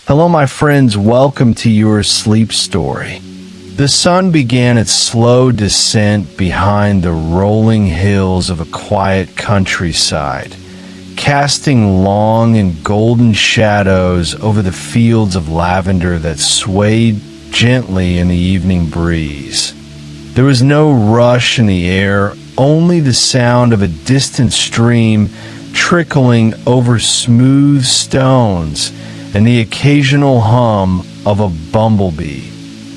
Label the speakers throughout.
Speaker 1: Hello, my friends. Welcome to your sleep story. The sun began its slow descent behind the rolling hills of a quiet countryside, casting long and golden shadows over the fields of lavender that swayed gently in the evening breeze. There was no rush in the air, only the sound of a distant stream trickling over smooth stones and the occasional hum of a bumblebee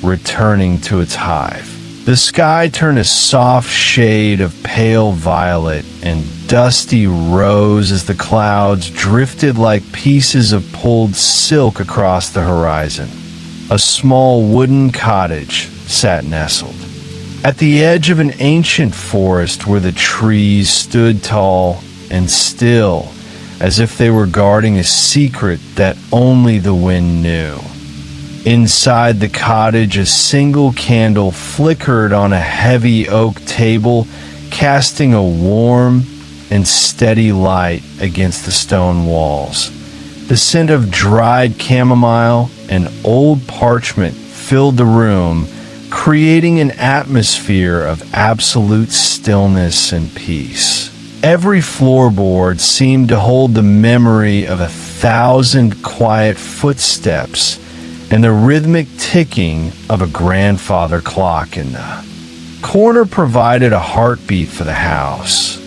Speaker 1: returning to its hive. The sky turned a soft shade of pale violet and dusty rose as the clouds drifted like pieces of pulled silk across the horizon. A small wooden cottage sat nestled at the edge of an ancient forest where the trees stood tall and still, as if they were guarding a secret that only the wind knew. Inside the cottage, a single candle flickered on a heavy oak table, casting a warm and steady light against the stone walls. The scent of dried chamomile and old parchment filled the room, creating an atmosphere of absolute stillness and peace. Every floorboard seemed to hold the memory of 1,000 quiet footsteps and the rhythmic ticking of a grandfather clock in the corner provided a heartbeat for the house.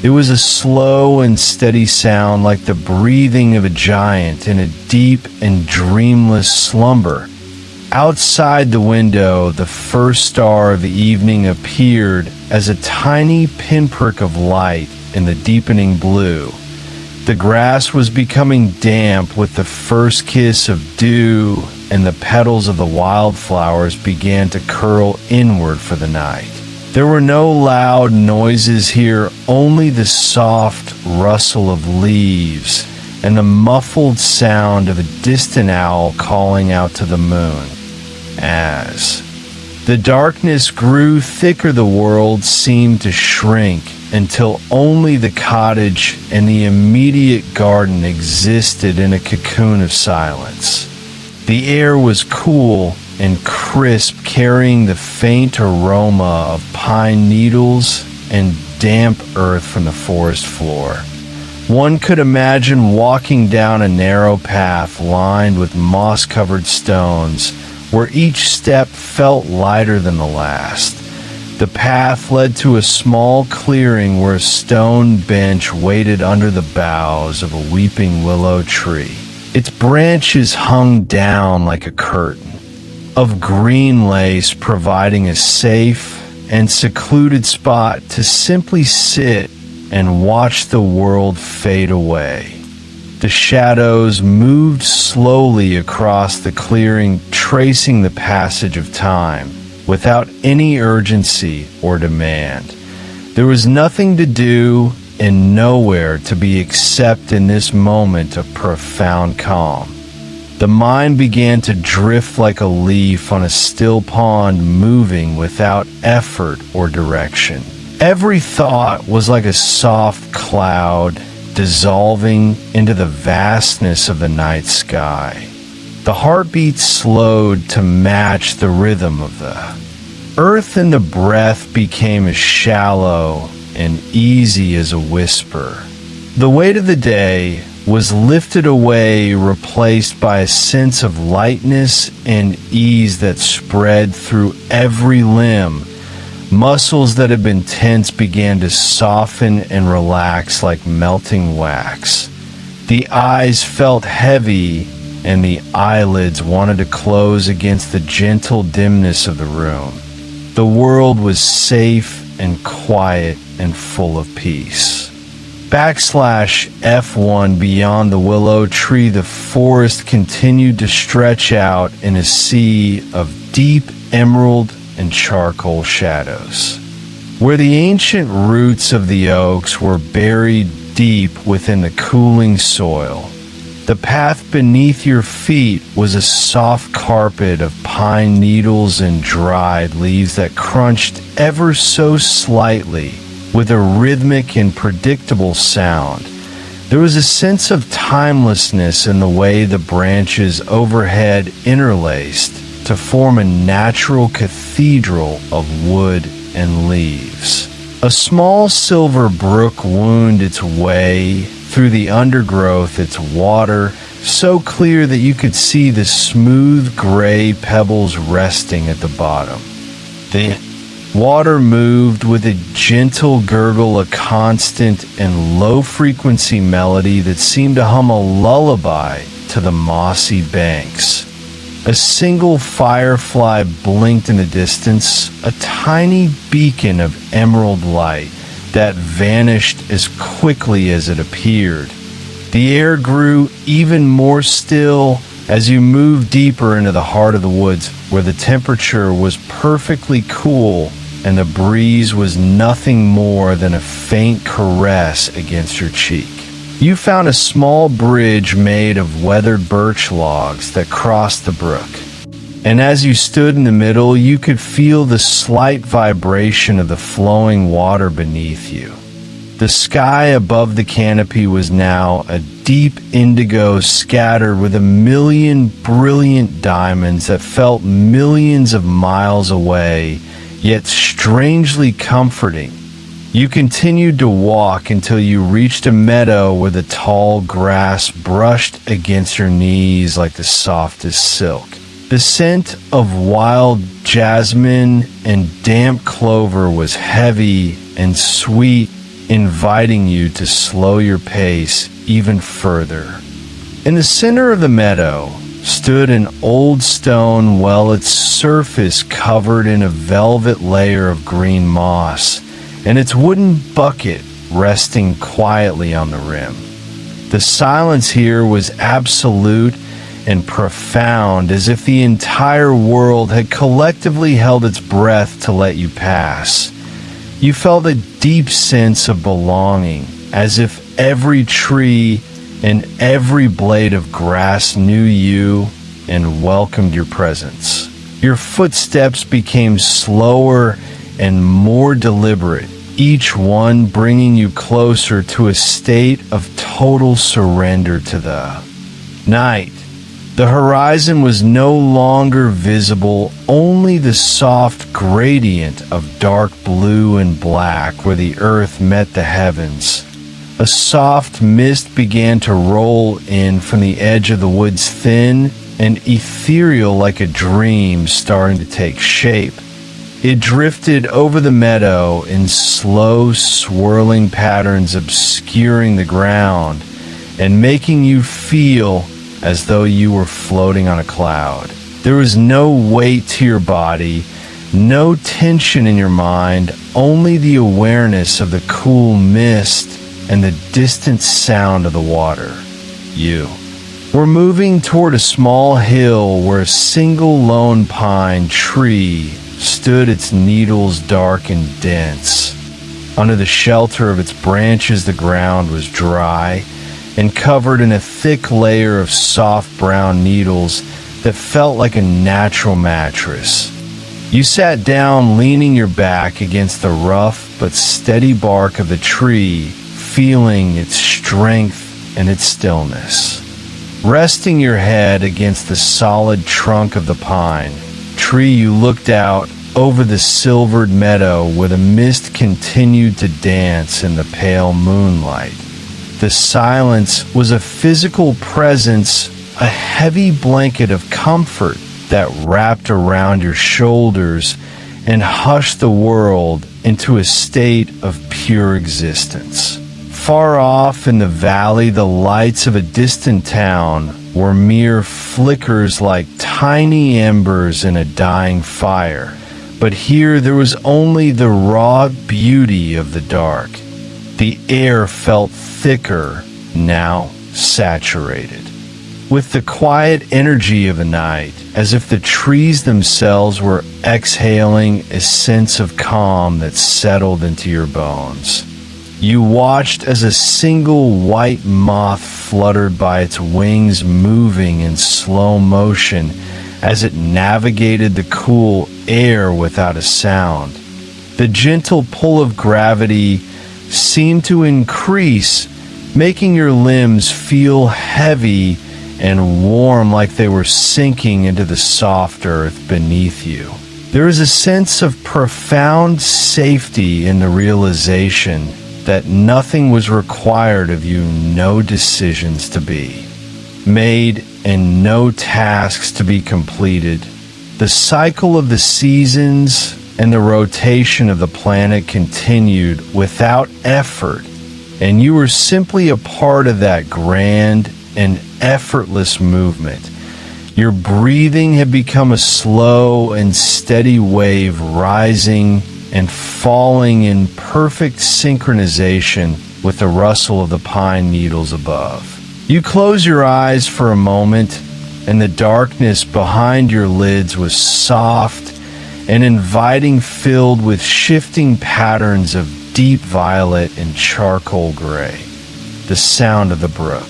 Speaker 1: It was a slow and steady sound like the breathing of a giant in a deep and dreamless slumber. Outside the window, the first star of the evening appeared as a tiny pinprick of light in the deepening blue. The grass was becoming damp with the first kiss of dew, and the petals of the wildflowers began to curl inward for the night. There were no loud noises here, only the soft rustle of leaves and the muffled sound of a distant owl calling out to the moon. As the darkness grew thicker, the world seemed to shrink until only the cottage and the immediate garden existed in a cocoon of silence. The air was cool and crisp, carrying the faint aroma of pine needles and damp earth from the forest floor. One could imagine walking down a narrow path lined with moss-covered stones, where each step felt lighter than the last. The path led to a small clearing where a stone bench waited under the boughs of a weeping willow tree. Its branches hung down like a curtain of green lace, providing a safe and secluded spot to simply sit and watch the world fade away. The shadows moved slowly across the clearing, tracing the passage of time without any urgency or demand. There was nothing to do and nowhere to be except in this moment of profound calm. The mind began to drift like a leaf on a still pond, moving without effort or direction. Every thought was like a soft cloud dissolving into the vastness of the night sky. The heartbeat slowed to match the rhythm of the earth, and the breath became as shallow and easy as a whisper. The weight of the day was lifted away, replaced by a sense of lightness and ease that spread through every limb. Muscles that had been tense began to soften and relax like melting wax. The eyes felt heavy, and the eyelids wanted to close against the gentle dimness of the room. The world was safe and quiet and full of peace. \F1 beyond the willow tree, the forest continued to stretch out in a sea of deep emerald and charcoal shadows, where the ancient roots of the oaks were buried deep within the cooling soil. The path beneath your feet was a soft carpet of pine needles and dried leaves that crunched ever so slightly with a rhythmic and predictable sound. There was a sense of timelessness in the way the branches overhead interlaced to form a natural cathedral of wood and leaves. A small silver brook wound its way through the undergrowth, its water so clear that you could see the smooth gray pebbles resting at the bottom. The water moved with a gentle gurgle, a constant and low-frequency melody that seemed to hum a lullaby to the mossy banks. A single firefly blinked in the distance, a tiny beacon of emerald light that vanished as quickly as it appeared. The air grew even more still as you moved deeper into the heart of the woods, where the temperature was perfectly cool and the breeze was nothing more than a faint caress against your cheek. You found a small bridge made of weathered birch logs that crossed the brook, and as you stood in the middle, you could feel the slight vibration of the flowing water beneath you. The sky above the canopy was now a deep indigo scattered with a million brilliant diamonds that felt millions of miles away, yet strangely comforting. You continued to walk until you reached a meadow where the tall grass brushed against your knees like the softest silk. The scent of wild jasmine and damp clover was heavy and sweet, inviting you to slow your pace even further. In the center of the meadow stood an old stone well, its surface covered in a velvet layer of green moss, and its wooden bucket resting quietly on the rim. The silence here was absolute and profound, as if the entire world had collectively held its breath to let you pass. You felt a deep sense of belonging, as if every tree and every blade of grass knew you and welcomed your presence. Your footsteps became slower and more deliberate, each one bringing you closer to a state of total surrender to the night. The horizon was no longer visible, only the soft gradient of dark blue and black where the earth met the heavens. A soft mist began to roll in from the edge of the woods, thin and ethereal like a dream starting to take shape. It drifted over the meadow in slow, swirling patterns, obscuring the ground and making you feel as though you were floating on a cloud. There was no weight to your body, no tension in your mind, only the awareness of the cool mist and the distant sound of the water. You were moving toward a small hill where a single lone pine tree stood, its needles dark and dense. Under the shelter of its branches, the ground was dry and covered in a thick layer of soft brown needles that felt like a natural mattress. You sat down, leaning your back against the rough but steady bark of the tree, feeling its strength and its stillness. Resting your head against the solid trunk of the pine tree, you looked out over the silvered meadow where the mist continued to dance in the pale moonlight. The silence was a physical presence, a heavy blanket of comfort that wrapped around your shoulders and hushed the world into a state of pure existence. Far off in the valley, the lights of a distant town were mere flickers like tiny embers in a dying fire. But here there was only the raw beauty of the dark. The air felt thicker, now saturated, with the quiet energy of the night, as if the trees themselves were exhaling a sense of calm that settled into your bones. You watched as a single white moth fluttered by its wings, moving in slow motion as it navigated the cool air without a sound. The gentle pull of gravity seemed to increase making your limbs feel heavy and warm, like they were sinking into the soft earth beneath you. There is a sense of profound safety in the realization that nothing was required of you, no decisions to be made, and no tasks to be completed. The cycle of the seasons and the rotation of the planet continued without effort, and you were simply a part of that grand and effortless movement. Your breathing had become a slow and steady wave, rising and falling in perfect synchronization with the rustle of the pine needles above. You close your eyes for a moment, and the darkness behind your lids was soft and inviting, filled with shifting patterns of deep violet and charcoal gray. The sound of the brook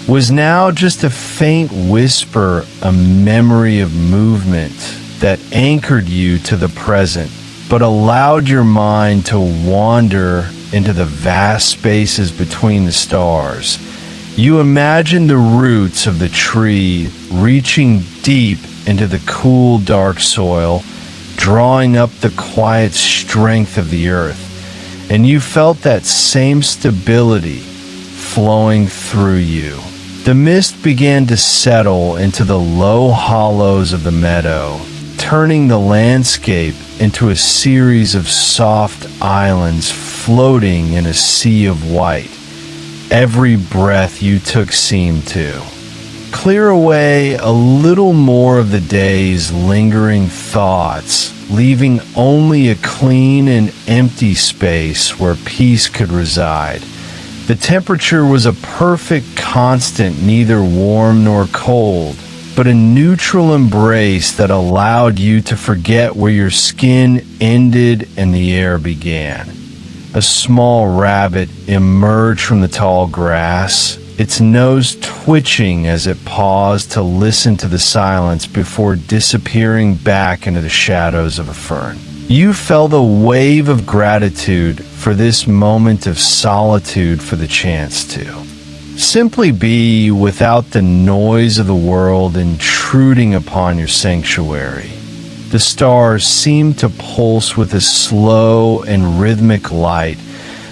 Speaker 1: was now just a faint whisper, a memory of movement that anchored you to the present, but allowed your mind to wander into the vast spaces between the stars. You imagined the roots of the tree reaching deep into the cool, dark soil, drawing up the quiet strength of the earth, and you felt that same stability flowing through you. The mist began to settle into the low hollows of the meadow, turning the landscape into a series of soft islands floating in a sea of white. Every breath you took seemed to clear away a little more of the day's lingering thoughts, leaving only a clean and empty space where peace could reside. The temperature was a perfect constant, neither warm nor cold, but a neutral embrace that allowed you to forget where your skin ended and the air began. A small rabbit emerged from the tall grass, its nose twitching as it paused to listen to the silence before disappearing back into the shadows of a fern. You felt a wave of gratitude for this moment of solitude, for the chance to simply be without the noise of the world intruding upon your sanctuary. The stars seemed to pulse with a slow and rhythmic light,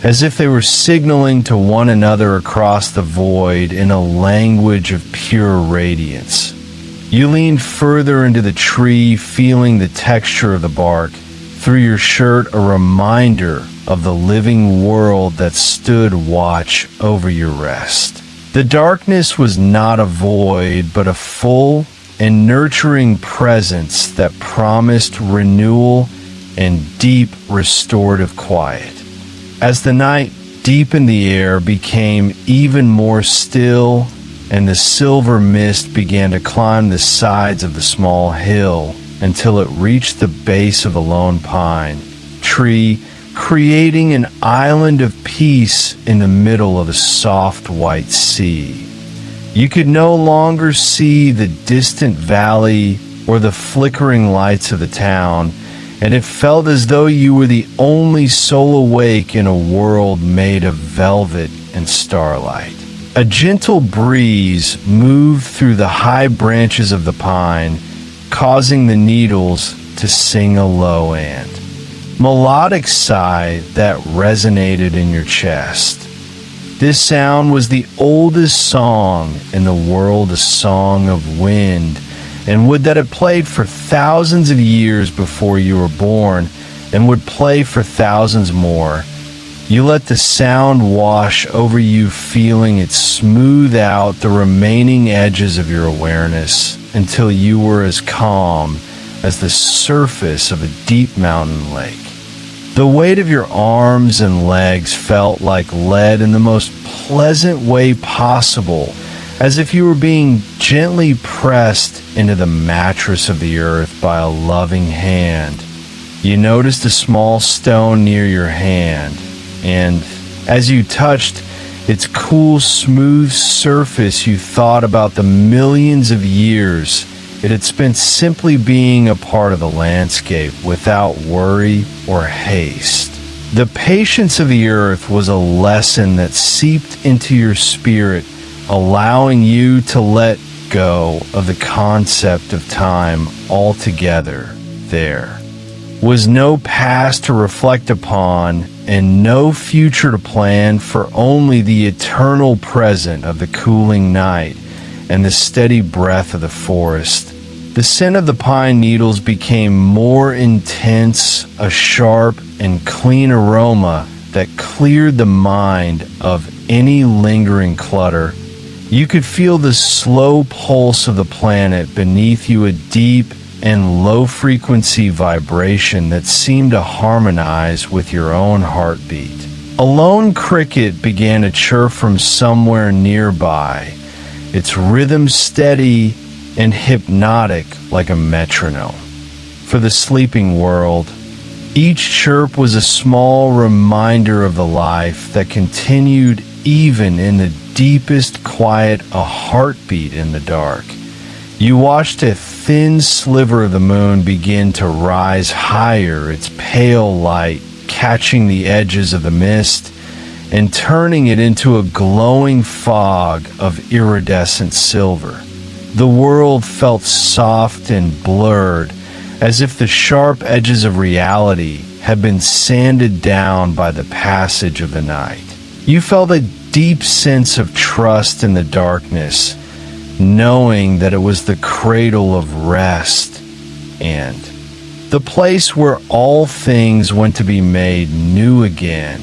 Speaker 1: as if they were signaling to one another across the void in a language of pure radiance. You leaned further into the tree, feeling the texture of the bark. Through your shirt, a reminder of the living world that stood watch over your rest. The darkness was not a void, but a full and nurturing presence that promised renewal and deep restorative quiet. As the night deepened, the air became even more still, and the silver mist began to climb the sides of the small hill until it reached the base of the lone pine tree, creating an island of peace in the middle of a soft white sea. You could no longer see the distant valley or the flickering lights of the town, and it felt as though you were the only soul awake in a world made of velvet and starlight. A gentle breeze moved through the high branches of the pine, causing the needles to sing a low and melodic sigh that resonated in your chest. This sound was the oldest song in the world, a song of wind and wood that had played for thousands of years before you were born and would play for thousands more. You let the sound wash over you, feeling it smooth out the remaining edges of your awareness until you were as calm as the surface of a deep mountain lake. The weight of your arms and legs felt like lead in the most pleasant way possible, as if you were being gently pressed into the mattress of the earth by a loving hand. You noticed a small stone near your hand, and as you touched its cool, smooth surface, you thought about the millions of years it had spent simply being a part of the landscape without worry or haste. The patience of the earth was a lesson that seeped into your spirit, allowing you to let go of the concept of time altogether. There was no past to reflect upon and no future to plan for, only the eternal present of the cooling night and the steady breath of the forest. The scent of the pine needles became more intense, a sharp and clean aroma that cleared the mind of any lingering clutter. You could feel the slow pulse of the planet beneath you, a deep and low-frequency vibration that seemed to harmonize with your own heartbeat. A lone cricket began to chirp from somewhere nearby, its rhythm steady and hypnotic like a metronome. For the sleeping world, each chirp was a small reminder of the life that continued even in the deepest quiet, a heartbeat in the dark. You watched a thin sliver of the moon begin to rise higher, its pale light catching the edges of the mist and turning it into a glowing fog of iridescent silver. The world felt soft and blurred, as if the sharp edges of reality had been sanded down by the passage of the night. You felt a deep sense of trust in the darkness, knowing that it was the cradle of rest and the place where all things went to be made new again.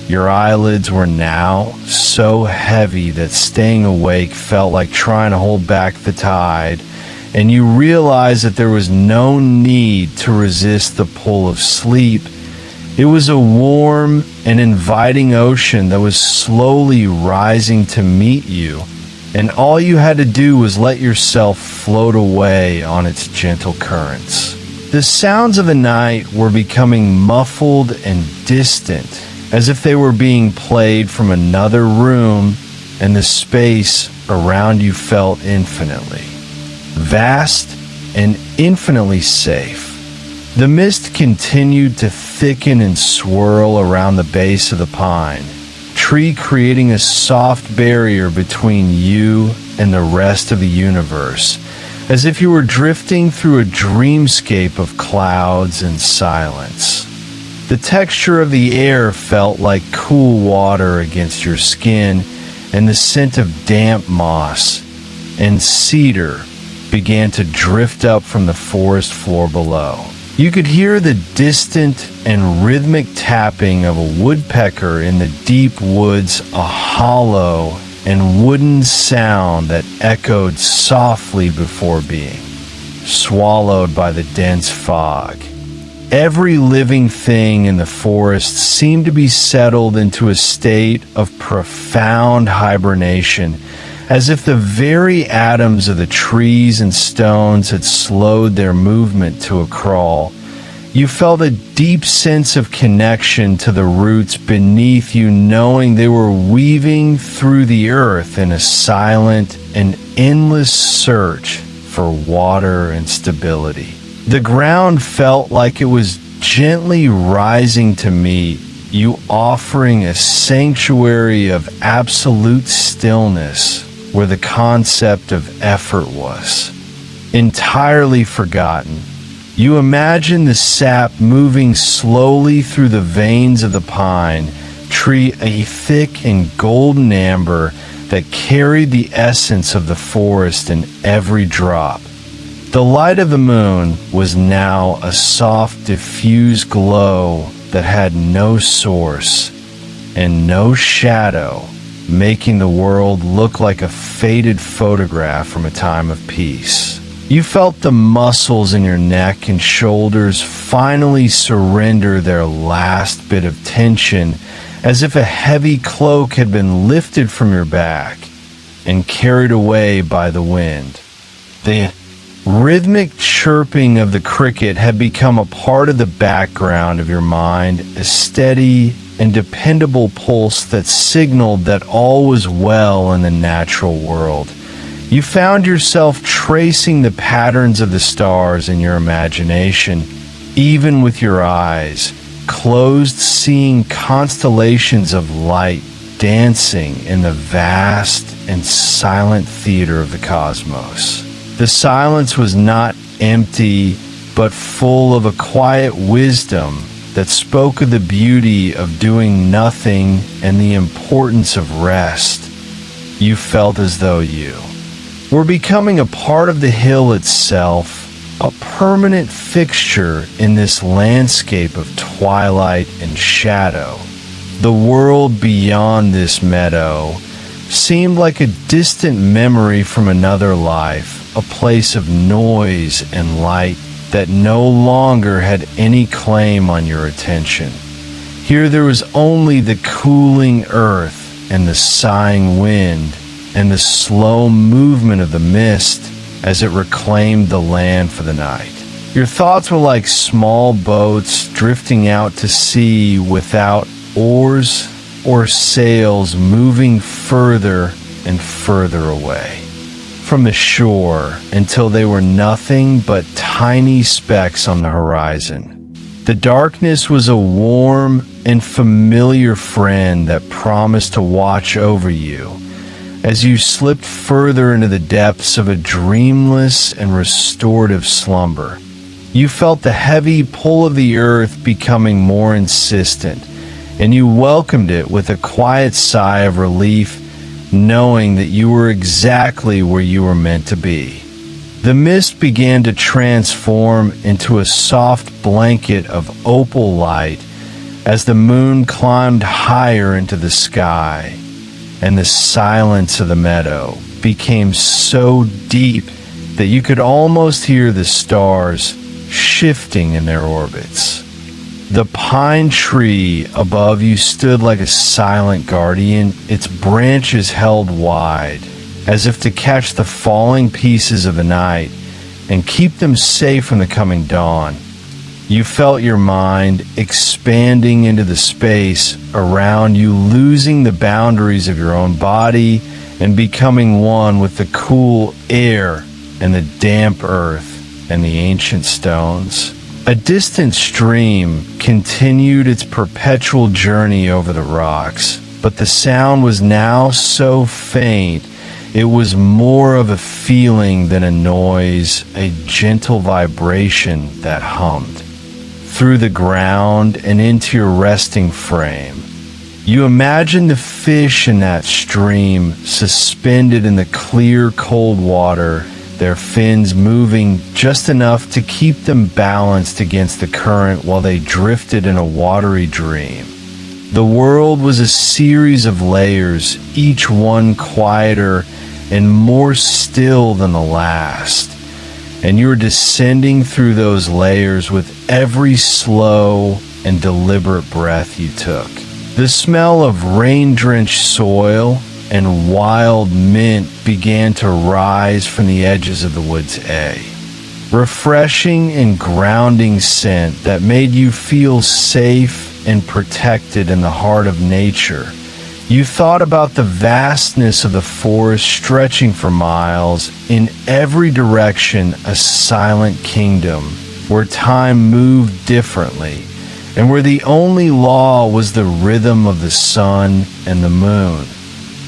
Speaker 1: Your eyelids were now so heavy that staying awake felt like trying to hold back the tide, and you realized that there was no need to resist the pull of sleep. It was a warm and inviting ocean that was slowly rising to meet you, and all you had to do was let yourself float away on its gentle currents. The sounds of the night were becoming muffled and distant, as if they were being played from another room, and the space around you felt infinitely vast and infinitely safe. The mist continued to thicken and swirl around the base of the pine tree, creating a soft barrier between you and the rest of the universe, as if you were drifting through a dreamscape of clouds and silence. The texture of the air felt like cool water against your skin, and the scent of damp moss and cedar began to drift up from the forest floor below. You could hear the distant and rhythmic tapping of a woodpecker in the deep woods, a hollow and wooden sound that echoed softly before being swallowed by the dense fog. Every living thing in the forest seemed to be settled into a state of profound hibernation, as if the very atoms of the trees and stones had slowed their movement to a crawl. You felt a deep sense of connection to the roots beneath you, knowing they were weaving through the earth in a silent and endless search for water and stability. The ground felt like it was gently rising to meet you, offering a sanctuary of absolute stillness where the concept of effort was entirely forgotten. You imagine the sap moving slowly through the veins of the pine tree, a thick and golden amber that carried the essence of the forest in every drop. The light of the moon was now a soft, diffuse glow that had no source and no shadow, making the world look like a faded photograph from a time of peace. You felt the muscles in your neck and shoulders finally surrender their last bit of tension, as if a heavy cloak had been lifted from your back and carried away by the wind. The rhythmic chirping of the cricket had become a part of the background of your mind, a steady and dependable pulse that signaled that all was well in the natural world. You found yourself tracing the patterns of the stars in your imagination, even with your eyes closed, seeing constellations of light dancing in the vast and silent theater of the cosmos. The silence was not empty, but full of a quiet wisdom that spoke of the beauty of doing nothing and the importance of rest. You felt as though you were becoming a part of the hill itself, a permanent fixture in this landscape of twilight and shadow. The world beyond this meadow seemed like a distant memory from another life, a place of noise and light that no longer had any claim on your attention. Here there was only the cooling earth and the sighing wind and the slow movement of the mist as it reclaimed the land for the night. Your thoughts were like small boats drifting out to sea without oars or sails, moving further and further away from the shore until they were nothing but tiny specks on the horizon. The darkness was a warm and familiar friend that promised to watch over you as you slipped further into the depths of a dreamless and restorative slumber. You felt the heavy pull of the earth becoming more insistent, and you welcomed it with a quiet sigh of relief, knowing that you were exactly where you were meant to be. The mist began to transform into a soft blanket of opal light as the moon climbed higher into the sky, and the silence of the meadow became so deep that you could almost hear the stars shifting in their orbits. The pine tree above you stood like a silent guardian, its branches held wide, as if to catch the falling pieces of the night and keep them safe from the coming dawn. You felt your mind expanding into the space around you, losing the boundaries of your own body and becoming one with the cool air and the damp earth and the ancient stones. A distant stream continued its perpetual journey over the rocks, but the sound was now so faint it was more of a feeling than a noise, a gentle vibration that hummed through the ground and into your resting frame. You imagined the fish in that stream suspended in the clear, cold water, their fins moving just enough to keep them balanced against the current while they drifted in a watery dream. The world was a series of layers, each one quieter and more still than the last. And you were descending through those layers with every slow and deliberate breath you took. The smell of rain-drenched soil and wild mint began to rise from the edges of the wood's edge. Refreshing and grounding scent that made you feel safe and protected in the heart of nature. You thought about the vastness of the forest stretching for miles, in every direction a silent kingdom where time moved differently, and where the only law was the rhythm of the sun and the moon.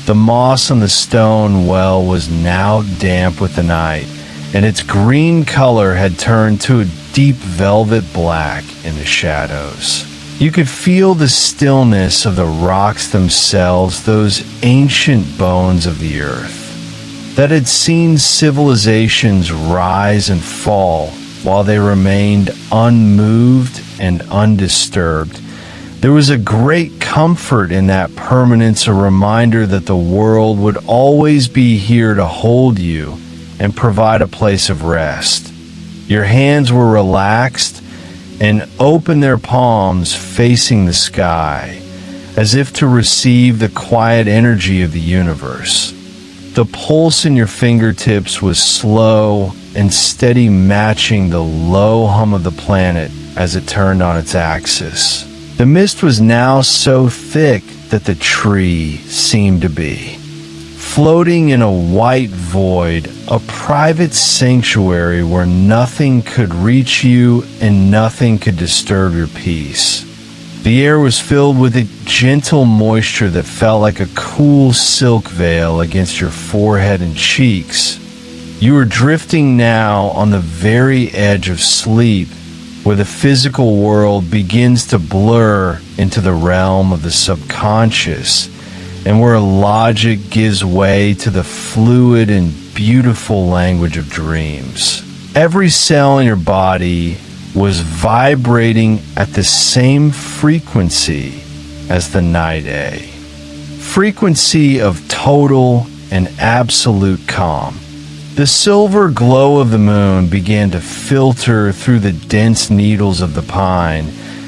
Speaker 1: The moss on the stone well was now damp with the night, and its green color had turned to a deep velvet black in the shadows. You could feel the stillness of the rocks themselves, those ancient bones of the earth that had seen civilizations rise and fall while they remained unmoved and undisturbed. There was a great comfort in that permanence, a reminder that the world would always be here to hold you and provide a place of rest. Your hands were relaxed and opened their palms facing the sky, as if to receive the quiet energy of the universe. The pulse in your fingertips was slow and steady, matching the low hum of the planet as it turned on its axis. The mist was now so thick that the tree seemed to be floating in a white void, a private sanctuary where nothing could reach you and nothing could disturb your peace. The air was filled with a gentle moisture that felt like a cool silk veil against your forehead and cheeks. You were drifting now on the very edge of sleep, where the physical world begins to blur into the realm of the subconscious, and where logic gives way to the fluid and beautiful language of dreams. Every cell in your body was vibrating at the same frequency as the night A. Frequency of total and absolute calm. The silver glow of the moon began to filter through the dense needles of the pine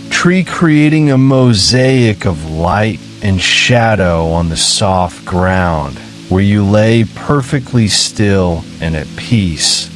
Speaker 1: tree, creating a mosaic of light and shadow on the soft ground, where you lay perfectly still and at peace.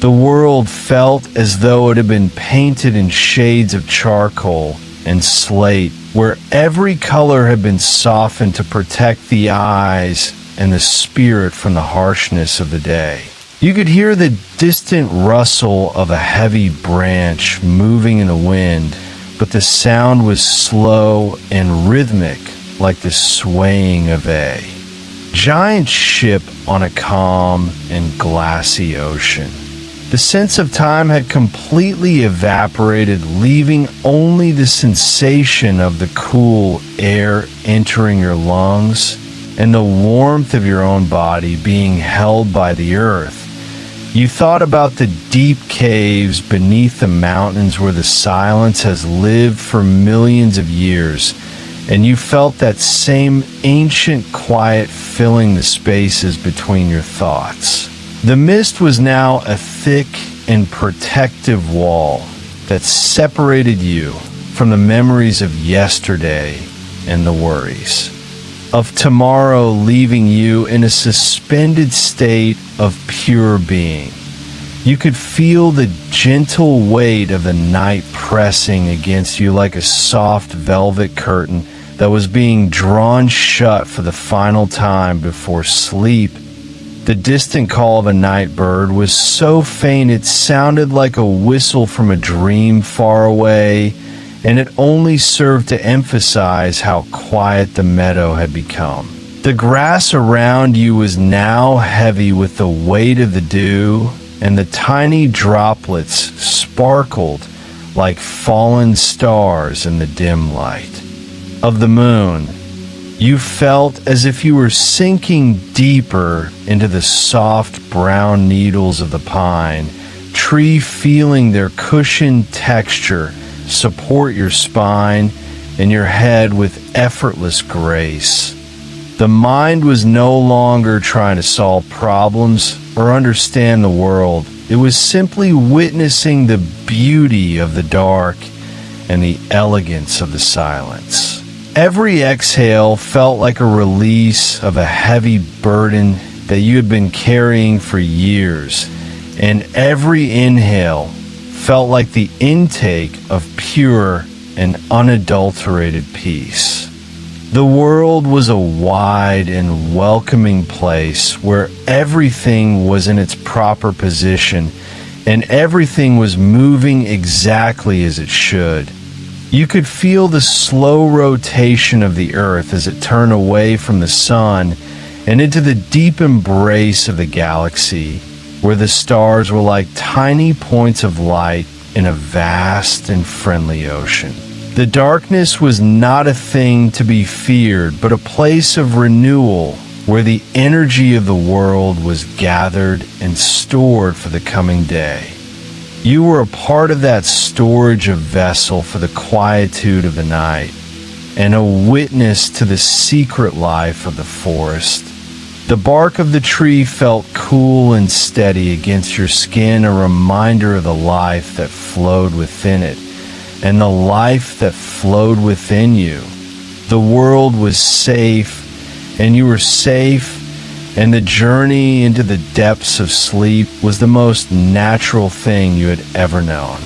Speaker 1: The world felt as though it had been painted in shades of charcoal and slate, where every color had been softened to protect the eyes and the spirit from the harshness of the day. You could hear the distant rustle of a heavy branch moving in the wind, but the sound was slow and rhythmic, like the swaying of a giant ship on a calm and glassy ocean. The sense of time had completely evaporated, leaving only the sensation of the cool air entering your lungs and the warmth of your own body being held by the earth. You thought about the deep caves beneath the mountains where the silence has lived for millions of years, and you felt that same ancient quiet filling the spaces between your thoughts. The mist was now a thick and protective wall that separated you from the memories of yesterday and the worries of tomorrow, leaving you in a suspended state of pure being. You could feel the gentle weight of the night pressing against you like a soft velvet curtain that was being drawn shut for the final time before sleep. The distant call of a night bird was so faint it sounded like a whistle from a dream far away, and it only served to emphasize how quiet the meadow had become. The grass around you was now heavy with the weight of the dew, and the tiny droplets sparkled like fallen stars in the dim light of the moon. You felt as if you were sinking deeper into the soft brown needles of the pine tree, feeling their cushioned texture support your spine and your head with effortless grace. The mind was no longer trying to solve problems or understand the world. It was simply witnessing the beauty of the dark and the elegance of the silence. Every exhale felt like a release of a heavy burden that you had been carrying for years, and every inhale felt like the intake of pure and unadulterated peace. The world was a wide and welcoming place where everything was in its proper position and everything was moving exactly as it should. You could feel the slow rotation of the earth as it turned away from the sun and into the deep embrace of the galaxy, where the stars were like tiny points of light in a vast and friendly ocean. The darkness was not a thing to be feared, but a place of renewal, where the energy of the world was gathered and stored for the coming day. You were a part of that storage of vessel for the quietude of the night, and a witness to the secret life of the forest. The bark of the tree felt cool and steady against your skin, a reminder of the life that flowed within it, and the life that flowed within you. The world was safe, and you were safe, and the journey into the depths of sleep was the most natural thing you had ever known.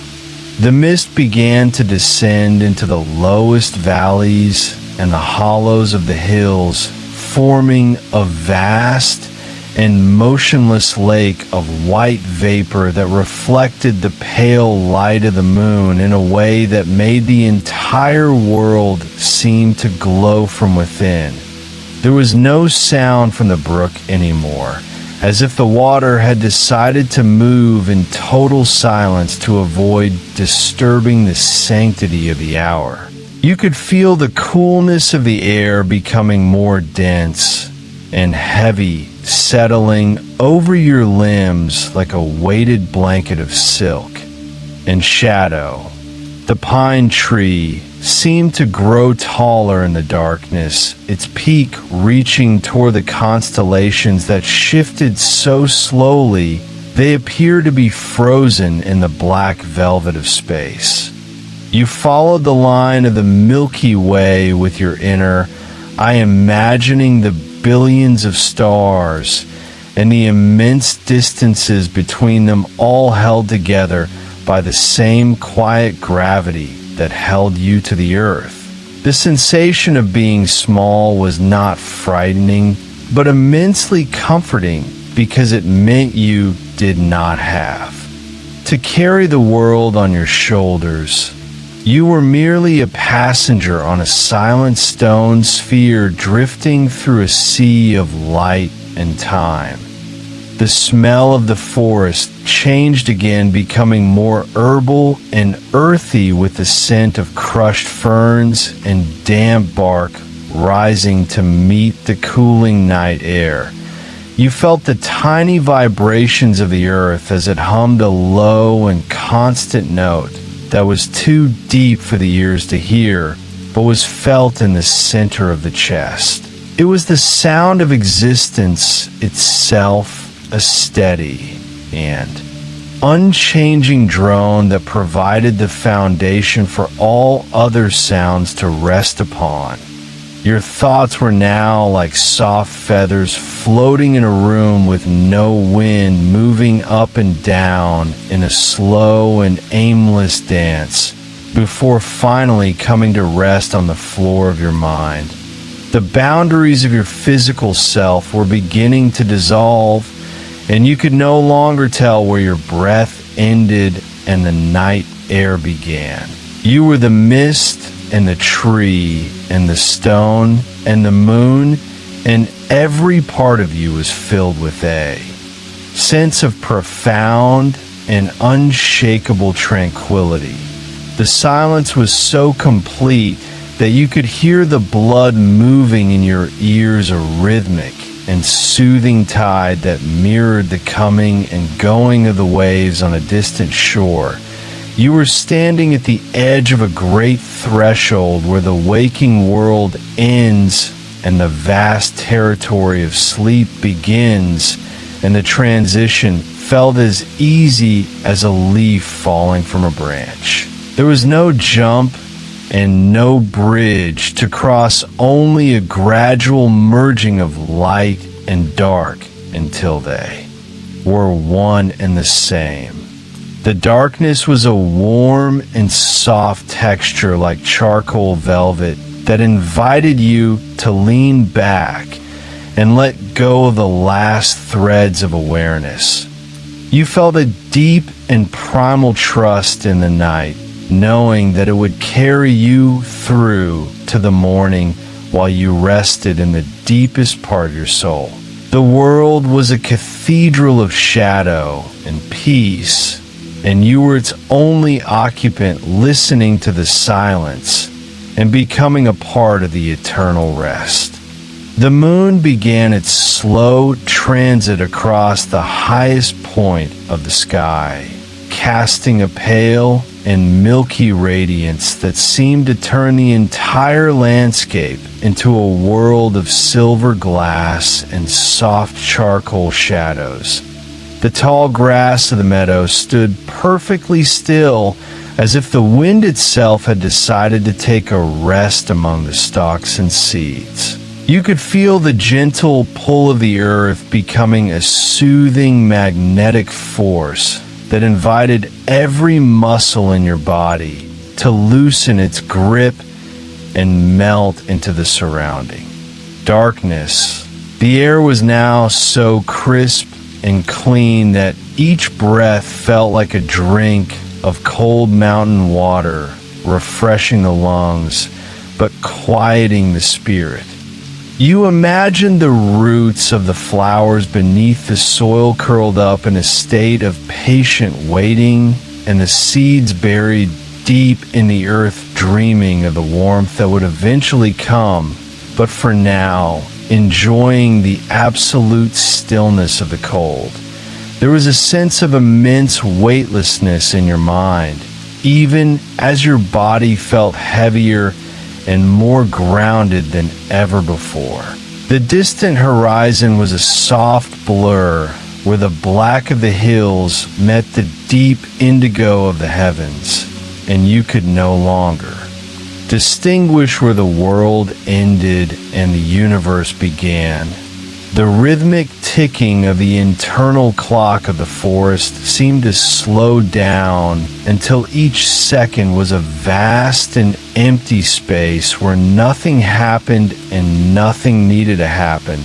Speaker 1: The mist began to descend into the lowest valleys and the hollows of the hills, forming a vast and motionless lake of white vapor that reflected the pale light of the moon in a way that made the entire world seem to glow from within. There was no sound from the brook anymore, as if the water had decided to move in total silence to avoid disturbing the sanctity of the hour. You could feel the coolness of the air becoming more dense and heavy, settling over your limbs like a weighted blanket of silk. And shadow, the pine tree, seemed to grow taller in the darkness, its peak reaching toward the constellations that shifted so slowly they appeared to be frozen in the black velvet of space. You followed the line of the Milky Way with your inner eye, imagining the billions of stars and the immense distances between them, all held together by the same quiet gravity that held you to the earth. The sensation of being small was not frightening, but immensely comforting, because it meant you did not have to carry the world on your shoulders. You were merely a passenger on a silent stone sphere drifting through a sea of light and time. The smell of the forest changed again, becoming more herbal and earthy, with the scent of crushed ferns and damp bark rising to meet the cooling night air. You felt the tiny vibrations of the earth as it hummed a low and constant note that was too deep for the ears to hear, but was felt in the center of the chest. It was the sound of existence itself, a steady and unchanging drone that provided the foundation for all other sounds to rest upon. Your thoughts were now like soft feathers floating in a room with no wind, moving up and down in a slow and aimless dance, before finally coming to rest on the floor of your mind. The boundaries of your physical self were beginning to dissolve, and you could no longer tell where your breath ended and the night air began. You were the mist and the tree and the stone and the moon, and every part of you was filled with a sense of profound and unshakable tranquility. The silence was so complete that you could hear the blood moving in your ears, a rhythmic and soothing tide that mirrored the coming and going of the waves on a distant shore. You were standing at the edge of a great threshold where the waking world ends and the vast territory of sleep begins, and the transition felt as easy as a leaf falling from a branch. There was no jump and no bridge to cross, only a gradual merging of light and dark until they were one and the same. The darkness was a warm and soft texture like charcoal velvet that invited you to lean back and let go of the last threads of awareness. You felt a deep and primal trust in the night, knowing that it would carry you through to the morning while you rested in the deepest part of your soul. The world was a cathedral of shadow and peace, and you were its only occupant, listening to the silence and becoming a part of the eternal rest. The moon began its slow transit across the highest point of the sky, casting a pale and milky radiance that seemed to turn the entire landscape into a world of silver glass and soft charcoal shadows. The tall grass of the meadow stood perfectly still, as if the wind itself had decided to take a rest among the stalks and seeds. You could feel the gentle pull of the earth becoming a soothing magnetic force that invited every muscle in your body to loosen its grip and melt into the surrounding. Darkness The air was now so crisp and clean that each breath felt like a drink of cold mountain water, refreshing the lungs, but quieting the spirit. You imagined the roots of the flowers beneath the soil curled up in a state of patient waiting, and the seeds buried deep in the earth dreaming of the warmth that would eventually come, but for now, enjoying the absolute stillness of the cold. There was a sense of immense weightlessness in your mind, even as your body felt heavier and more grounded than ever before. The distant horizon was a soft blur where the black of the hills met the deep indigo of the heavens, and you could no longer distinguish where the world ended and the universe began. The rhythmic ticking of the internal clock of the forest seemed to slow down until each second was a vast and empty space where nothing happened and nothing needed to happen.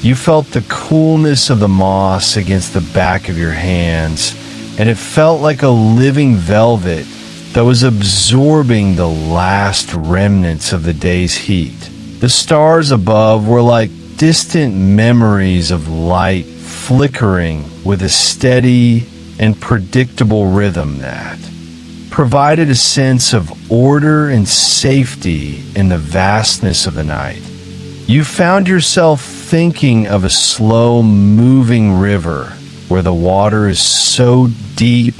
Speaker 1: You felt the coolness of the moss against the back of your hands, and it felt like a living velvet that was absorbing the last remnants of the day's heat. The stars above were like distant memories of light flickering with a steady and predictable rhythm that provided a sense of order and safety in the vastness of the night. You found yourself thinking of a slow-moving river where the water is so deep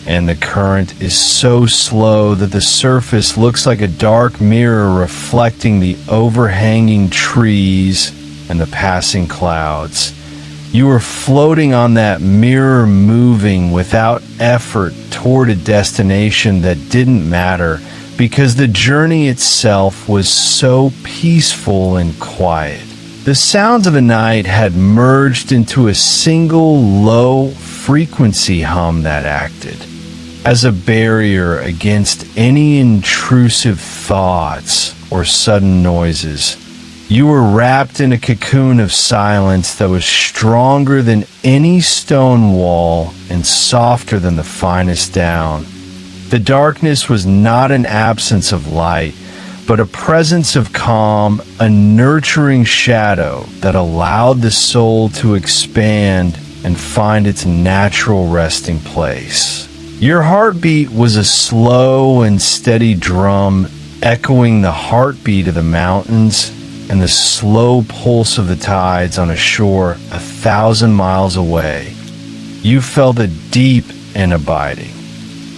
Speaker 1: and the current is so slow that the surface looks like a dark mirror reflecting the overhanging trees and the passing clouds. You were floating on that mirror, moving without effort toward a destination that didn't matter because the journey itself was so peaceful and quiet. The sounds of the night had merged into a single low-frequency hum that acted as a barrier against any intrusive thoughts or sudden noises. You were wrapped in a cocoon of silence that was stronger than any stone wall and softer than the finest down. The darkness was not an absence of light, but a presence of calm, a nurturing shadow that allowed the soul to expand and find its natural resting place. Your heartbeat was a slow and steady drum, echoing the heartbeat of the mountains and the slow pulse of the tides on a shore 1,000 miles away. You felt a deep and abiding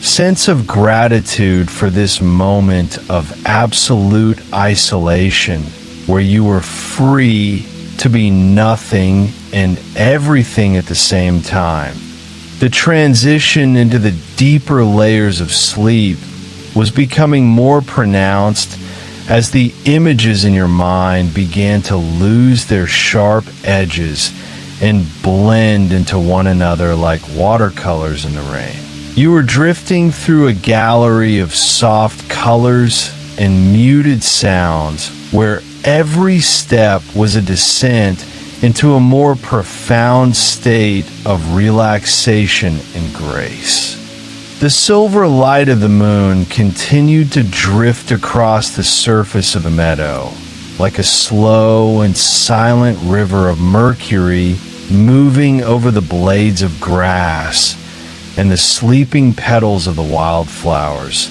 Speaker 1: sense of gratitude for this moment of absolute isolation where you were free to be nothing and everything at the same time. The transition into the deeper layers of sleep was becoming more pronounced as the images in your mind began to lose their sharp edges and blend into one another like watercolors in the rain. You were drifting through a gallery of soft colors and muted sounds where every step was a descent into a more profound state of relaxation and grace. The silver light of the moon continued to drift across the surface of the meadow, like a slow and silent river of mercury moving over the blades of grass and the sleeping petals of the wildflowers.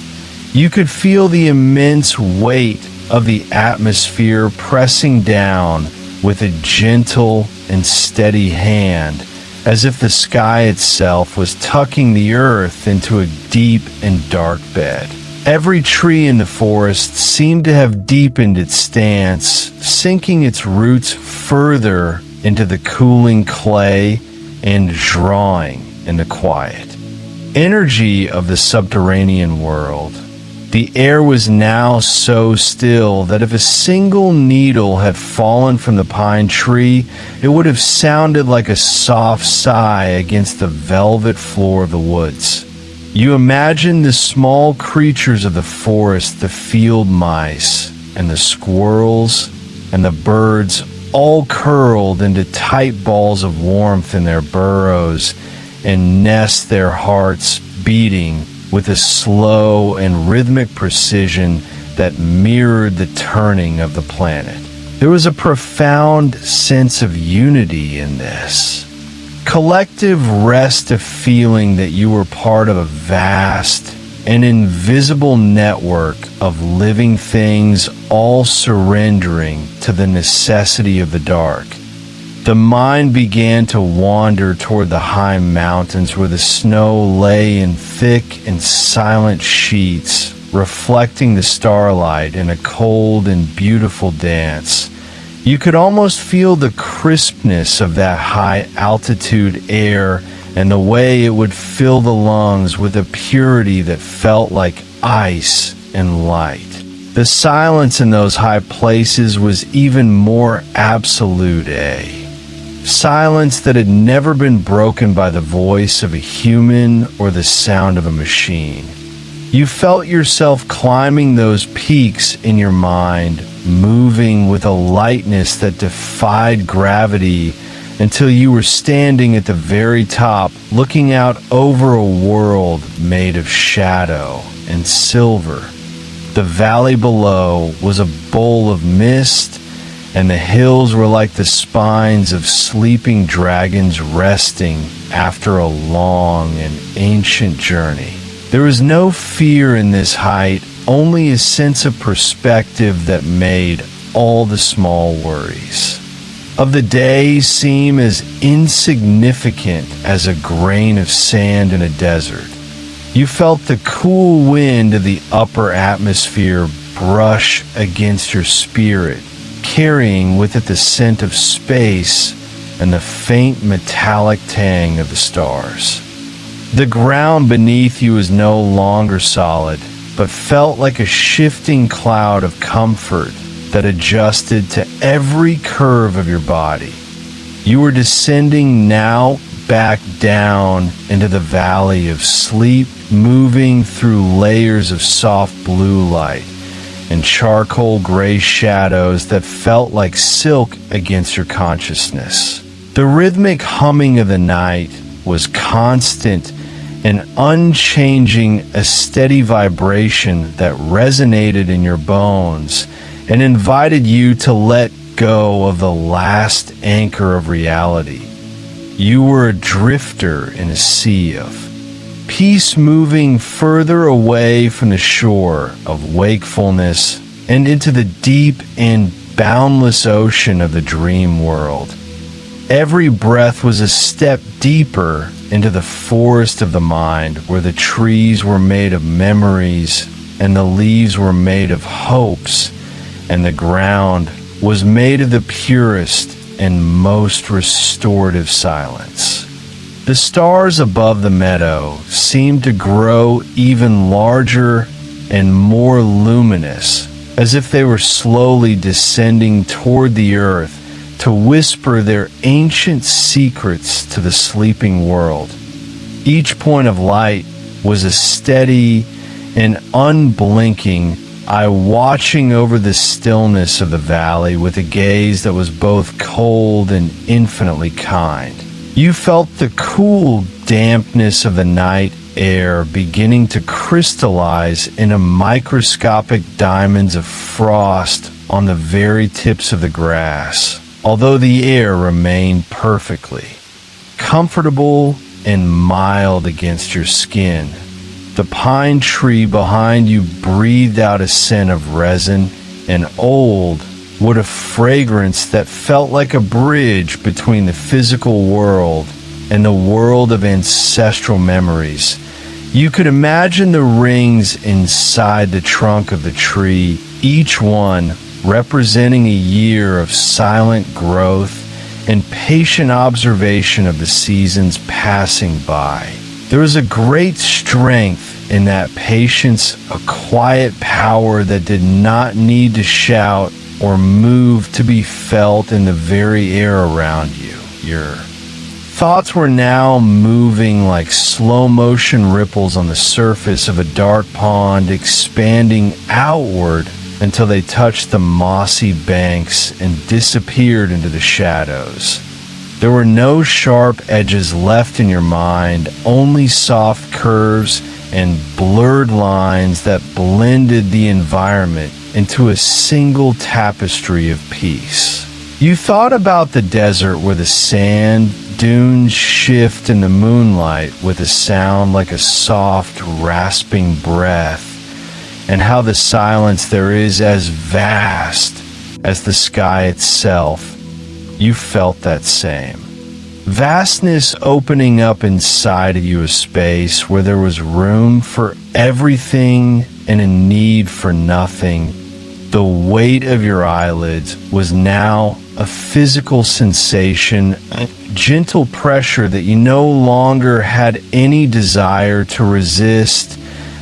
Speaker 1: You could feel the immense weight of the atmosphere pressing down with a gentle and steady hand, as if the sky itself was tucking the earth into a deep and dark bed. Every tree in the forest seemed to have deepened its stance, sinking its roots further into the cooling clay and drawing in the quiet energy of the subterranean world. The air was now so still that if a single needle had fallen from the pine tree, it would have sounded like a soft sigh against the velvet floor of the woods. You imagined the small creatures of the forest, the field mice, and the squirrels, and the birds all curled into tight balls of warmth in their burrows and nest their hearts beating with a slow and rhythmic precision that mirrored the turning of the planet. There was a profound sense of unity in this. Collective rest of feeling that you were part of a vast and invisible network of living things all surrendering to the necessity of the dark. The mind began to wander toward the high mountains where the snow lay in thick and silent sheets, reflecting the starlight in a cold and beautiful dance. You could almost feel the crispness of that high altitude air and the way it would fill the lungs with a purity that felt like ice and light. The silence in those high places was even more absolute, silence that had never been broken by the voice of a human or the sound of a machine. You felt yourself climbing those peaks in your mind, moving with a lightness that defied gravity until you were standing at the very top, looking out over a world made of shadow and silver. The valley below was a bowl of mist, and the hills were like the spines of sleeping dragons resting after a long and ancient journey. There was no fear in this height, only a sense of perspective that made all the small worries of the day seem as insignificant as a grain of sand in a desert. You felt the cool wind of the upper atmosphere brush against your spirit, carrying with it the scent of space and the faint metallic tang of the stars. The ground beneath you was no longer solid, but felt like a shifting cloud of comfort that adjusted to every curve of your body. You were descending now back down into the valley of sleep, moving through layers of soft blue light and charcoal gray shadows that felt like silk against your consciousness. The rhythmic humming of the night was constant and unchanging, a steady vibration that resonated in your bones and invited you to let go of the last anchor of reality. You were a drifter in a sea of peace, moving further away from the shore of wakefulness and into the deep and boundless ocean of the dream world. Every breath was a step deeper into the forest of the mind, where the trees were made of memories and the leaves were made of hopes, and the ground was made of the purest and most restorative silence. The stars above the meadow seemed to grow even larger and more luminous, as if they were slowly descending toward the earth to whisper their ancient secrets to the sleeping world. Each point of light was a steady and unblinking eye watching over the stillness of the valley with a gaze that was both cold and infinitely kind. You felt the cool dampness of the night air beginning to crystallize into microscopic diamonds of frost on the very tips of the grass, although the air remained perfectly comfortable and mild against your skin. The pine tree behind you breathed out a scent of resin and old wood, a fragrance that felt like a bridge between the physical world and the world of ancestral memories. You could imagine the rings inside the trunk of the tree, each one representing a year of silent growth and patient observation of the seasons passing by. There was a great strength in that patience, a quiet power that did not need to shout or move to be felt in the very air around you. Your thoughts were now moving like slow-motion ripples on the surface of a dark pond, expanding outward until they touched the mossy banks and disappeared into the shadows. There were no sharp edges left in your mind, only soft curves and blurred lines that blended the environment into a single tapestry of peace. You thought about the desert where the sand dunes shift in the moonlight with a sound like a soft, rasping breath, and how the silence there is as vast as the sky itself. You felt that same. Vastness opening up inside of you, a space where there was room for everything and a need for nothing. The weight of your eyelids was now a physical sensation, a gentle pressure that you no longer had any desire to resist,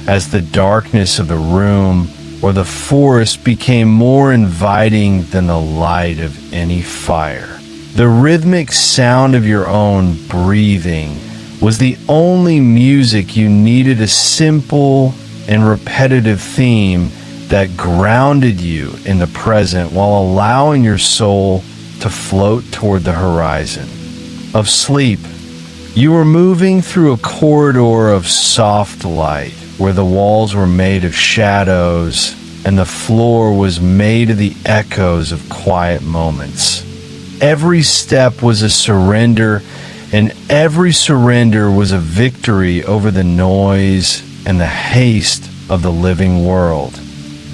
Speaker 1: as the darkness of the room or the forest became more inviting than the light of any fire. The rhythmic sound of your own breathing was the only music you needed, a simple and repetitive theme that grounded you in the present while allowing your soul to float toward the horizon of sleep. You were moving through a corridor of soft light where the walls were made of shadows and the floor was made of the echoes of quiet moments. Every step was a surrender, and every surrender was a victory over the noise and the haste of the living world.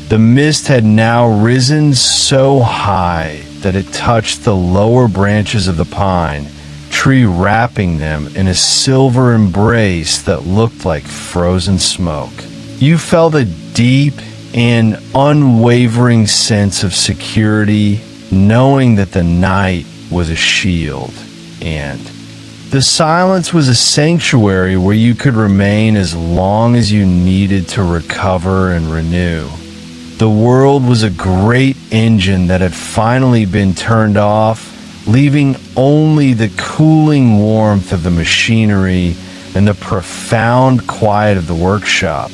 Speaker 1: The mist had now risen so high that it touched the lower branches of the pine tree, wrapping them in a silver embrace that looked like frozen smoke. You felt a deep and unwavering sense of security, knowing that the night was a shield, and the silence was a sanctuary where you could remain as long as you needed to recover and renew. The world was a great engine that had finally been turned off, leaving only the cooling warmth of the machinery and the profound quiet of the workshop.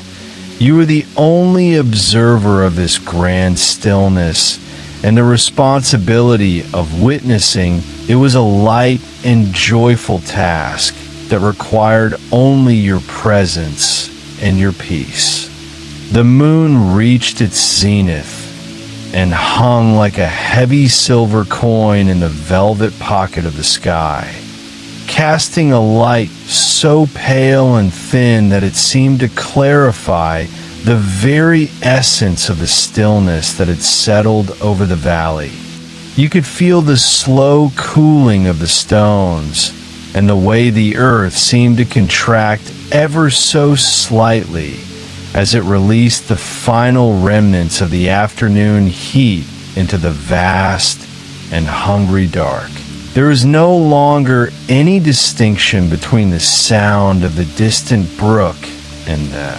Speaker 1: You were the only observer of this grand stillness, and the responsibility of witnessing it was a light and joyful task that required only your presence and your peace. The moon reached its zenith and hung like a heavy silver coin in the velvet pocket of the sky, casting a light so pale and thin that it seemed to clarify the very essence of the stillness that had settled over the valley. You could feel the slow cooling of the stones and the way the earth seemed to contract ever so slightly as it released the final remnants of the afternoon heat into the vast and hungry dark. There was no longer any distinction between the sound of the distant brook and the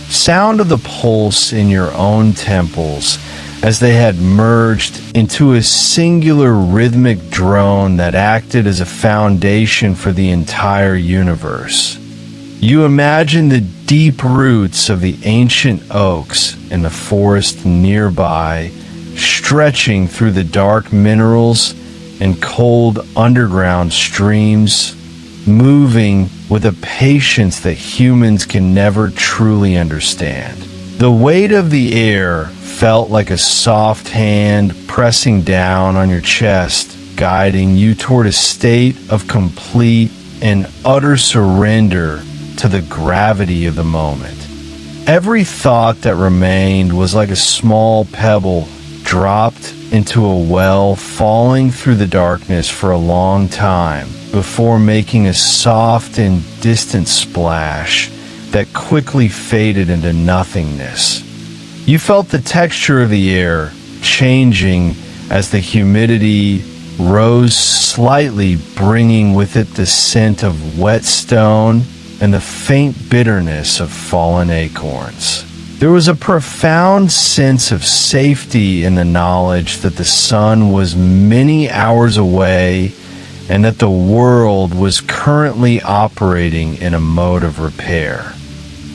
Speaker 1: sound of the pulse in your own temples, as they had merged into a singular rhythmic drone that acted as a foundation for the entire universe. You imagine the deep roots of the ancient oaks in the forest nearby, stretching through the dark minerals and cold underground streams, moving with a patience that humans can never truly understand. The weight of the air felt like a soft hand pressing down on your chest, guiding you toward a state of complete and utter surrender to the gravity of the moment. Every thought that remained was like a small pebble dropped into a well, falling through the darkness for a long time before making a soft and distant splash that quickly faded into nothingness. You felt the texture of the air changing as the humidity rose slightly, bringing with it the scent of wet stone and the faint bitterness of fallen acorns. There was a profound sense of safety in the knowledge that the sun was many hours away and that the world was currently operating in a mode of repair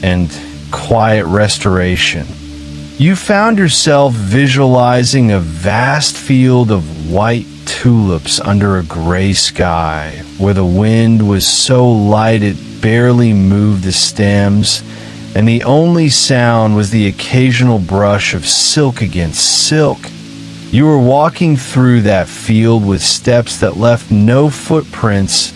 Speaker 1: and quiet restoration. You found yourself visualizing a vast field of white tulips under a gray sky, where the wind was so light it barely moved the stems, and the only sound was the occasional brush of silk against silk. You were walking through that field with steps that left no footprints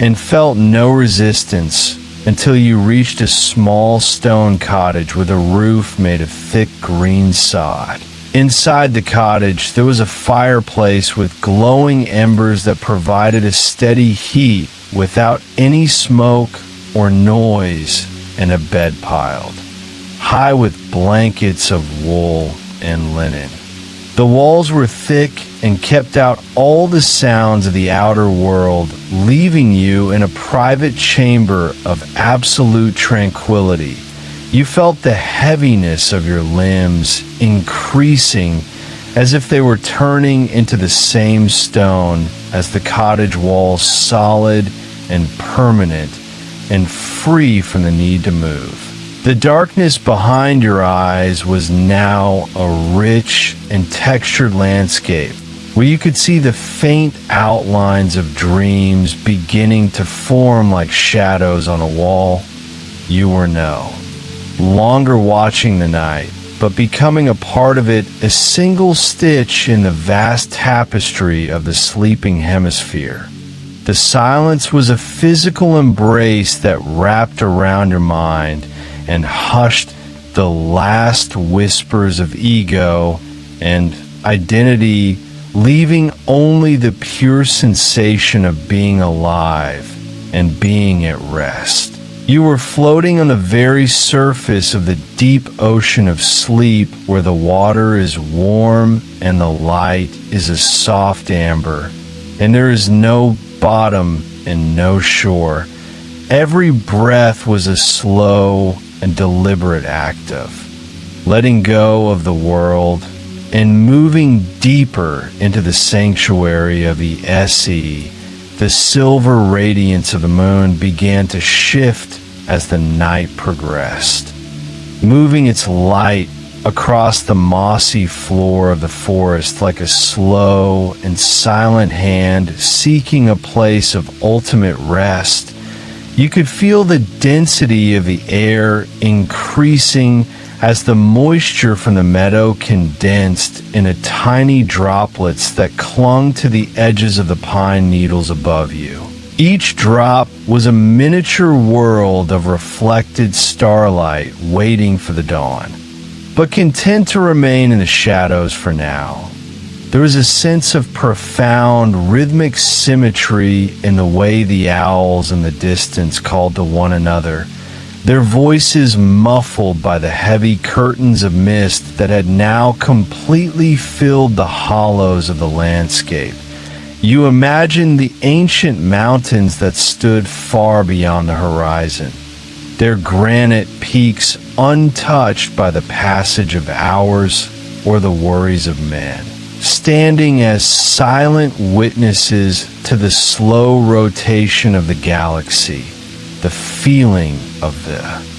Speaker 1: and felt no resistance until you reached a small stone cottage with a roof made of thick green sod. Inside the cottage, there was a fireplace with glowing embers that provided a steady heat without any smoke or noise, and a bed piled high with blankets of wool and linen. The walls were thick and kept out all the sounds of the outer world, leaving you in a private chamber of absolute tranquility. You felt the heaviness of your limbs increasing as if they were turning into the same stone as the cottage walls, solid and permanent and free from the need to move. The darkness behind your eyes was now a rich and textured landscape where you could see the faint outlines of dreams beginning to form like shadows on a wall. You were no longer watching the night, but becoming a part of it, a single stitch in the vast tapestry of the sleeping hemisphere. The silence was a physical embrace that wrapped around your mind and hushed the last whispers of ego and identity, leaving only the pure sensation of being alive and being at rest. You were floating on the very surface of the deep ocean of sleep, where the water is warm and the light is a soft amber, and there is no bottom and no shore. Every breath was a slow and deliberate act of letting go of the world and moving deeper into the sanctuary of the SE. The silver radiance of the moon began to shift as the night progressed, moving its light across the mossy floor of the forest like a slow and silent hand seeking a place of ultimate rest. You could feel the density of the air increasing as the moisture from the meadow condensed into tiny droplets that clung to the edges of the pine needles above you. Each drop was a miniature world of reflected starlight waiting for the dawn, but content to remain in the shadows for now. There was a sense of profound rhythmic symmetry in the way the owls in the distance called to one another, their voices muffled by the heavy curtains of mist that had now completely filled the hollows of the landscape. You imagined the ancient mountains that stood far beyond the horizon, their granite peaks untouched by the passage of hours or the worries of men, standing as silent witnesses to the slow rotation of the galaxy. The feeling of the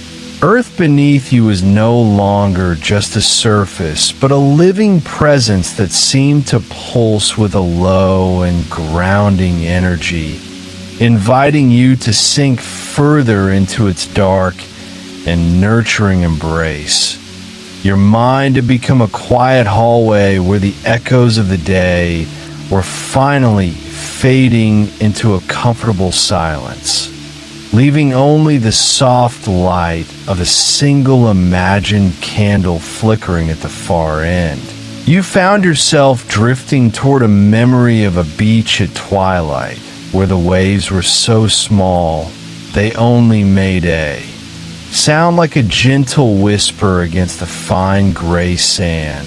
Speaker 1: earth beneath you was no longer just a surface, but a living presence that seemed to pulse with a low and grounding energy, inviting you to sink further into its dark and nurturing embrace. Your mind had become a quiet hallway where the echoes of the day were finally fading into a comfortable silence, leaving only the soft light of a single imagined candle flickering at the far end. You found yourself drifting toward a memory of a beach at twilight, where the waves were so small they only made a sound like a gentle whisper against the fine gray sand.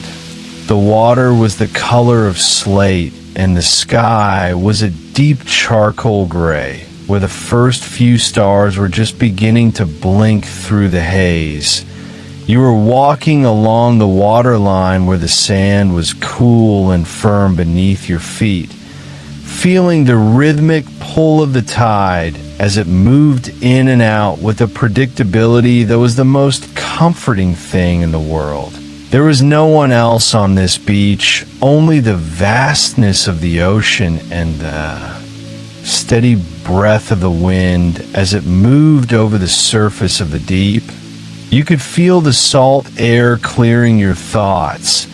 Speaker 1: The water was the color of slate, and the sky was a deep charcoal gray, where the first few stars were just beginning to blink through the haze. You were walking along the waterline where the sand was cool and firm beneath your feet, feeling the rhythmic pull of the tide as it moved in and out with a predictability that was the most comforting thing in the world. There was no one else on this beach, only the vastness of the ocean and the steady breath of the wind as it moved over the surface of the deep. You could feel the salt air clearing your thoughts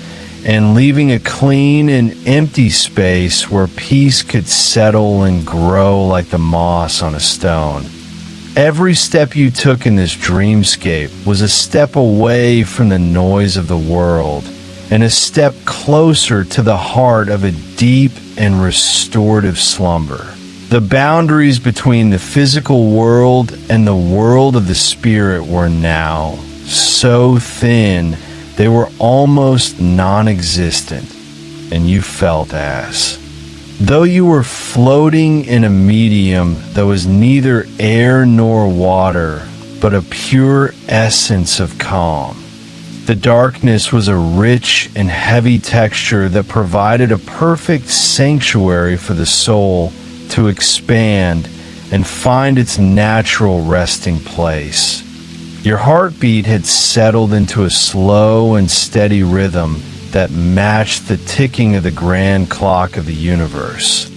Speaker 1: and leaving a clean and empty space where peace could settle and grow like the moss on a stone. Every step you took in this dreamscape was a step away from the noise of the world and a step closer to the heart of a deep and restorative slumber. The boundaries between the physical world and the world of the spirit were now so thin they were almost non-existent, and you felt as though you were floating in a medium that was neither air nor water, but a pure essence of calm. The darkness was a rich and heavy texture that provided a perfect sanctuary for the soul to expand and find its natural resting place. Your heartbeat had settled into a slow and steady rhythm that matched the ticking of the grand clock of the universe,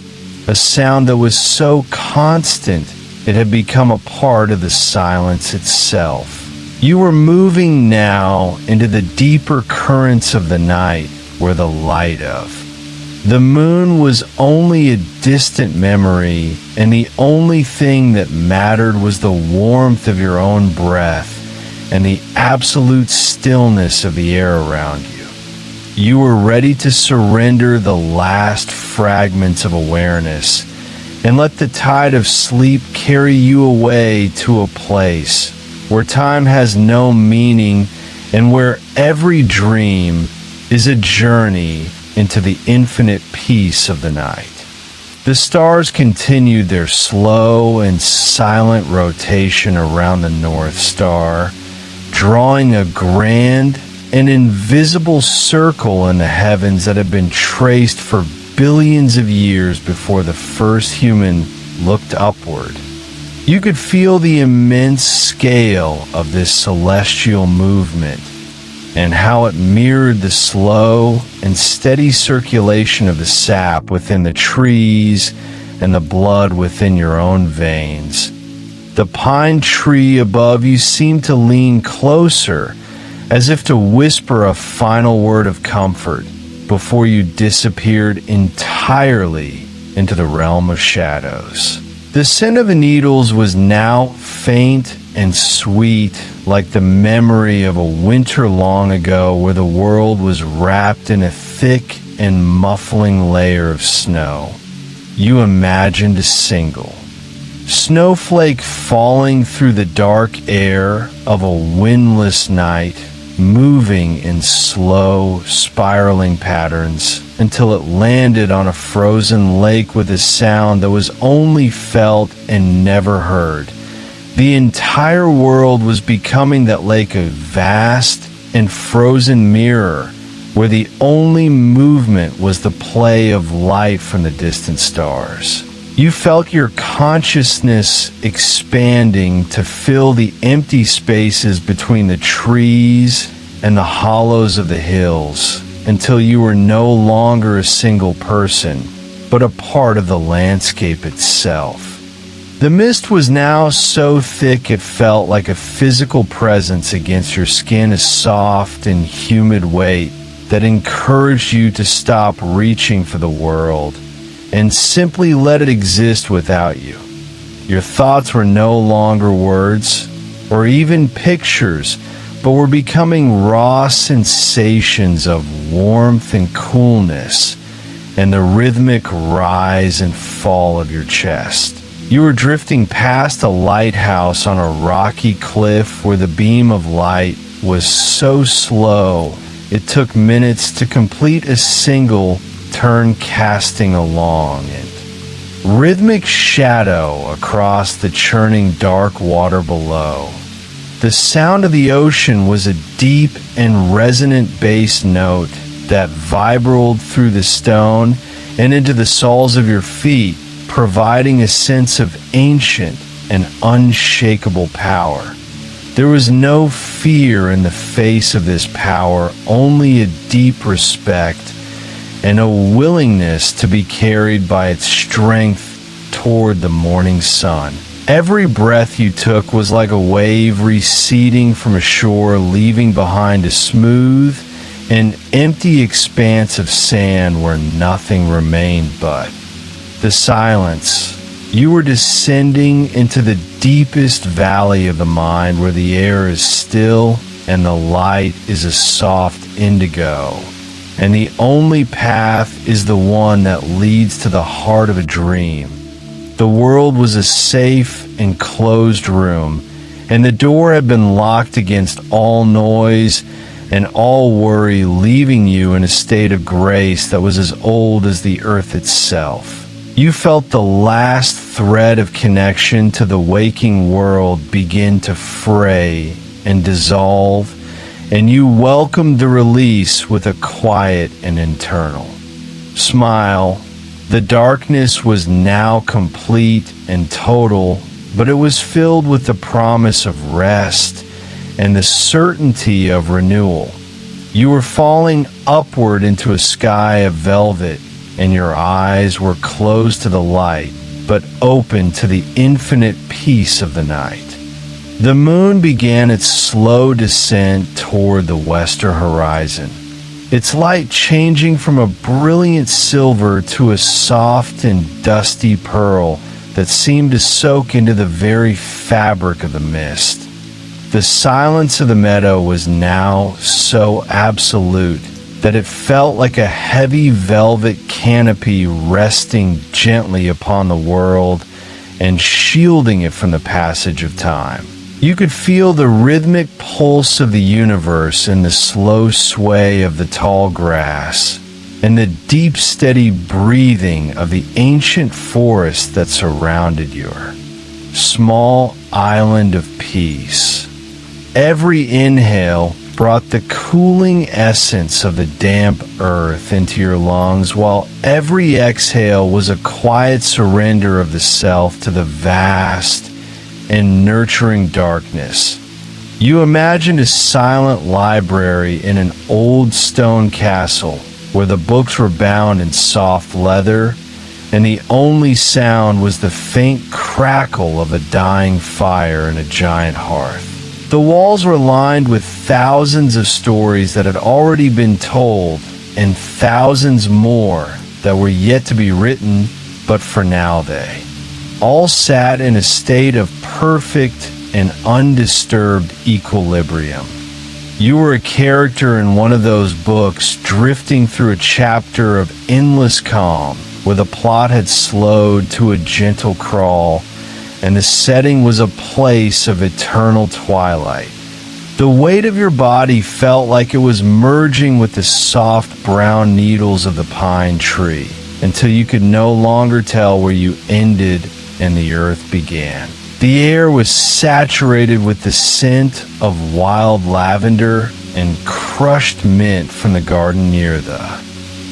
Speaker 1: a sound that was so constant it had become a part of the silence itself. You were moving now into the deeper currents of the night where the light of the moon was only a distant memory, and the only thing that mattered was the warmth of your own breath and the absolute stillness of the air around you. You were ready to surrender the last fragments of awareness and let the tide of sleep carry you away to a place where time has no meaning and where every dream is a journey into the infinite peace of the night. The stars continued their slow and silent rotation around the North Star, drawing a grand and invisible circle in the heavens that had been traced for billions of years before the first human looked upward. You could feel the immense scale of this celestial movement and how it mirrored the slow and steady circulation of the sap within the trees and the blood within your own veins. The pine tree above you seemed to lean closer, as if to whisper a final word of comfort before you disappeared entirely into the realm of shadows. The scent of the needles was now faint and sweet, like the memory of a winter long ago where the world was wrapped in a thick and muffling layer of snow. You imagined a single snowflake falling through the dark air of a windless night, moving in slow, spiraling patterns until it landed on a frozen lake with a sound that was only felt and never heard. The entire world was becoming that lake a vast and frozen mirror where the only movement was the play of light from the distant stars. You felt your consciousness expanding to fill the empty spaces between the trees and the hollows of the hills until you were no longer a single person, but a part of the landscape itself. The mist was now so thick it felt like a physical presence against your skin, a soft and humid weight that encouraged you to stop reaching for the world and simply let it exist without you. Your thoughts were no longer words or even pictures, but were becoming raw sensations of warmth and coolness and the rhythmic rise and fall of your chest. You were drifting past a lighthouse on a rocky cliff where the beam of light was so slow it took minutes to complete a single turn casting along and rhythmic shadow across the churning dark water below. The sound of the ocean was a deep and resonant bass note that vibrated through the stone and into the soles of your feet, providing a sense of ancient and unshakable power. There was no fear in the face of this power, only a deep respect and a willingness to be carried by its strength toward the morning sun. Every breath you took was like a wave receding from a shore, leaving behind a smooth and empty expanse of sand where nothing remained but the silence. You were descending into the deepest valley of the mind, where the air is still and the light is a soft indigo, and the only path is the one that leads to the heart of a dream. The world was a safe, enclosed room, and the door had been locked against all noise and all worry, leaving you in a state of grace that was as old as the earth itself. You felt the last thread of connection to the waking world begin to fray and dissolve, and you welcomed the release with a quiet and internal smile. The darkness was now complete and total, but it was filled with the promise of rest and the certainty of renewal. You were falling upward into a sky of velvet, and your eyes were closed to the light, but open to the infinite peace of the night. The moon began its slow descent toward the western horizon, its light changing from a brilliant silver to a soft and dusty pearl that seemed to soak into the very fabric of the mist. The silence of the meadow was now so absolute that it felt like a heavy velvet canopy resting gently upon the world and shielding it from the passage of time. You could feel the rhythmic pulse of the universe in the slow sway of the tall grass and the deep, steady breathing of the ancient forest that surrounded your small island of peace. Every inhale brought the cooling essence of the damp earth into your lungs, while every exhale was a quiet surrender of the self to the vast and nurturing darkness. You imagined a silent library in an old stone castle where the books were bound in soft leather, and the only sound was the faint crackle of a dying fire in a giant hearth. The walls were lined with thousands of stories that had already been told, and thousands more that were yet to be written, but for now they all sat in a state of perfect and undisturbed equilibrium. You were a character in one of those books, drifting through a chapter of endless calm, where the plot had slowed to a gentle crawl, and the setting was a place of eternal twilight. The weight of your body felt like it was merging with the soft brown needles of the pine tree, until you could no longer tell where you ended and the earth began. The air was saturated with the scent of wild lavender and crushed mint from the garden near the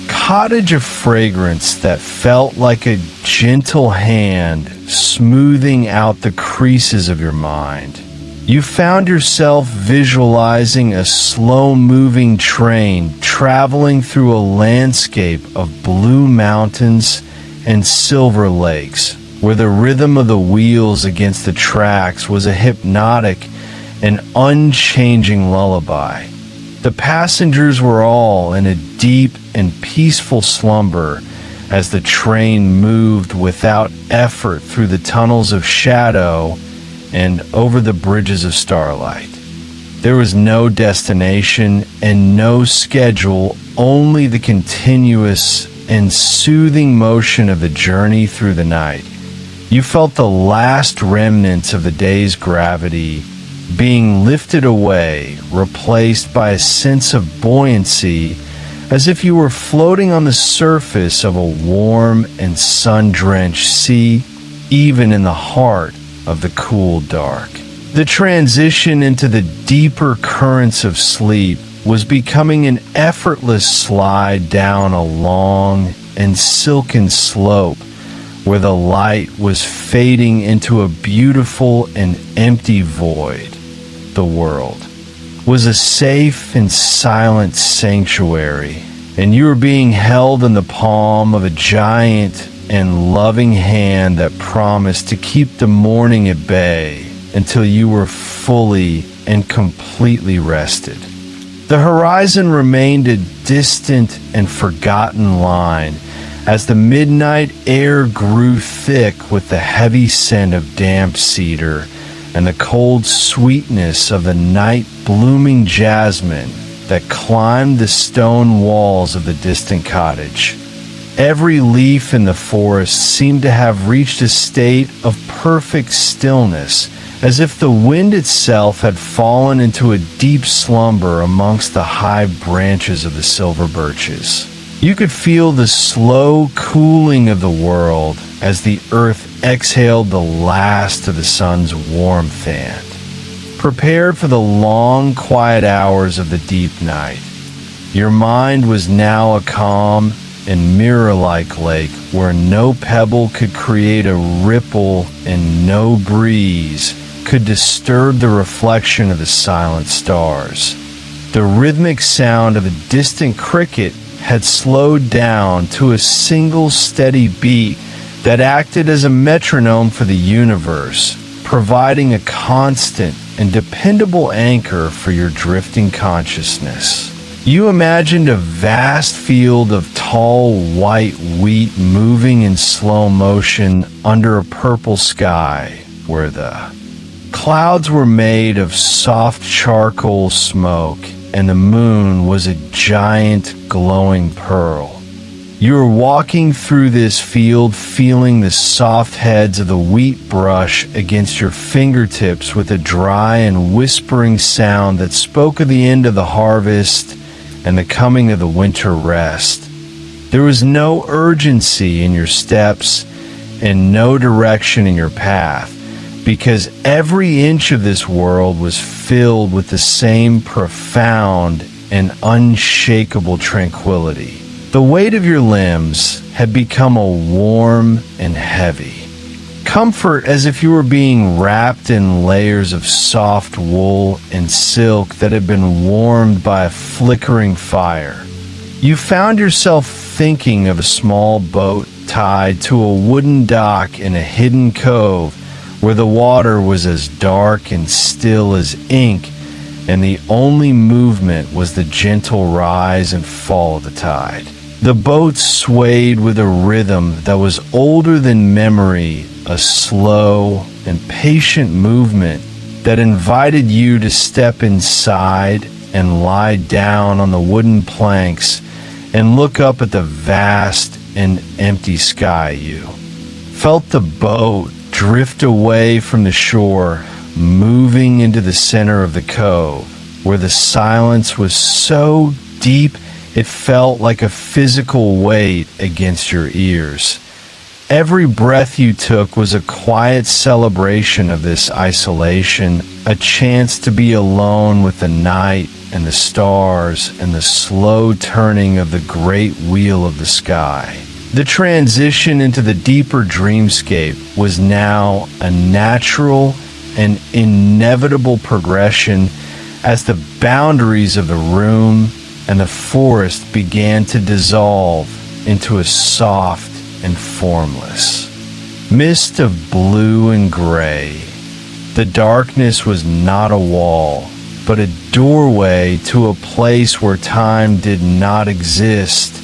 Speaker 1: cottage of fragrance that felt like a gentle hand smoothing out the creases of your mind. You found yourself visualizing a slow-moving train traveling through a landscape of blue mountains and silver lakes, where the rhythm of the wheels against the tracks was a hypnotic and unchanging lullaby. The passengers were all in a deep and peaceful slumber as the train moved without effort through the tunnels of shadow and over the bridges of starlight. There was no destination and no schedule, only the continuous and soothing motion of the journey through the night. You felt the last remnants of the day's gravity being lifted away, replaced by a sense of buoyancy, as if you were floating on the surface of a warm and sun-drenched sea, even in the heart of the cool dark. The transition into the deeper currents of sleep was becoming an effortless slide down a long and silken slope, where the light was fading into a beautiful and empty void, the world. was a safe and silent sanctuary, and you were being held in the palm of a giant and loving hand that promised to keep the morning at bay until you were fully and completely rested. The horizon remained a distant and forgotten line as the midnight air grew thick with the heavy scent of damp cedar and the cold sweetness of the night blooming jasmine that climbed the stone walls of the distant cottage. Every leaf in the forest seemed to have reached a state of perfect stillness, as if the wind itself had fallen into a deep slumber amongst the high branches of the silver birches. You could feel the slow cooling of the world as the earth exhaled the last of the sun's warmth and prepared for the long, quiet hours of the deep night. Your mind was now a calm and mirror-like lake where no pebble could create a ripple and no breeze could disturb the reflection of the silent stars. The rhythmic sound of a distant cricket had slowed down to a single steady beat that acted as a metronome for the universe, providing a constant and dependable anchor for your drifting consciousness. You imagined a vast field of tall white wheat moving in slow motion under a purple sky, where the clouds were made of soft charcoal smoke and the moon was a giant glowing pearl. You were walking through this field feeling the soft heads of the wheat brush against your fingertips with a dry and whispering sound that spoke of the end of the harvest and the coming of the winter rest. There was no urgency in your steps and no direction in your path, because every inch of this world was filled with the same profound and unshakable tranquility. The weight of your limbs had become a warm and heavy comfort, as if you were being wrapped in layers of soft wool and silk that had been warmed by a flickering fire. You found yourself thinking of a small boat tied to a wooden dock in a hidden cove where the water was as dark and still as ink, and the only movement was the gentle rise and fall of the tide. The boat swayed with a rhythm that was older than memory, a slow and patient movement that invited you to step inside and lie down on the wooden planks and look up at the vast and empty sky. You felt the boat drift away from the shore, moving into the center of the cove, where the silence was so deep it felt like a physical weight against your ears. Every breath you took was a quiet celebration of this isolation, a chance to be alone with the night and the stars and the slow turning of the great wheel of the sky. The transition into the deeper dreamscape was now a natural and inevitable progression as the boundaries of the room and the forest began to dissolve into a soft and formless mist of blue and gray. The darkness was not a wall, but a doorway to a place where time did not exist,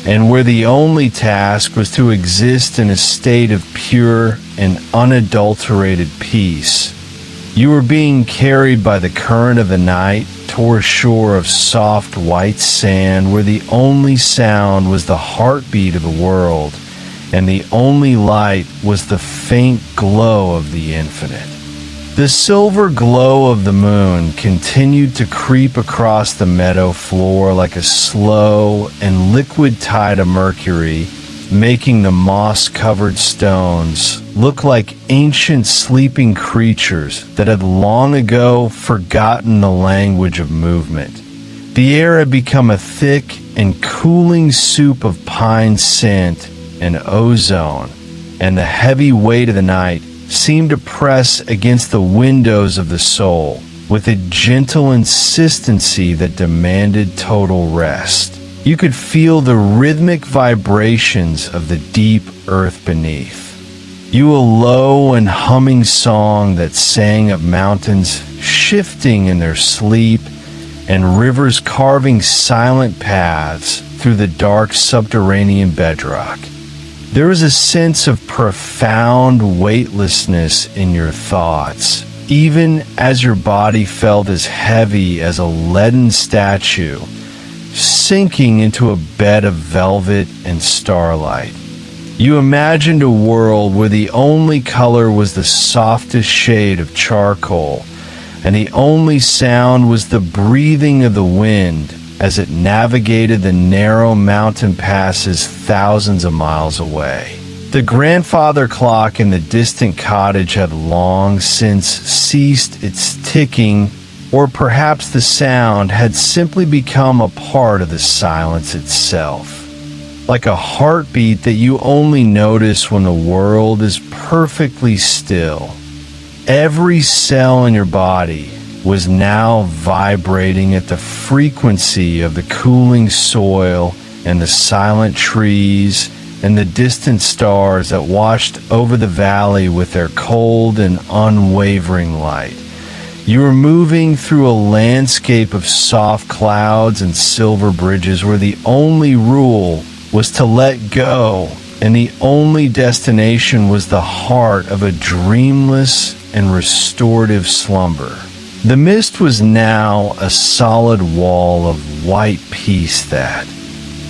Speaker 1: and where the only task was to exist in a state of pure and unadulterated peace. You were being carried by the current of the night toward a shore of soft white sand where the only sound was the heartbeat of the world, and the only light was the faint glow of the infinite. The silver glow of the moon continued to creep across the meadow floor like a slow and liquid tide of mercury, making the moss-covered stones look like ancient sleeping creatures that had long ago forgotten the language of movement. The air had become a thick and cooling soup of pine scent and ozone, and the heavy weight of the night seemed to press against the windows of the soul, with a gentle insistency that demanded total rest. You could feel the rhythmic vibrations of the deep earth beneath. You a low and humming song that sang of mountains shifting in their sleep and rivers carving silent paths through the dark subterranean bedrock. There was a sense of profound weightlessness in your thoughts, even as your body felt as heavy as a leaden statue, sinking into a bed of velvet and starlight. You imagined a world where the only color was the softest shade of charcoal, and the only sound was the breathing of the wind as it navigated the narrow mountain passes thousands of miles away. The grandfather clock in the distant cottage had long since ceased its ticking, or perhaps the sound had simply become a part of the silence itself, like a heartbeat that you only notice when the world is perfectly still. Every cell in your body was now vibrating at the frequency of the cooling soil and the silent trees and the distant stars that watched over the valley with their cold and unwavering light. You were moving through a landscape of soft clouds and silver bridges where the only rule was to let go, and the only destination was the heart of a dreamless and restorative slumber. The mist was now a solid wall of white peace that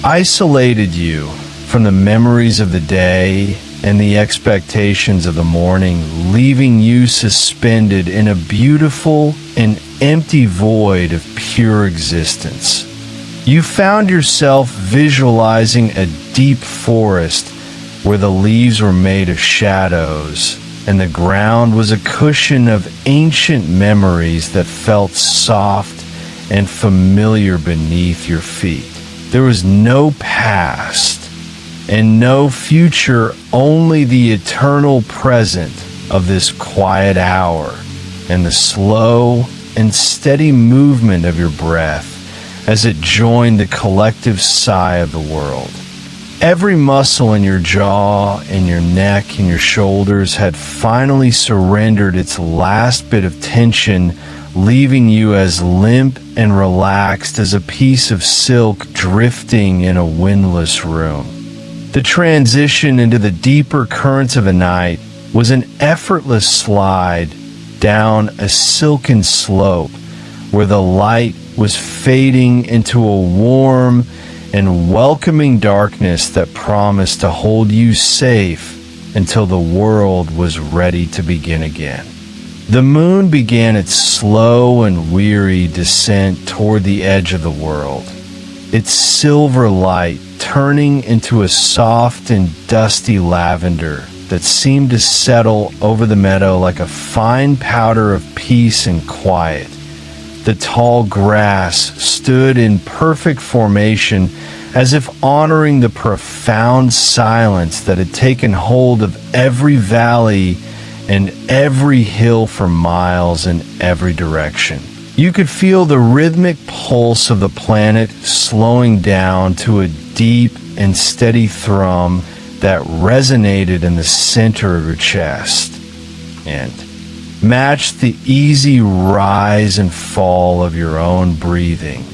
Speaker 1: isolated you from the memories of the day and the expectations of the morning, leaving you suspended in a beautiful and empty void of pure existence. You found yourself visualizing a deep forest where the leaves were made of shadows and the ground was a cushion of ancient memories that felt soft and familiar beneath your feet. There was no past and no future, only the eternal present of this quiet hour and the slow and steady movement of your breath as it joined the collective sigh of the world. Every muscle in your jaw and your neck and your shoulders had finally surrendered its last bit of tension, leaving you as limp and relaxed as a piece of silk drifting in a windless room. The transition into the deeper currents of a night was an effortless slide down a silken slope where the light was fading into a warm and welcoming darkness that promised to hold you safe until the world was ready to begin again. The moon began its slow and weary descent toward the edge of the world, its silver light turning into a soft and dusty lavender that seemed to settle over the meadow like a fine powder of peace and quiet. The tall grass stood in perfect formation, as if honoring the profound silence that had taken hold of every valley and every hill for miles in every direction. You could feel the rhythmic pulse of the planet slowing down to a deep and steady thrum that resonated in the center of your chest and matched the easy rise and fall of your own breathing.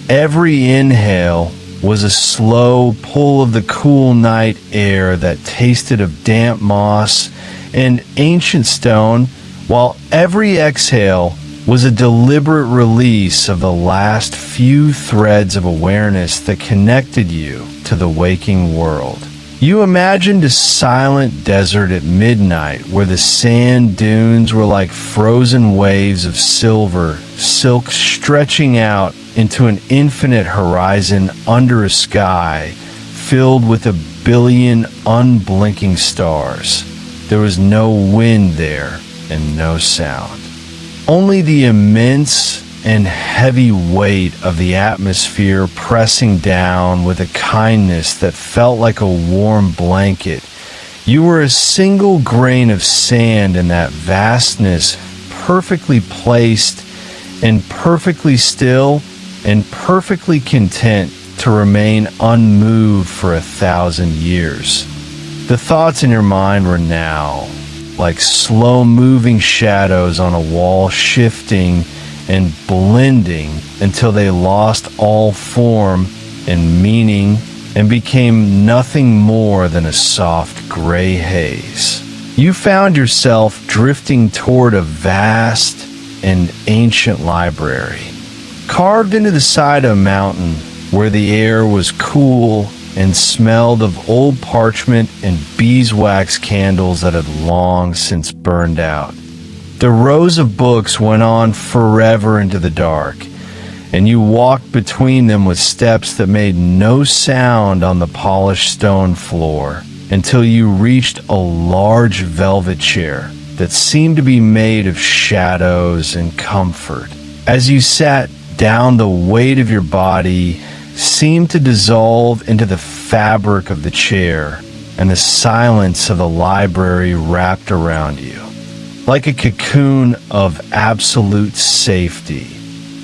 Speaker 1: Every inhale was a slow pull of the cool night air that tasted of damp moss and ancient stone, while every exhale was a deliberate release of the last few threads of awareness that connected you to the waking world. You imagined a silent desert at midnight where the sand dunes were like frozen waves of silver, silk stretching out into an infinite horizon under a sky filled with a billion unblinking stars. There was no wind there and no sound. Only the immense and heavy weight of the atmosphere pressing down with a kindness that felt like a warm blanket. You were a single grain of sand in that vastness, perfectly placed and perfectly still and perfectly content to remain unmoved for 1,000 years. The thoughts in your mind were now like slow-moving shadows on a wall, shifting and blending until they lost all form and meaning and became nothing more than a soft gray haze. You found yourself drifting toward a vast and ancient library, carved into the side of a mountain where the air was cool and smelled of old parchment and beeswax candles that had long since burned out. The rows of books went on forever into the dark, and you walked between them with steps that made no sound on the polished stone floor until you reached a large velvet chair that seemed to be made of shadows and comfort. As you sat down, the weight of your body seemed to dissolve into the fabric of the chair, and the silence of the library wrapped around you like a cocoon of absolute safety.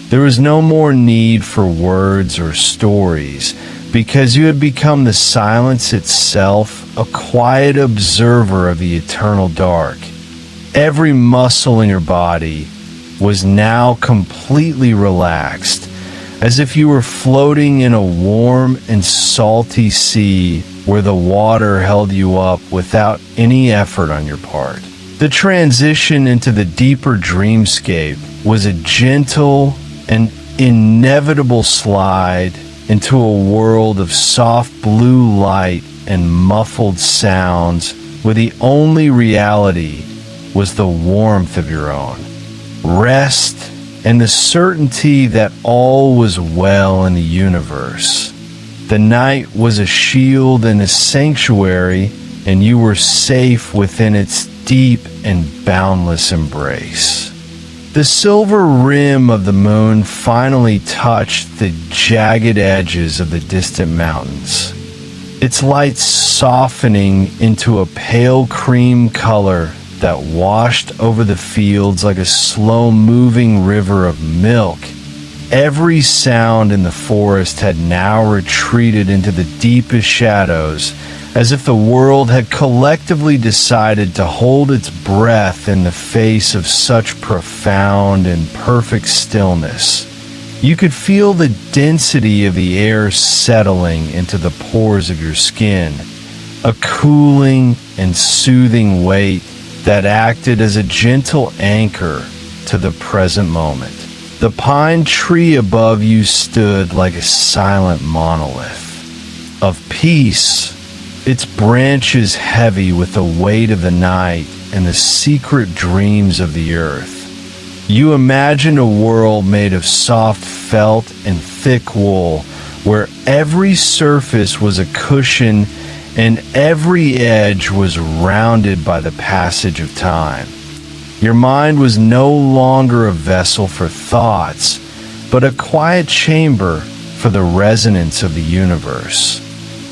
Speaker 1: There was no more need for words or stories, because you had become the silence itself, a quiet observer of the eternal dark. Every muscle in your body was now completely relaxed, as if you were floating in a warm and salty sea where the water held you up without any effort on your part. The transition into the deeper dreamscape was a gentle and inevitable slide into a world of soft blue light and muffled sounds, where the only reality was the warmth of your own rest and the certainty that all was well in the universe. The night was a shield and a sanctuary, and you were safe within its deep and boundless embrace. The silver rim of the moon finally touched the jagged edges of the distant mountains, its light softening into a pale cream color that washed over the fields like a slow-moving river of milk. Every sound in the forest had now retreated into the deepest shadows, as if the world had collectively decided to hold its breath in the face of such profound and perfect stillness. You could feel the density of the air settling into the pores of your skin, a cooling and soothing weight that acted as a gentle anchor to the present moment. The pine tree above you stood like a silent monolith of peace, its branches heavy with the weight of the night and the secret dreams of the earth. You imagined a world made of soft felt and thick wool, where every surface was a cushion and every edge was rounded by the passage of time. Your mind was no longer a vessel for thoughts, but a quiet chamber for the resonance of the universe.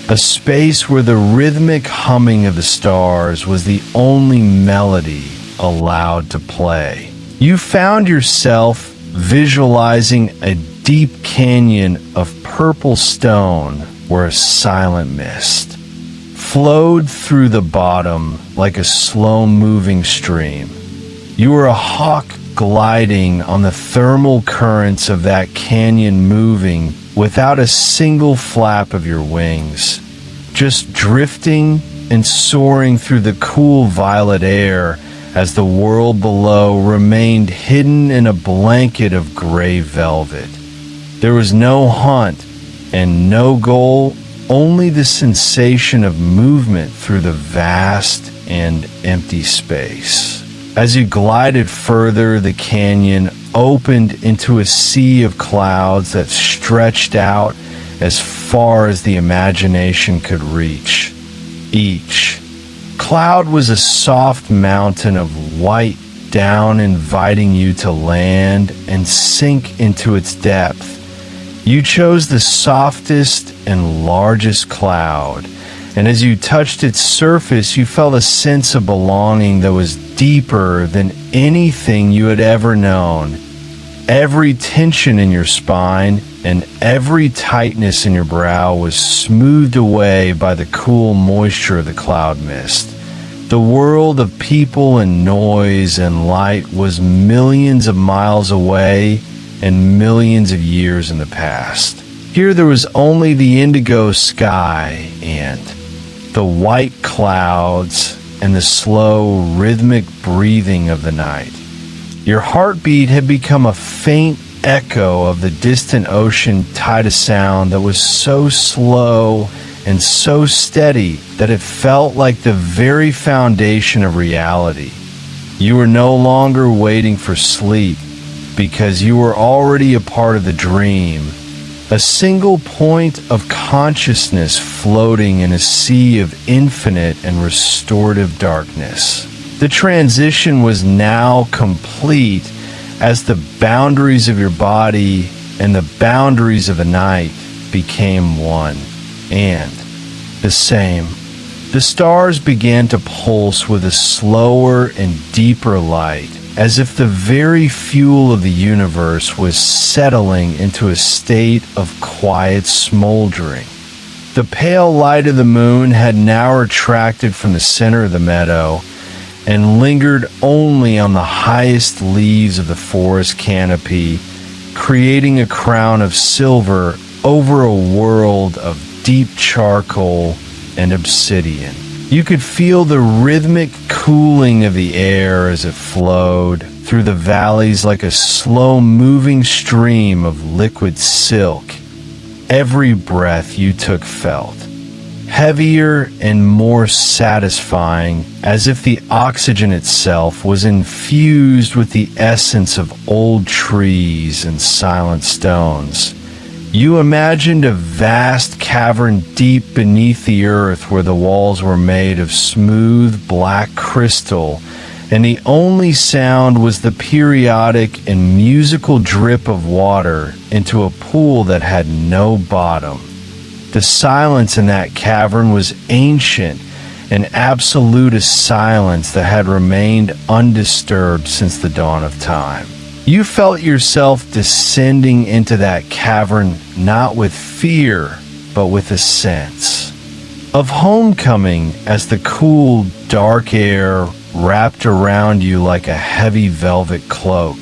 Speaker 1: A space where the rhythmic humming of the stars was the only melody allowed to play. You found yourself visualizing a deep canyon of purple stone where a silent mist flowed through the bottom like a slow-moving stream. You were a hawk gliding on the thermal currents of that canyon, moving without a single flap of your wings, just drifting and soaring through the cool violet air as the world below remained hidden in a blanket of gray velvet. There was no hunt and no goal, only the sensation of movement through the vast and empty space. As you glided further, the canyon opened into a sea of clouds that stretched out as far as the imagination could reach. Each cloud was a soft mountain of white down, inviting you to land and sink into its depth. You chose the softest and largest cloud, and as you touched its surface, you felt a sense of belonging that was deeper than anything you had ever known. Every tension in your spine and every tightness in your brow was smoothed away by the cool moisture of the cloud mist. The world of people and noise and light was millions of miles away and millions of years in the past. Here there was only the indigo sky and the white clouds and the slow, rhythmic breathing of the night. Your heartbeat had become a faint echo of the distant ocean tide of sound that was so slow and so steady that it felt like the very foundation of reality. You were no longer waiting for sleep because you were already a part of the dream, a single point of consciousness floating in a sea of infinite and restorative darkness. The transition was now complete as the boundaries of your body and the boundaries of the night became one and the same. The stars began to pulse with a slower and deeper light, as if the very fuel of the universe was settling into a state of quiet smoldering. The pale light of the moon had now retracted from the center of the meadow and lingered only on the highest leaves of the forest canopy, creating a crown of silver over a world of deep charcoal and obsidian. You could feel the rhythmic cooling of the air as it flowed through the valleys like a slow-moving stream of liquid silk. Every breath you took felt heavier and more satisfying, as if the oxygen itself was infused with the essence of old trees and silent stones. You imagined a vast cavern deep beneath the earth where the walls were made of smooth black crystal, and the only sound was the periodic and musical drip of water into a pool that had no bottom. The silence in that cavern was ancient, an absolutist silence that had remained undisturbed since the dawn of time. You felt yourself descending into that cavern not with fear, but with a sense of homecoming as the cool, dark air wrapped around you like a heavy velvet cloak.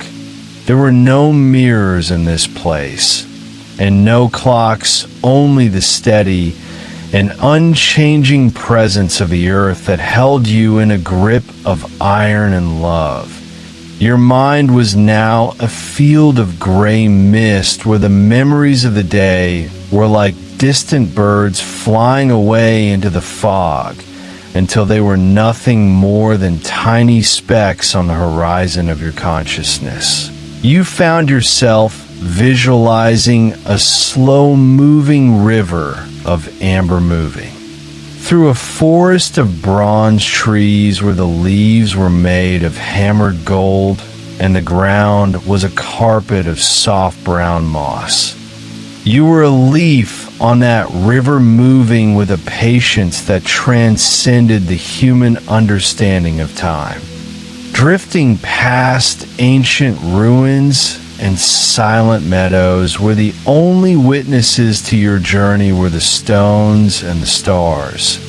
Speaker 1: There were no mirrors in this place, and no clocks, only the steady and unchanging presence of the earth that held you in a grip of iron and love. Your mind was now a field of gray mist where the memories of the day were like distant birds flying away into the fog until they were nothing more than tiny specks on the horizon of your consciousness. You found yourself visualizing a slow-moving river of amber moving through a forest of bronze trees where the leaves were made of hammered gold and the ground was a carpet of soft brown moss. You were a leaf on that river, moving with a patience that transcended the human understanding of time, drifting past ancient ruins and silent meadows where the only witnesses to your journey were the stones and the stars.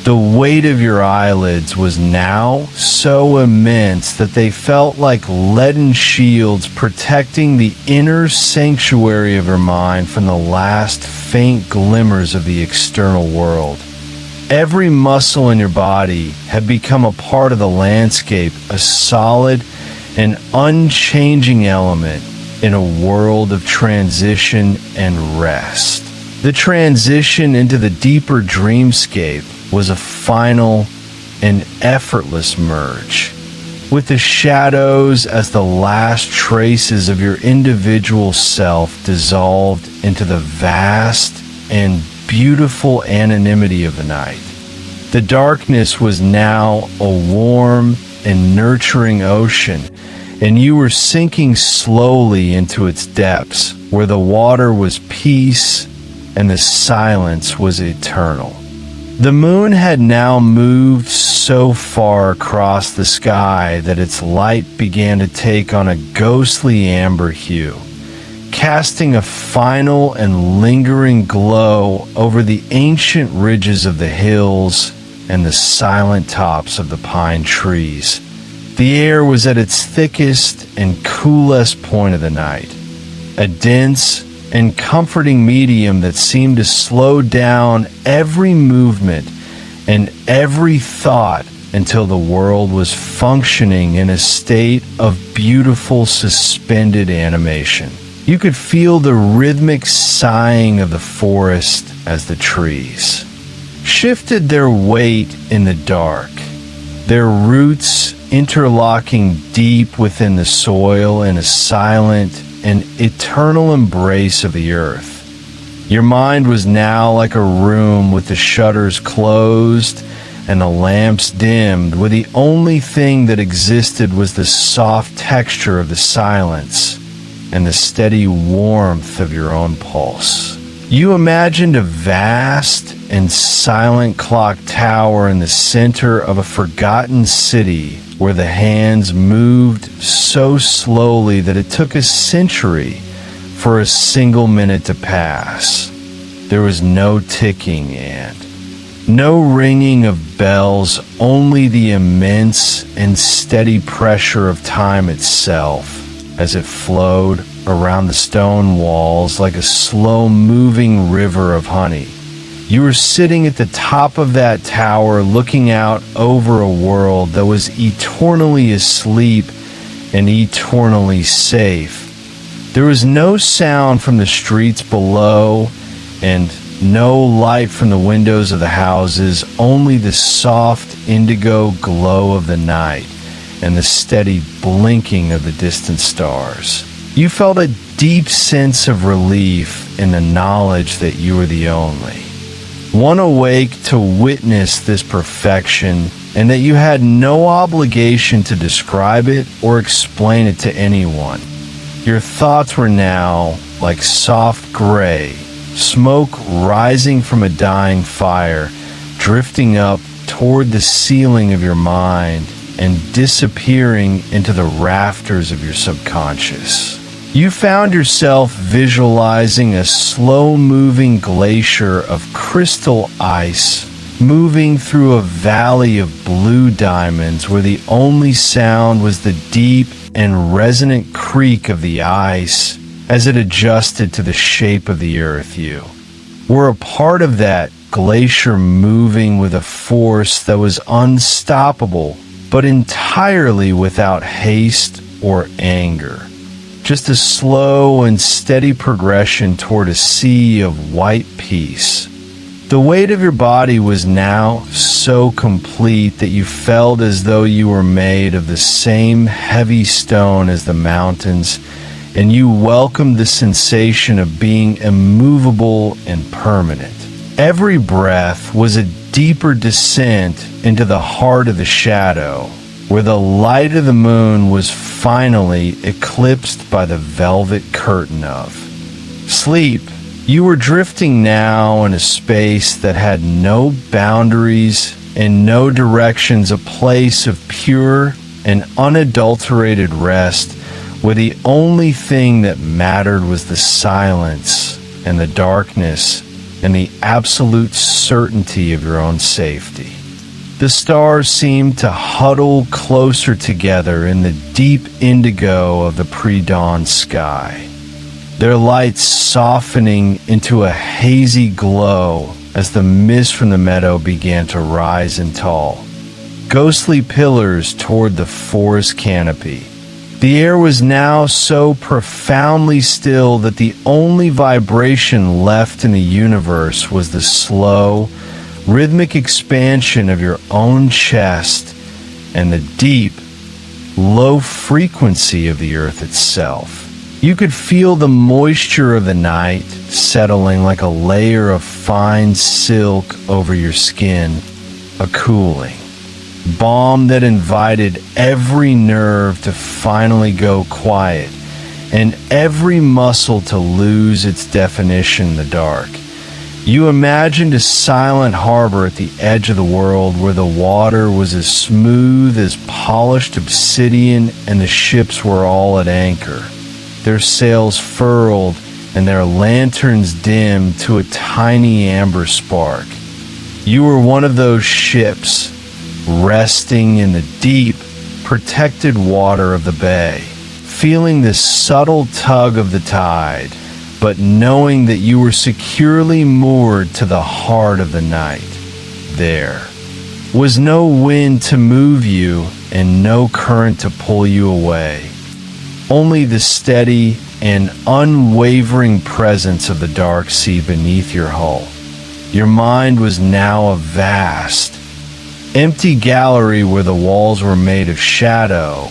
Speaker 1: The weight of your eyelids was now so immense that they felt like leaden shields protecting the inner sanctuary of your mind from the last faint glimmers of the external world. Every muscle in your body had become a part of the landscape, a solid and unchanging element in a world of transition and rest. The transition into the deeper dreamscape was a final and effortless merge, with the shadows as the last traces of your individual self dissolved into the vast and beautiful anonymity of the night. The darkness was now a warm and nurturing ocean, and you were sinking slowly into its depths, where the water was peace and the silence was eternal. The moon had now moved so far across the sky that its light began to take on a ghostly amber hue, casting a final and lingering glow over the ancient ridges of the hills and the silent tops of the pine trees. The air was at its thickest and coolest point of the night, a dense and comforting medium that seemed to slow down every movement and every thought until the world was functioning in a state of beautiful suspended animation. You could feel the rhythmic sighing of the forest as the trees shifted their weight in the dark, their roots interlocking deep within the soil in a silent and eternal embrace of the earth. Your mind was now like a room with the shutters closed and the lamps dimmed, where the only thing that existed was the soft texture of the silence and the steady warmth of your own pulse. You imagined a vast and silent clock tower in the center of a forgotten city where the hands moved so slowly that it took a century for a single minute to pass. There was no ticking and no ringing of bells, only the immense and steady pressure of time itself as it flowed around the stone walls like a slow-moving river of honey. You were sitting at the top of that tower looking out over a world that was eternally asleep and eternally safe. There was no sound from the streets below and no light from the windows of the houses, only the soft indigo glow of the night and the steady blinking of the distant stars. You felt a deep sense of relief in the knowledge that you were the only one awake to witness this perfection, and that you had no obligation to describe it or explain it to anyone. Your thoughts were now like soft gray smoke rising from a dying fire, drifting up toward the ceiling of your mind and disappearing into the rafters of your subconscious. You found yourself visualizing a slow-moving glacier of crystal ice moving through a valley of blue diamonds where the only sound was the deep and resonant creak of the ice as it adjusted to the shape of the earth. You were a part of that glacier, moving with a force that was unstoppable but entirely without haste or anger. Just a slow and steady progression toward a sea of white peace. The weight of your body was now so complete that you felt as though you were made of the same heavy stone as the mountains, and you welcomed the sensation of being immovable and permanent. Every breath was a deeper descent into the heart of the shadow, where the light of the moon was finally eclipsed by the velvet curtain of sleep. You were drifting now in a space that had no boundaries and no directions, a place of pure and unadulterated rest, where the only thing that mattered was the silence and the darkness and the absolute certainty of your own safety. The stars seemed to huddle closer together in the deep indigo of the pre-dawn sky, their lights softening into a hazy glow as the mist from the meadow began to rise in tall, ghostly pillars toward the forest canopy. The air was now so profoundly still that the only vibration left in the universe was the slow, rhythmic expansion of your own chest and the deep, low frequency of the earth itself. You could feel the moisture of the night settling like a layer of fine silk over your skin, a cooling balm that invited every nerve to finally go quiet and every muscle to lose its definition in the dark. You imagined a silent harbor at the edge of the world where the water was as smooth as polished obsidian and the ships were all at anchor, their sails furled and their lanterns dimmed to a tiny amber spark. You were one of those ships, resting in the deep, protected water of the bay, feeling the subtle tug of the tide, but knowing that you were securely moored to the heart of the night. There was no wind to move you and no current to pull you away, only the steady and unwavering presence of the dark sea beneath your hull. Your mind was now a vast, empty gallery where the walls were made of shadow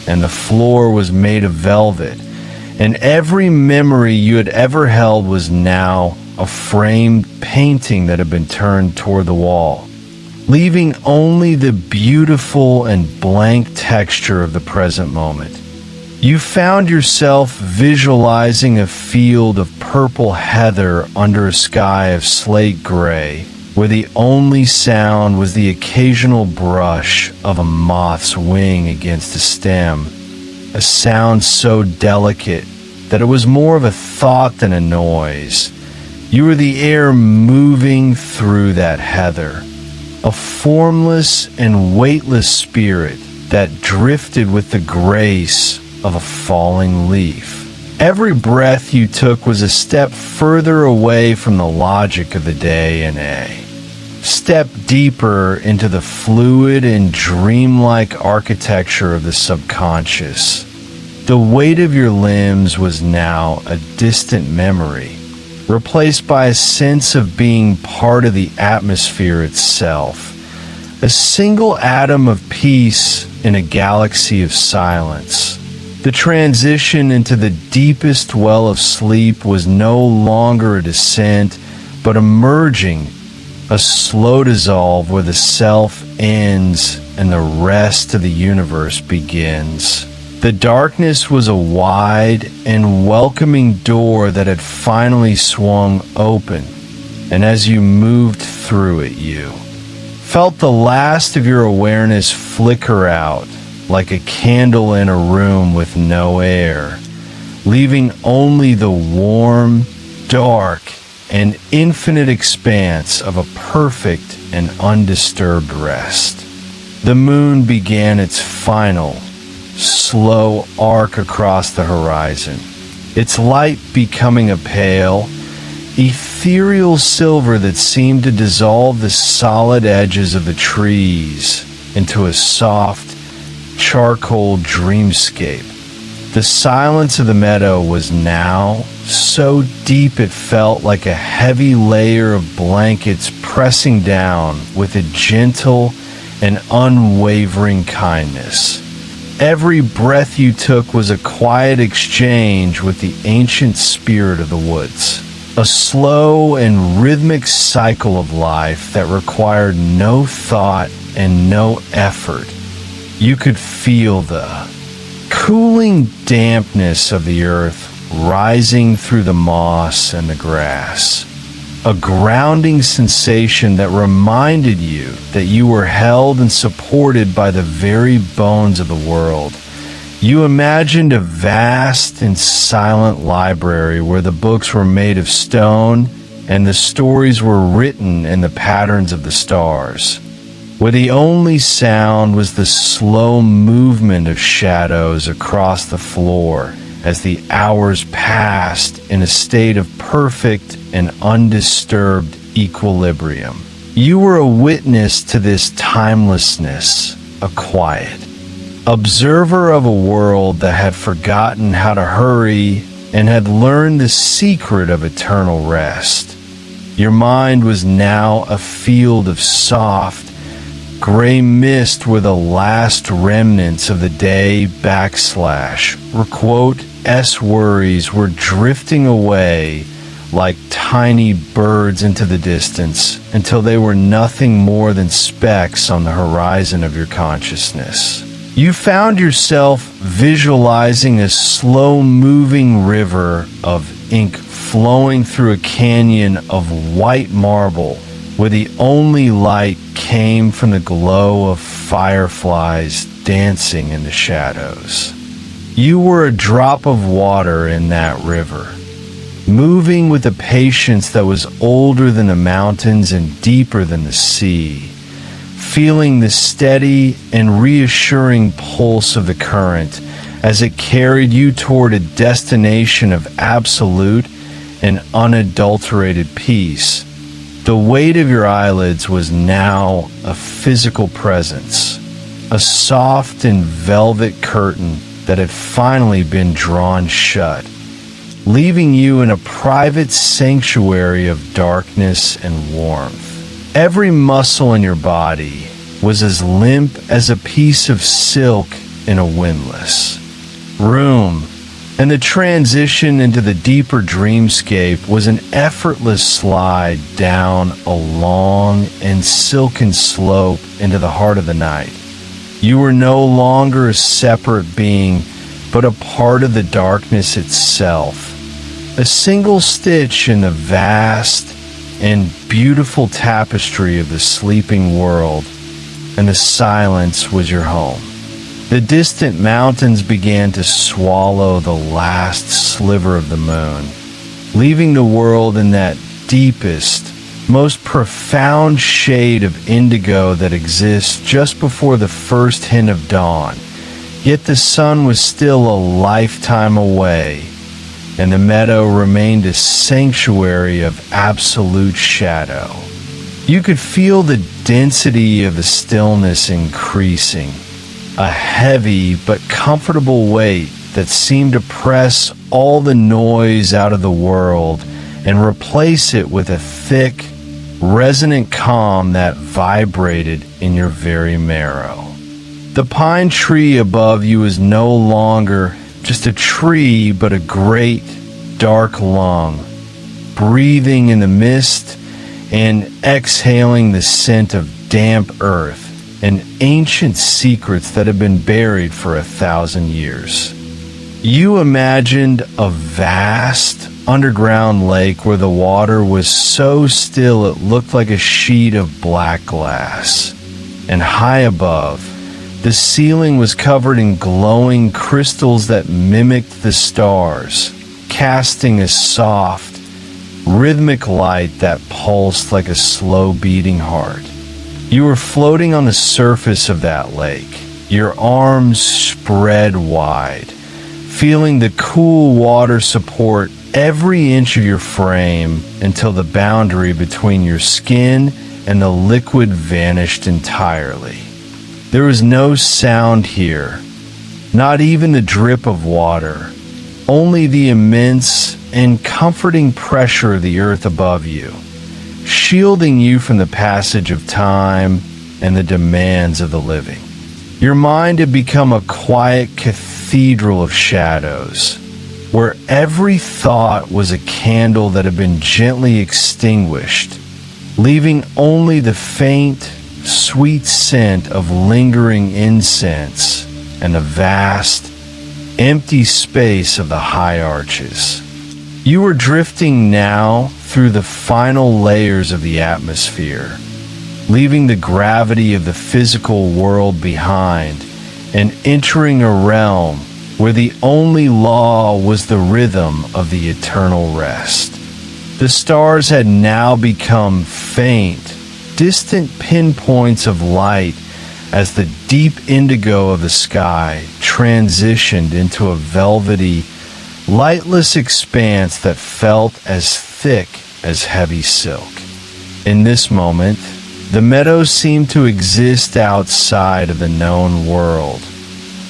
Speaker 1: and the floor was made of velvet, and every memory you had ever held was now a framed painting that had been turned toward the wall, leaving only the beautiful and blank texture of the present moment. You found yourself visualizing a field of purple heather under a sky of slate gray, where the only sound was the occasional brush of a moth's wing against a stem, a sound so delicate that it was more of a thought than a noise. You were the air moving through that heather, a formless and weightless spirit that drifted with the grace of a falling leaf. Every breath you took was a step further away from the logic of the day and a step deeper into the fluid and dreamlike architecture of the subconscious. The weight of your limbs was now a distant memory, replaced by a sense of being part of the atmosphere itself, a single atom of peace in a galaxy of silence. The transition into the deepest well of sleep was no longer a descent, but a merging, a slow dissolve where the self ends and the rest of the universe begins. The darkness was a wide and welcoming door that had finally swung open, and as you moved through it, you felt the last of your awareness flicker out like a candle in a room with no air, leaving only the warm, dark, and infinite expanse of a perfect and undisturbed rest. The moon began its final, slow arc across the horizon, its light becoming a pale, ethereal silver that seemed to dissolve the solid edges of the trees into a soft, charcoal dreamscape. The silence of the meadow was now so deep it felt like a heavy layer of blankets pressing down with a gentle and unwavering kindness. Every breath you took was a quiet exchange with the ancient spirit of the woods, a slow and rhythmic cycle of life that required no thought and no effort. You could feel the cooling dampness of the earth rising through the moss and the grass, a grounding sensation that reminded you that you were held and supported by the very bones of the world. You imagined a vast and silent library where the books were made of stone and the stories were written in the patterns of the stars, where the only sound was the slow movement of shadows across the floor as the hours passed in a state of perfect and undisturbed equilibrium. You were a witness to this timelessness, a quiet observer of a world that had forgotten how to hurry and had learned the secret of eternal rest. Your mind was now a field of soft, gray mist where the last remnants of the day / worries were drifting away like tiny birds into the distance until they were nothing more than specks on the horizon of your consciousness. You found yourself visualizing a slow-moving river of ink flowing through a canyon of white marble where the only light came from the glow of fireflies dancing in the shadows. You were a drop of water in that river, moving with a patience that was older than the mountains and deeper than the sea, feeling the steady and reassuring pulse of the current as it carried you toward a destination of absolute and unadulterated peace. The weight of your eyelids was now a physical presence, a soft and velvet curtain that had finally been drawn shut, leaving you in a private sanctuary of darkness and warmth. Every muscle in your body was as limp as a piece of silk in a windlass room, and the transition into the deeper dreamscape was an effortless slide down a long and silken slope into the heart of the night. You were no longer a separate being, but a part of the darkness itself, a single stitch in the vast and beautiful tapestry of the sleeping world, and the silence was your home. The distant mountains began to swallow the last sliver of the moon, leaving the world in that deepest, most profound shade of indigo that exists just before the first hint of dawn. Yet the sun was still a lifetime away, and the meadow remained a sanctuary of absolute shadow. You could feel the density of the stillness increasing, a heavy but comfortable weight that seemed to press all the noise out of the world and replace it with a thick, resonant calm that vibrated in your very marrow. The pine tree above you is no longer just a tree, but a great, dark lung, breathing in the mist and exhaling the scent of damp earth and ancient secrets that have been buried for 1,000 years. You imagined a vast underground lake where the water was so still it looked like a sheet of black glass, and high above, the ceiling was covered in glowing crystals that mimicked the stars, casting a soft, rhythmic light that pulsed like a slow-beating heart. You were floating on the surface of that lake, your arms spread wide, feeling the cool water support every inch of your frame until the boundary between your skin and the liquid vanished entirely. There was no sound here, not even the drip of water, only the immense and comforting pressure of the earth above you, shielding you from the passage of time and the demands of the living. Your mind had become a quiet cathedral of shadows, where every thought was a candle that had been gently extinguished, leaving only the faint, sweet scent of lingering incense and the vast, empty space of the high arches. You were drifting now through the final layers of the atmosphere, leaving the gravity of the physical world behind and entering a realm where the only law was the rhythm of the eternal rest. The stars had now become faint, distant pinpoints of light as the deep indigo of the sky transitioned into a velvety, lightless expanse that felt as thick as heavy silk. In this moment, the meadow seemed to exist outside of the known world,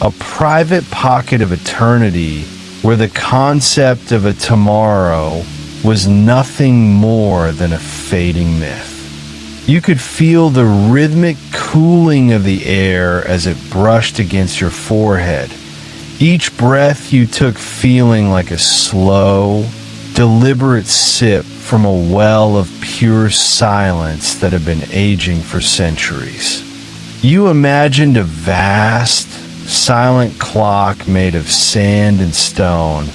Speaker 1: a private pocket of eternity where the concept of a tomorrow was nothing more than a fading myth. You could feel the rhythmic cooling of the air as it brushed against your forehead, each breath you took feeling like a slow, deliberate sip from a well of pure silence that had been aging for centuries. You imagined a vast, silent clock made of sand and stone,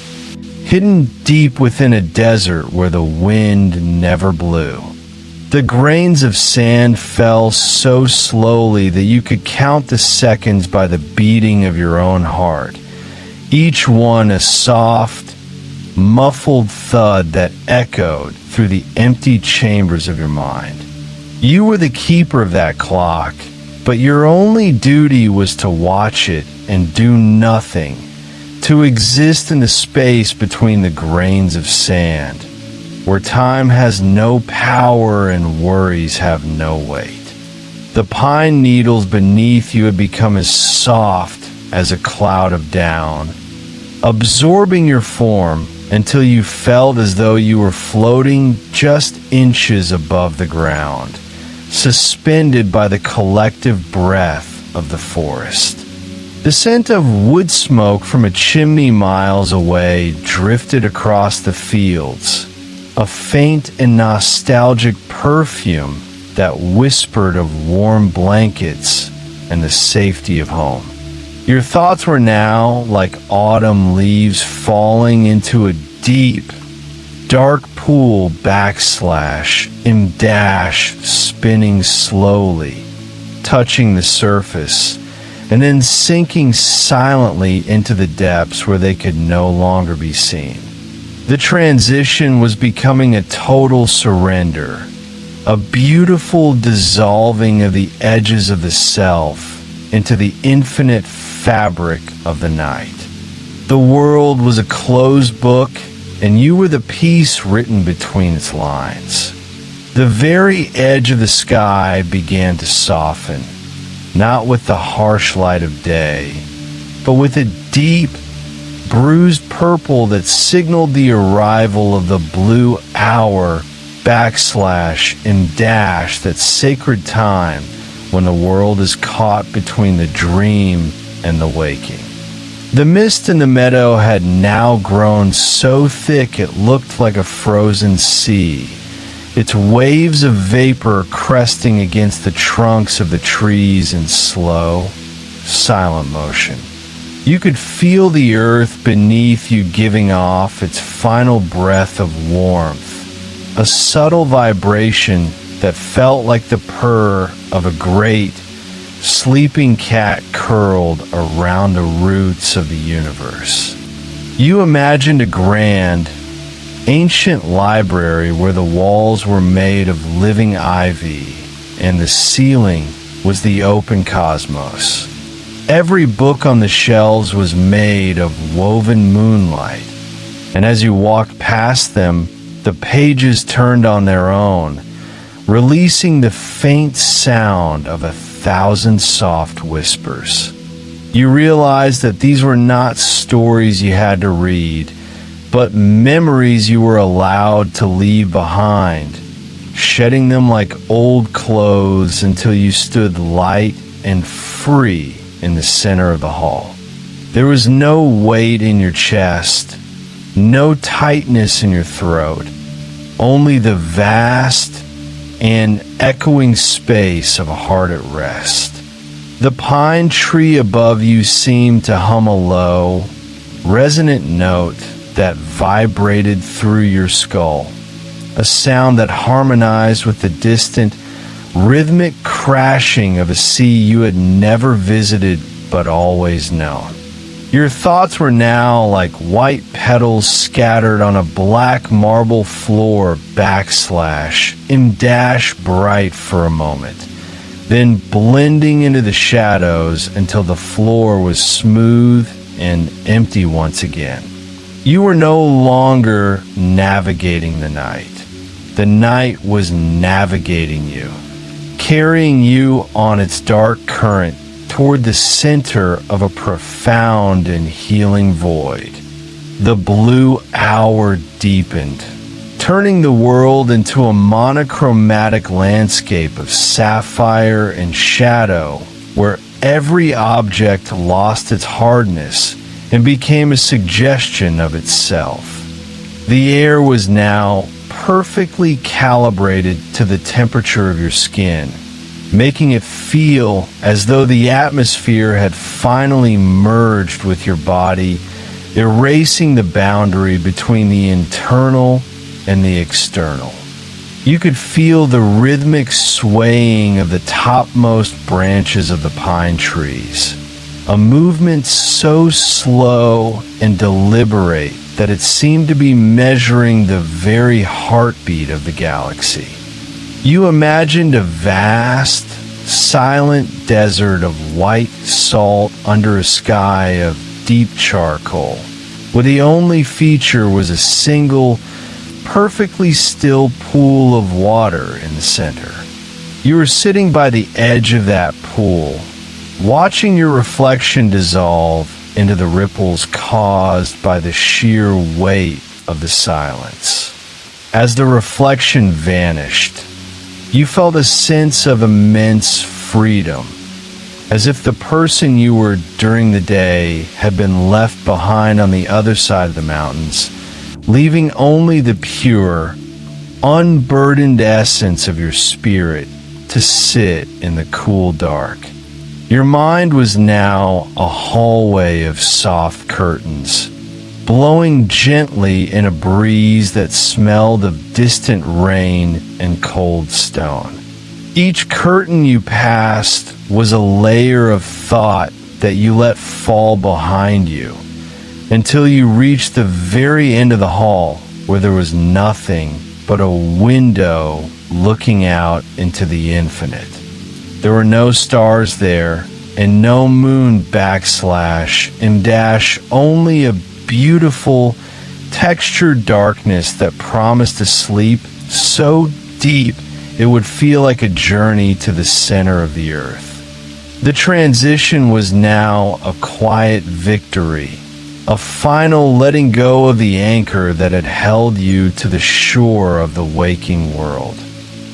Speaker 1: hidden deep within a desert where the wind never blew. The grains of sand fell so slowly that you could count the seconds by the beating of your own heart, each one a soft, muffled thud that echoed through the empty chambers of your mind. You were the keeper of that clock, but your only duty was to watch it and do nothing, to exist in the space between the grains of sand, where time has no power and worries have no weight. The pine needles beneath you had become as soft as a cloud of down, absorbing your form until you felt as though you were floating just inches above the ground, suspended by the collective breath of the forest. The scent of wood smoke from a chimney miles away drifted across the fields, a faint and nostalgic perfume that whispered of warm blankets and the safety of home. Your thoughts were now like autumn leaves falling into a deep, dark pool spinning slowly, touching the surface, and then sinking silently into the depths where they could no longer be seen. The transition was becoming a total surrender, a beautiful dissolving of the edges of the self into the infinite fabric of the night. The world was a closed book, and you were the piece written between its lines. The very edge of the sky began to soften, not with the harsh light of day, but with a deep, bruised purple that signaled the arrival of the blue hour that sacred time when the world is caught between the dream and the waking. The mist in the meadow had now grown so thick it looked like a frozen sea, its waves of vapor cresting against the trunks of the trees in slow, silent motion. You could feel the earth beneath you giving off its final breath of warmth, a subtle vibration that felt like the purr of a great, sleeping cat curled around the roots of the universe. You imagined a grand, ancient library where the walls were made of living ivy and the ceiling was the open cosmos. Every book on the shelves was made of woven moonlight, and as you walked past them, the pages turned on their own, releasing the faint sound of 1,000 soft whispers. You realized that these were not stories you had to read, but memories you were allowed to leave behind, shedding them like old clothes until you stood light and free in the center of the hall. There was no weight in your chest, no tightness in your throat, only the vast and echoing space of a heart at rest. The pine tree above you seemed to hum a low, resonant note that vibrated through your skull, a sound that harmonized with the distant, rhythmic crashing of a sea you had never visited but always known. Your thoughts were now like white petals scattered on a black marble floor bright for a moment, then blending into the shadows until the floor was smooth and empty once again. You were no longer navigating the night. The night was navigating you, carrying you on its dark current toward the center of a profound and healing void. The blue hour deepened, turning the world into a monochromatic landscape of sapphire and shadow, where every object lost its hardness and became a suggestion of itself. The air was now perfectly calibrated to the temperature of your skin, making it feel as though the atmosphere had finally merged with your body, erasing the boundary between the internal and the external. You could feel the rhythmic swaying of the topmost branches of the pine trees, a movement so slow and deliberate that it seemed to be measuring the very heartbeat of the galaxy. You imagined a vast, silent desert of white salt under a sky of deep charcoal, where the only feature was a single, perfectly still pool of water in the center. You were sitting by the edge of that pool, watching your reflection dissolve into the ripples caused by the sheer weight of the silence. As the reflection vanished, you felt a sense of immense freedom, as if the person you were during the day had been left behind on the other side of the mountains, leaving only the pure, unburdened essence of your spirit to sit in the cool dark. Your mind was now a hallway of soft curtains, blowing gently in a breeze that smelled of distant rain and cold stone. Each curtain you passed was a layer of thought that you let fall behind you, until you reached the very end of the hall, where there was nothing but a window looking out into the infinite. There were no stars there, and no moon / dash, only a beautiful, textured darkness that promised a sleep so deep it would feel like a journey to the center of the earth. The transition was now a quiet victory, a final letting go of the anchor that had held you to the shore of the waking world.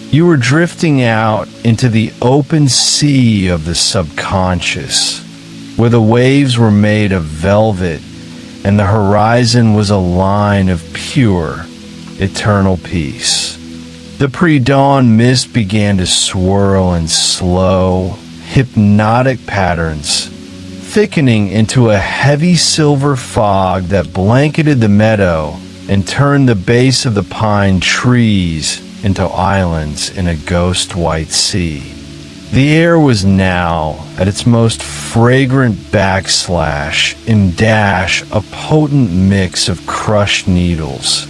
Speaker 1: You were drifting out into the open sea of the subconscious, where the waves were made of velvet and the horizon was a line of pure, eternal peace. The pre-dawn mist began to swirl in slow, hypnotic patterns, thickening into a heavy silver fog that blanketed the meadow and turned the base of the pine trees into islands in a ghost white sea. The air was now at its most fragrant / dash, a potent mix of crushed needles,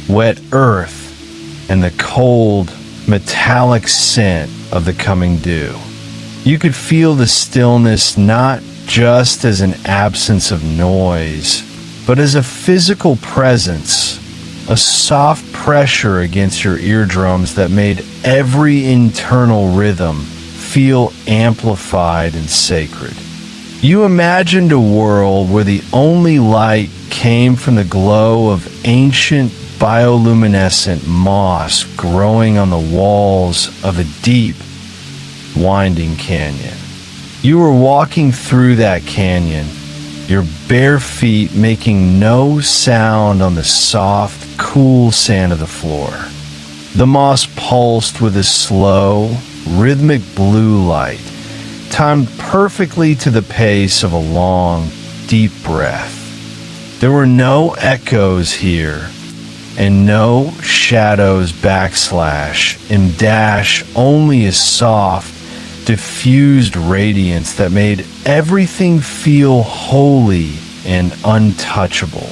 Speaker 1: wet earth, and the cold, metallic scent of the coming dew. You could feel the stillness not just as an absence of noise, but as a physical presence, a soft pressure against your eardrums that made every internal rhythm feel amplified and sacred. You imagined a world where the only light came from the glow of ancient bioluminescent moss growing on the walls of a deep, winding canyon. You were walking through that canyon, your bare feet making no sound on the soft, cool sand of the floor. The moss pulsed with a slow, rhythmic blue light, timed perfectly to the pace of a long, deep breath. There were no echoes here, and no shadows / dash, only a soft, diffused radiance that made everything feel holy and untouchable.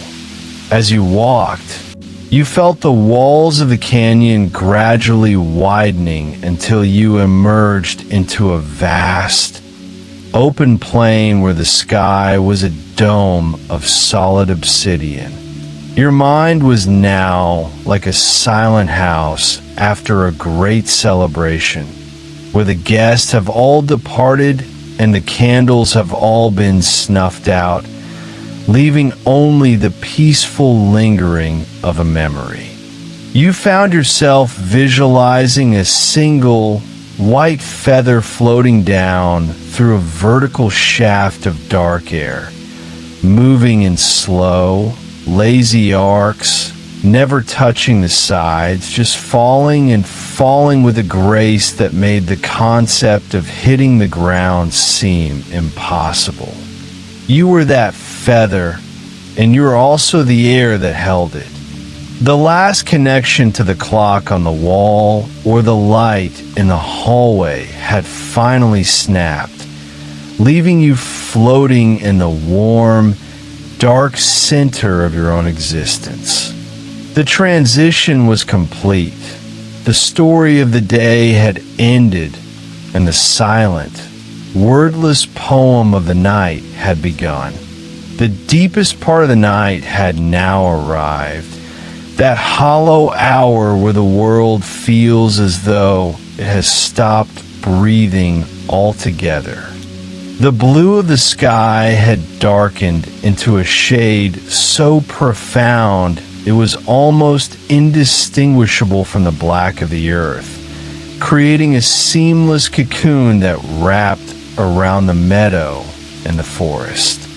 Speaker 1: As you walked, you felt the walls of the canyon gradually widening until you emerged into a vast, open plain where the sky was a dome of solid obsidian. Your mind was now like a silent house after a great celebration, where the guests have all departed and the candles have all been snuffed out, leaving only the peaceful lingering of a memory. You found yourself visualizing a single white feather floating down through a vertical shaft of dark air, moving in slow, lazy arcs, never touching the sides, just falling and falling with a grace that made the concept of hitting the ground seem impossible. You were that feather and you were also the air that held it. The last connection to the clock on the wall or the light in the hallway had finally snapped, leaving you floating in the warm, dark center of your own existence. The transition was complete. The story of the day had ended, and the silent, wordless poem of the night had begun. The deepest part of the night had now arrived. That hollow hour where the world feels as though it has stopped breathing altogether. The blue of the sky had darkened into a shade so profound it was almost indistinguishable from the black of the earth, creating a seamless cocoon that wrapped around the meadow and the forest.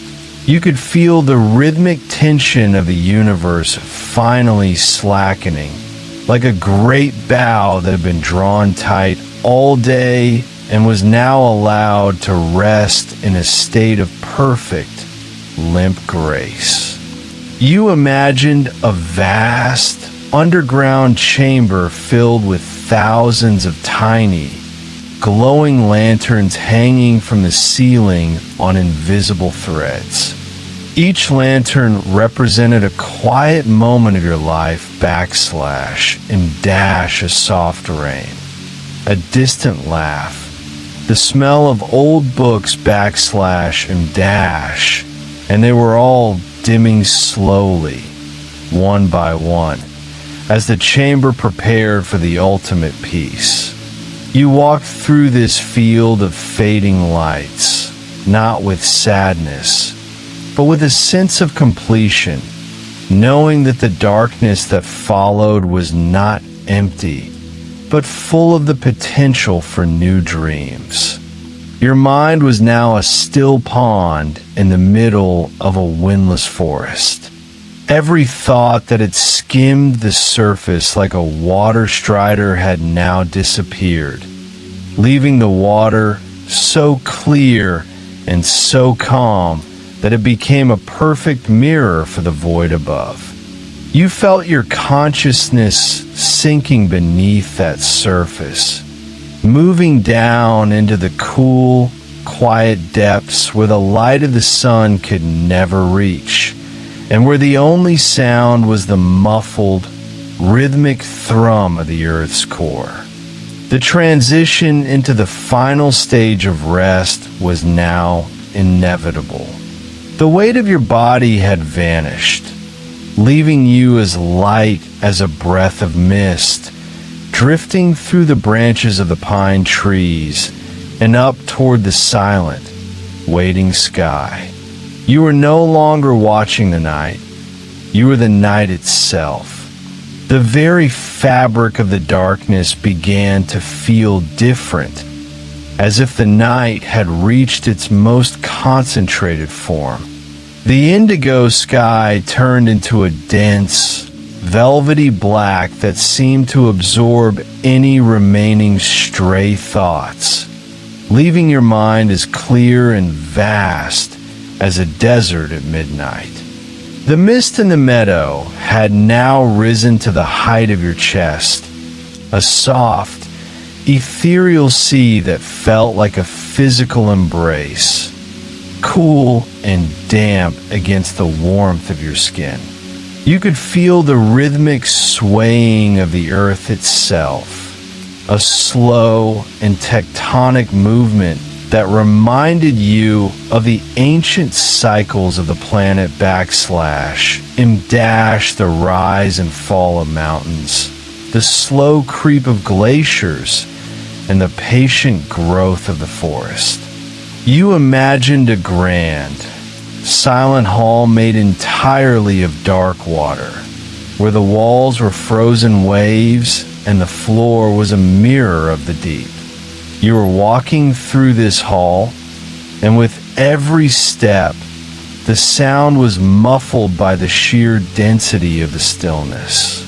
Speaker 1: You could feel the rhythmic tension of the universe finally slackening, like a great bow that had been drawn tight all day and was now allowed to rest in a state of perfect, limp grace. You imagined a vast, underground chamber filled with thousands of tiny, glowing lanterns hanging from the ceiling on invisible threads. Each lantern represented a quiet moment of your life and dash a soft rain, a distant laugh, the smell of old books and dash, and they were all dimming slowly, one by one, as the chamber prepared for the ultimate peace. You walked through this field of fading lights, not with sadness, but with a sense of completion, knowing that the darkness that followed was not empty, but full of the potential for new dreams. Your mind was now a still pond in the middle of a windless forest. Every thought that had skimmed the surface like a water strider had now disappeared, leaving the water so clear and so calm that it became a perfect mirror for the void above. You felt your consciousness sinking beneath that surface, moving down into the cool, quiet depths where the light of the sun could never reach, and where the only sound was the muffled, rhythmic thrum of the earth's core. The transition into the final stage of rest was now inevitable. The weight of your body had vanished, leaving you as light as a breath of mist, drifting through the branches of the pine trees and up toward the silent, waiting sky. You were no longer watching the night. You were the night itself. The very fabric of the darkness began to feel different, as if the night had reached its most concentrated form. The indigo sky turned into a dense, velvety black that seemed to absorb any remaining stray thoughts, leaving your mind as clear and vast as a desert at midnight. The mist in the meadow had now risen to the height of your chest, a soft, ethereal sea that felt like a physical embrace, cool and damp against the warmth of your skin. You could feel the rhythmic swaying of the earth itself, a slow and tectonic movement that reminded you of the ancient cycles of the planet the rise and fall of mountains, the slow creep of glaciers, and the patient growth of the forest. You imagined a grand, silent hall made entirely of dark water, where the walls were frozen waves and the floor was a mirror of the deep. You were walking through this hall, and with every step, the sound was muffled by the sheer density of the stillness.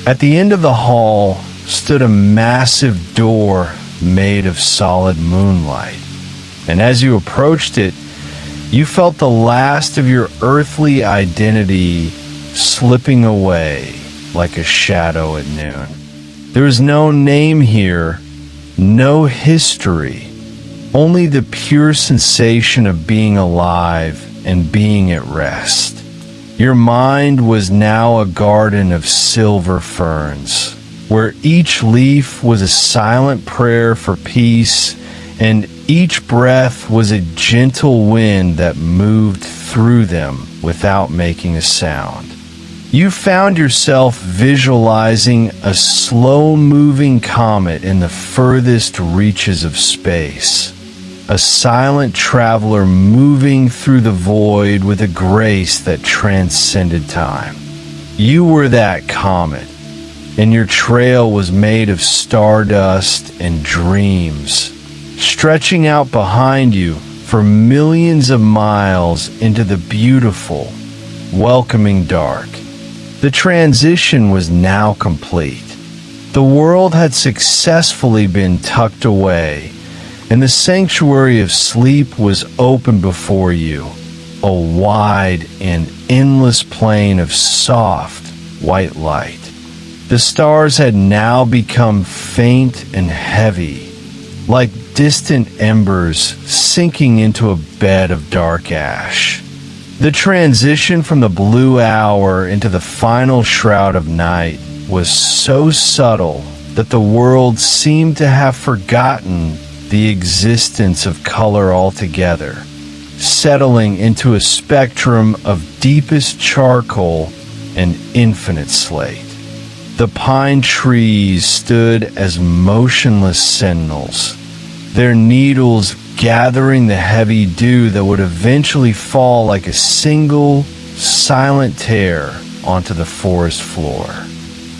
Speaker 1: At the end of the hall stood a massive door made of solid moonlight, and as you approached it, You felt the last of your earthly identity slipping away like a shadow at noon. There was no name here, no history, only the pure sensation of being alive and being at rest. Your mind was now a garden of silver ferns, where each leaf was a silent prayer for peace, and each breath was a gentle wind that moved through them without making a sound. You found yourself visualizing a slow-moving comet in the furthest reaches of space, a silent traveler moving through the void with a grace that transcended time. You were that comet, and your trail was made of stardust and dreams, stretching out behind you for millions of miles into the beautiful, welcoming dark. The transition was now complete. The world had successfully been tucked away, and the sanctuary of sleep was open before you, a wide and endless plain of soft, white light. The stars had now become faint and heavy, like distant embers sinking into a bed of dark ash. The transition from the blue hour into the final shroud of night was so subtle that the world seemed to have forgotten the existence of color altogether, settling into a spectrum of deepest charcoal and infinite slate. The pine trees stood as motionless sentinels, their needles gathering the heavy dew that would eventually fall like a single, silent tear onto the forest floor.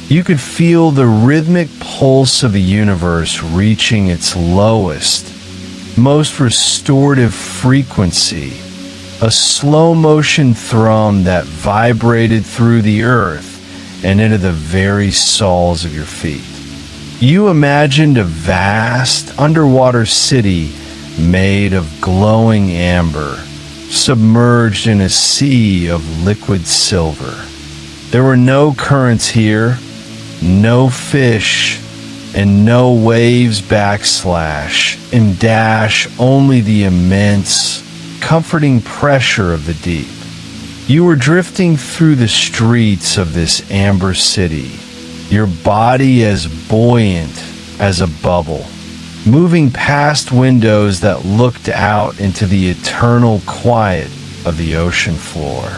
Speaker 1: You could feel the rhythmic pulse of the universe reaching its lowest, most restorative frequency, a slow-motion thrum that vibrated through the earth and into the very soles of your feet. You imagined a vast underwater city made of glowing amber, submerged in a sea of liquid silver. There were no currents here, no fish, and no waves backslash and dash, only the immense, comforting pressure of the deep. You were drifting through the streets of this amber city, your body as buoyant as a bubble, moving past windows that looked out into the eternal quiet of the ocean floor.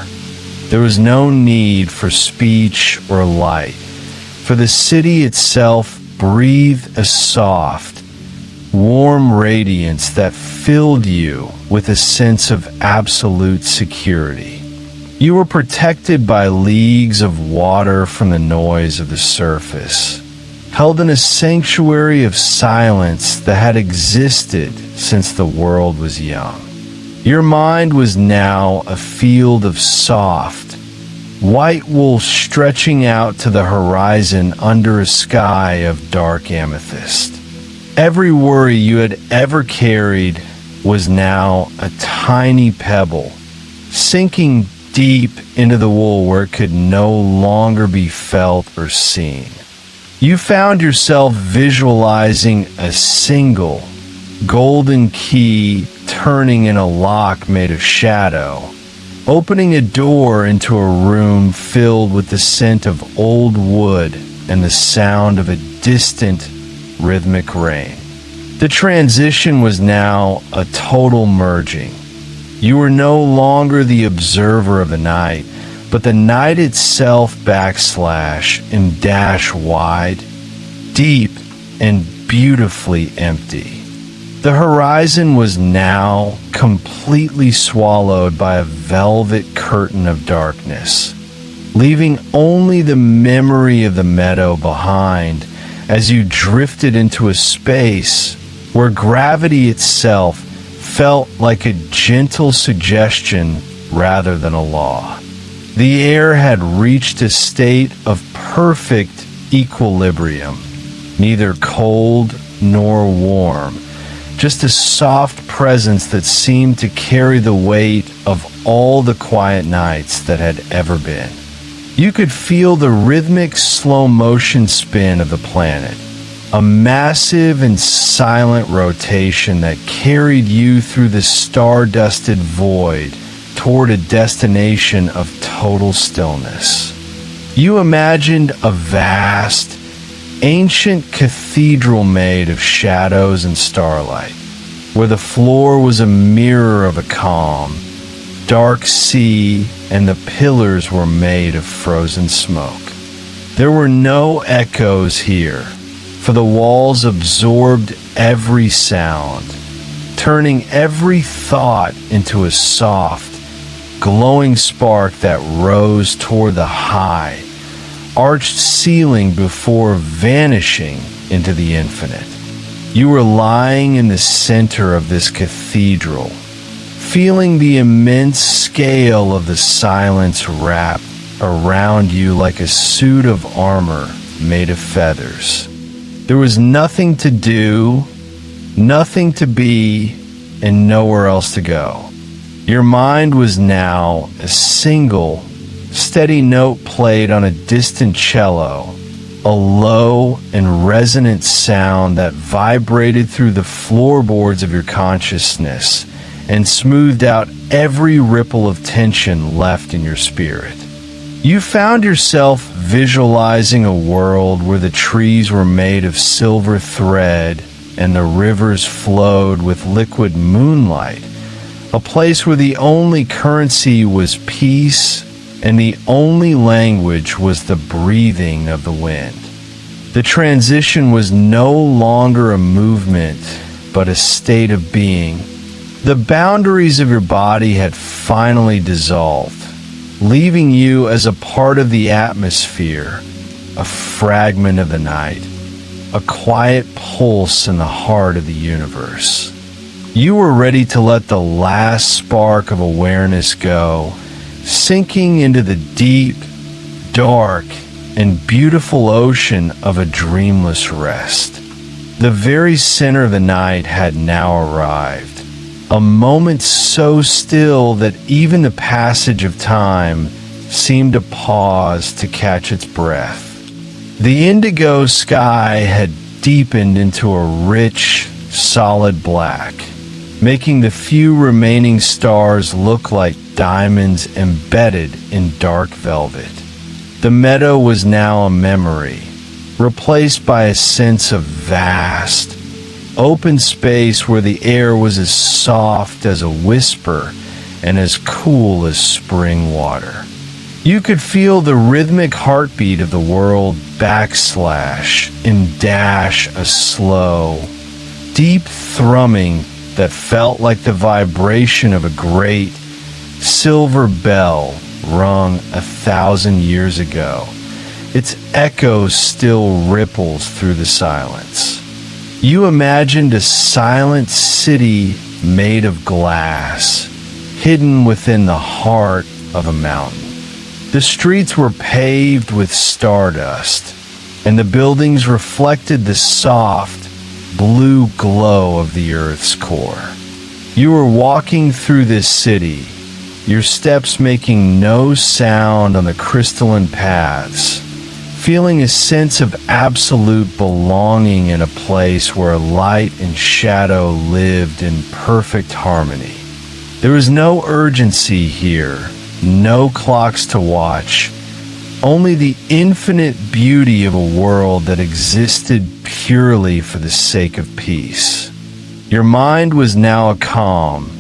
Speaker 1: There was no need for speech or light, for the city itself breathed a soft, warm radiance that filled you with a sense of absolute security. You were protected by leagues of water from the noise of the surface, held in a sanctuary of silence that had existed since the world was young. Your mind was now a field of soft, white wool stretching out to the horizon under a sky of dark amethyst. Every worry you had ever carried was now a tiny pebble, sinking deep into the wool where it could no longer be felt or seen. You found yourself visualizing a single golden key turning in a lock made of shadow, opening a door into a room filled with the scent of old wood and the sound of a distant, rhythmic rain. The transition was now a total merging. You were no longer the observer of the night, but the night itself backslash and dash wide, deep, and beautifully empty. The horizon was now completely swallowed by a velvet curtain of darkness, leaving only the memory of the meadow behind as you drifted into a space where gravity itself felt like a gentle suggestion rather than a law. The air had reached a state of perfect equilibrium, neither cold nor warm, just a soft presence that seemed to carry the weight of all the quiet nights that had ever been. You could feel the rhythmic slow-motion spin of the planet, a massive and silent rotation that carried you through the star-dusted void toward a destination of total stillness. You imagined a vast, ancient cathedral made of shadows and starlight, where the floor was a mirror of a calm, dark sea and the pillars were made of frozen smoke. There were no echoes here, for the walls absorbed every sound, turning every thought into a soft, glowing spark that rose toward the high, arched ceiling before vanishing into the infinite. You were lying in the center of this cathedral, feeling the immense scale of the silence wrap around you like a suit of armor made of feathers. There was nothing to do, nothing to be, and nowhere else to go. Your mind was now a single, steady note played on a distant cello, a low and resonant sound that vibrated through the floorboards of your consciousness and smoothed out every ripple of tension left in your spirit. You found yourself visualizing a world where the trees were made of silver thread and the rivers flowed with liquid moonlight, a place where the only currency was peace and the only language was the breathing of the wind. The transition was no longer a movement, but a state of being. The boundaries of your body had finally dissolved, leaving you as a part of the atmosphere, a fragment of the night, a quiet pulse in the heart of the universe. You were ready to let the last spark of awareness go, sinking into the deep, dark, and beautiful ocean of a dreamless rest. The very center of the night had now arrived, a moment so still that even the passage of time seemed to pause to catch its breath. The indigo sky had deepened into a rich, solid black, making the few remaining stars look like diamonds embedded in dark velvet. The meadow was now a memory, replaced by a sense of vast, open space where the air was as soft as a whisper and as cool as spring water. You could feel the rhythmic heartbeat of the world backslash and dash a slow, deep thrumming that felt like the vibration of a great silver bell rung 1,000 years ago. Its echo still ripples through the silence. You imagined a silent city made of glass, hidden within the heart of a mountain. The streets were paved with stardust, and the buildings reflected the soft, blue glow of the Earth's core. You were walking through this city, your steps making no sound on the crystalline paths, feeling a sense of absolute belonging in a place where light and shadow lived in perfect harmony. There was no urgency here, no clocks to watch, only the infinite beauty of a world that existed purely for the sake of peace. Your mind was now a calm,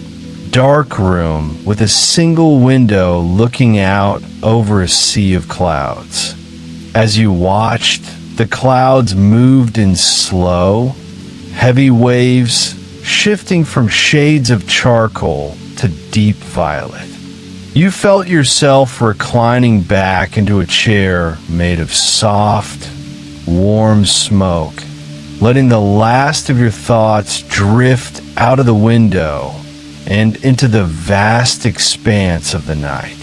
Speaker 1: dark room with a single window looking out over a sea of clouds. As you watched, the clouds moved in slow, heavy waves, shifting from shades of charcoal to deep violet. You felt yourself reclining back into a chair made of soft, warm smoke, letting the last of your thoughts drift out of the window and into the vast expanse of the night.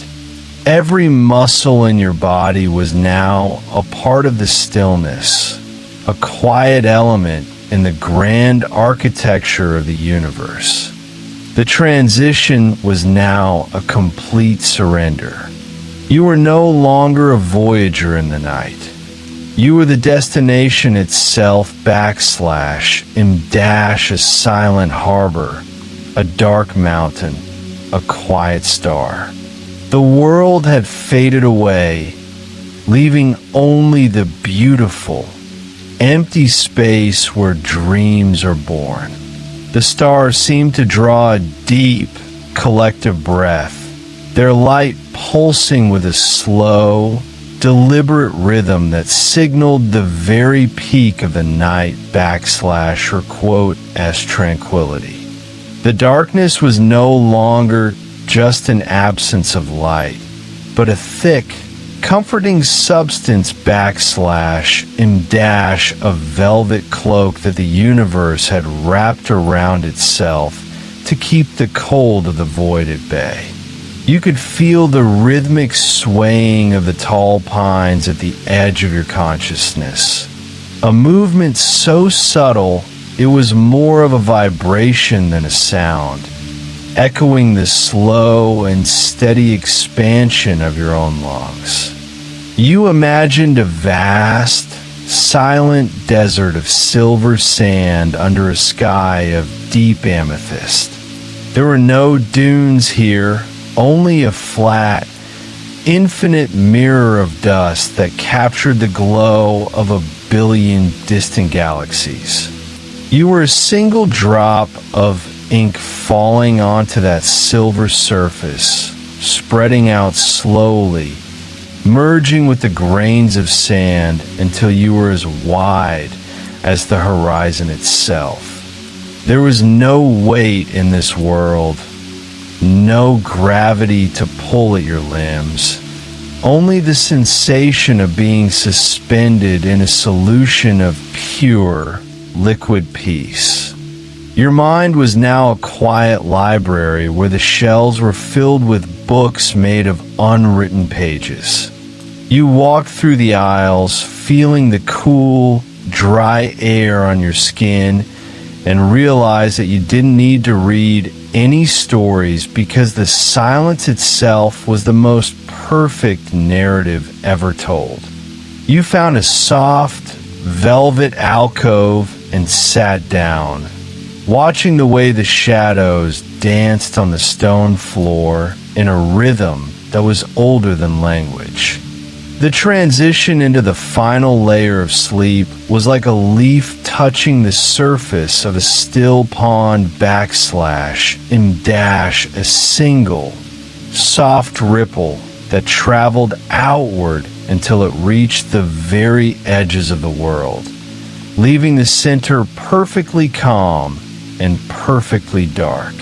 Speaker 1: Every muscle in your body was now a part of the stillness, a quiet element in the grand architecture of the universe. The transition was now a complete surrender. You were no longer a voyager in the night. You were the destination itself / a silent harbor, a dark mountain, a quiet star. The world had faded away, leaving only the beautiful, empty space where dreams are born. The stars seemed to draw a deep, collective breath, their light pulsing with a slow, deliberate rhythm that signaled the very peak of the night / as tranquility. The darkness was no longer just an absence of light, but a thick, comforting substance / a velvet cloak that the universe had wrapped around itself to keep the cold of the void at bay. You could feel the rhythmic swaying of the tall pines at the edge of your consciousness. A movement so subtle it was more of a vibration than a sound, echoing the slow and steady expansion of your own lungs. You imagined a vast, silent desert of silver sand under a sky of deep amethyst. There were no dunes here, only a flat, infinite mirror of dust that captured the glow of a billion distant galaxies. You were a single drop of ink falling onto that silver surface, spreading out slowly, merging with the grains of sand until you were as wide as the horizon itself. There was no weight in this world, no gravity to pull at your limbs, only the sensation of being suspended in a solution of pure, liquid peace. Your mind was now a quiet library where the shelves were filled with books made of unwritten pages. You walked through the aisles, feeling the cool, dry air on your skin, and realized that you didn't need to read any stories because the silence itself was the most perfect narrative ever told. You found a soft, velvet alcove and sat down, watching the way the shadows danced on the stone floor in a rhythm that was older than language. The transition into the final layer of sleep was like a leaf touching the surface of a still pond / a single, soft ripple that traveled outward until it reached the very edges of the world, leaving the center perfectly calm and perfectly dark.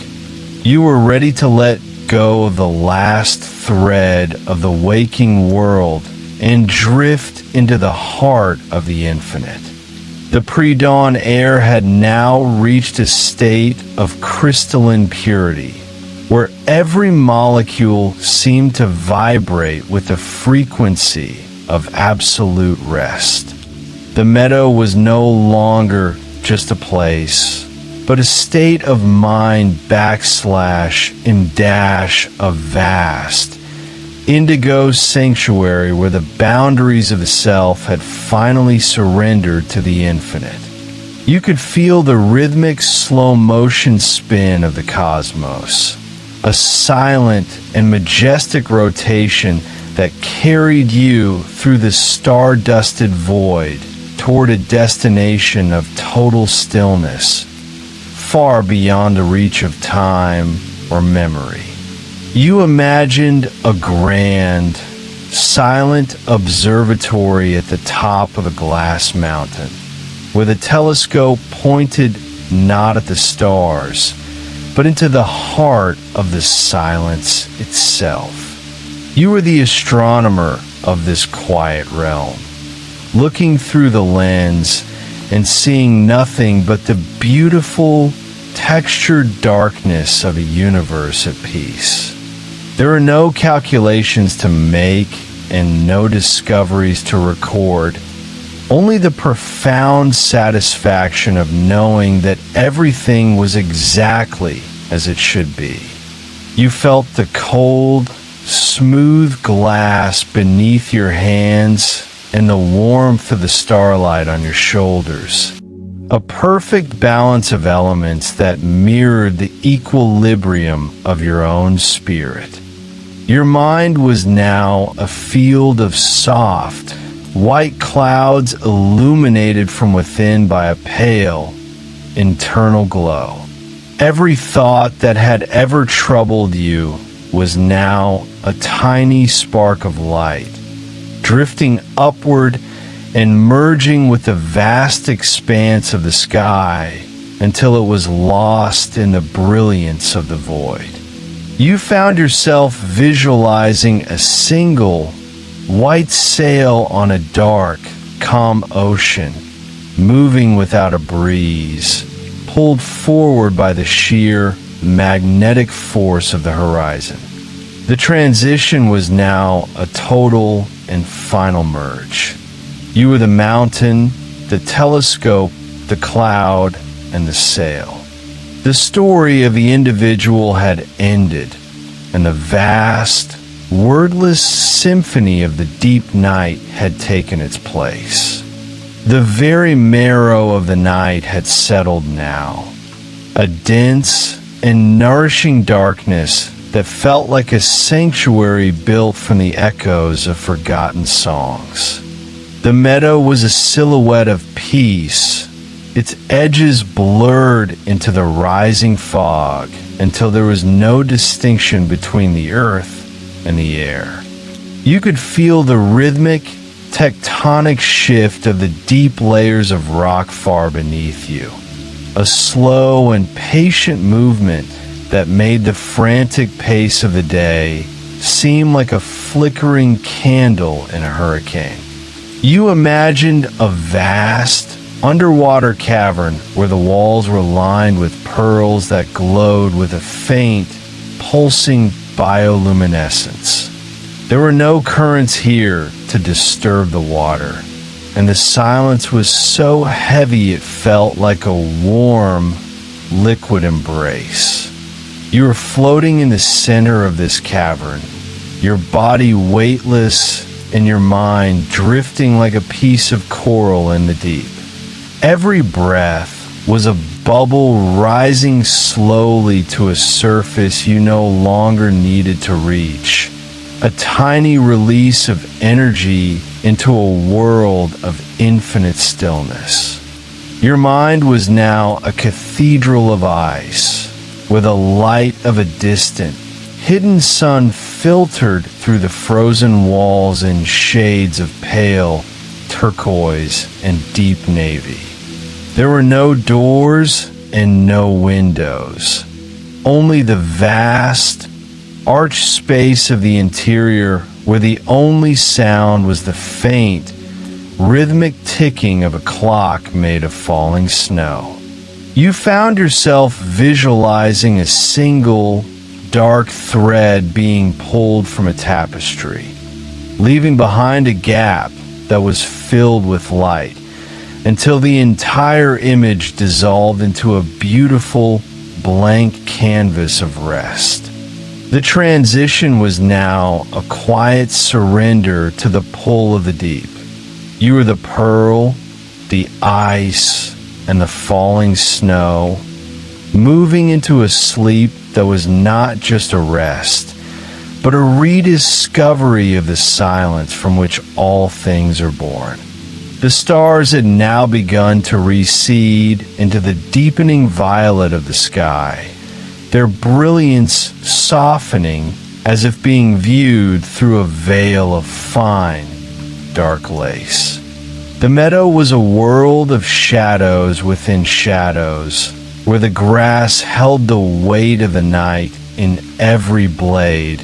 Speaker 1: You were ready to let go of the last thread of the waking world and drift into the heart of the infinite. The pre-dawn air had now reached a state of crystalline purity, where every molecule seemed to vibrate with the frequency of absolute rest. The meadow was no longer just a place, but a state of mind / a vast, indigo sanctuary where the boundaries of the self had finally surrendered to the infinite. You could feel the rhythmic slow motion spin of the cosmos, a silent and majestic rotation that carried you through the star-dusted void toward a destination of total stillness, far beyond the reach of time or memory. You imagined a grand, silent observatory at the top of a glass mountain, with a telescope pointed not at the stars, but into the heart of the silence itself. You were the astronomer of this quiet realm, looking through the lens and seeing nothing but the beautiful, textured darkness of a universe at peace. There are no calculations to make and no discoveries to record, only the profound satisfaction of knowing that everything was exactly as it should be. You felt the cold, smooth glass beneath your hands and the warmth of the starlight on your shoulders. A perfect balance of elements that mirrored the equilibrium of your own spirit. Your mind was now a field of soft, white clouds illuminated from within by a pale, internal glow. Every thought that had ever troubled you was now a tiny spark of light, drifting upward and merging with the vast expanse of the sky until it was lost in the brilliance of the void. You found yourself visualizing a single white sail on a dark, calm ocean, moving without a breeze, pulled forward by the sheer magnetic force of the horizon. The transition was now a total and final merge. You were the mountain, the telescope, the cloud, and the sail. The story of the individual had ended, and the vast, wordless symphony of the deep night had taken its place. The very marrow of the night had settled now, a dense and nourishing darkness that felt like a sanctuary built from the echoes of forgotten songs. The meadow was a silhouette of peace, its edges blurred into the rising fog until there was no distinction between the earth and the air. You could feel the rhythmic, tectonic shift of the deep layers of rock far beneath you, a slow and patient movement that made the frantic pace of the day seem like a flickering candle in a hurricane. You imagined a vast, underwater cavern where the walls were lined with pearls that glowed with a faint, pulsing bioluminescence. There were no currents here to disturb the water, and the silence was so heavy it felt like a warm, liquid embrace. You were floating in the center of this cavern, your body weightless and your mind drifting like a piece of coral in the deep. Every breath was a bubble rising slowly to a surface you no longer needed to reach, a tiny release of energy into a world of infinite stillness. Your mind was now a cathedral of ice, where the light of a distant, hidden sun filtered through the frozen walls in shades of pale, turquoise, and deep navy. There were no doors and no windows, only the vast, arched space of the interior where the only sound was the faint, rhythmic ticking of a clock made of falling snow. You found yourself visualizing a single, dark thread being pulled from a tapestry, leaving behind a gap that was filled with light, until the entire image dissolved into a beautiful, blank canvas of rest. The transition was now a quiet surrender to the pull of the deep. You were the pearl, the ice, and the falling snow, moving into a sleep that was not just a rest, but a rediscovery of the silence from which all things are born. The stars had now begun to recede into the deepening violet of the sky, their brilliance softening as if being viewed through a veil of fine, dark lace. The meadow was a world of shadows within shadows, where the grass held the weight of the night in every blade,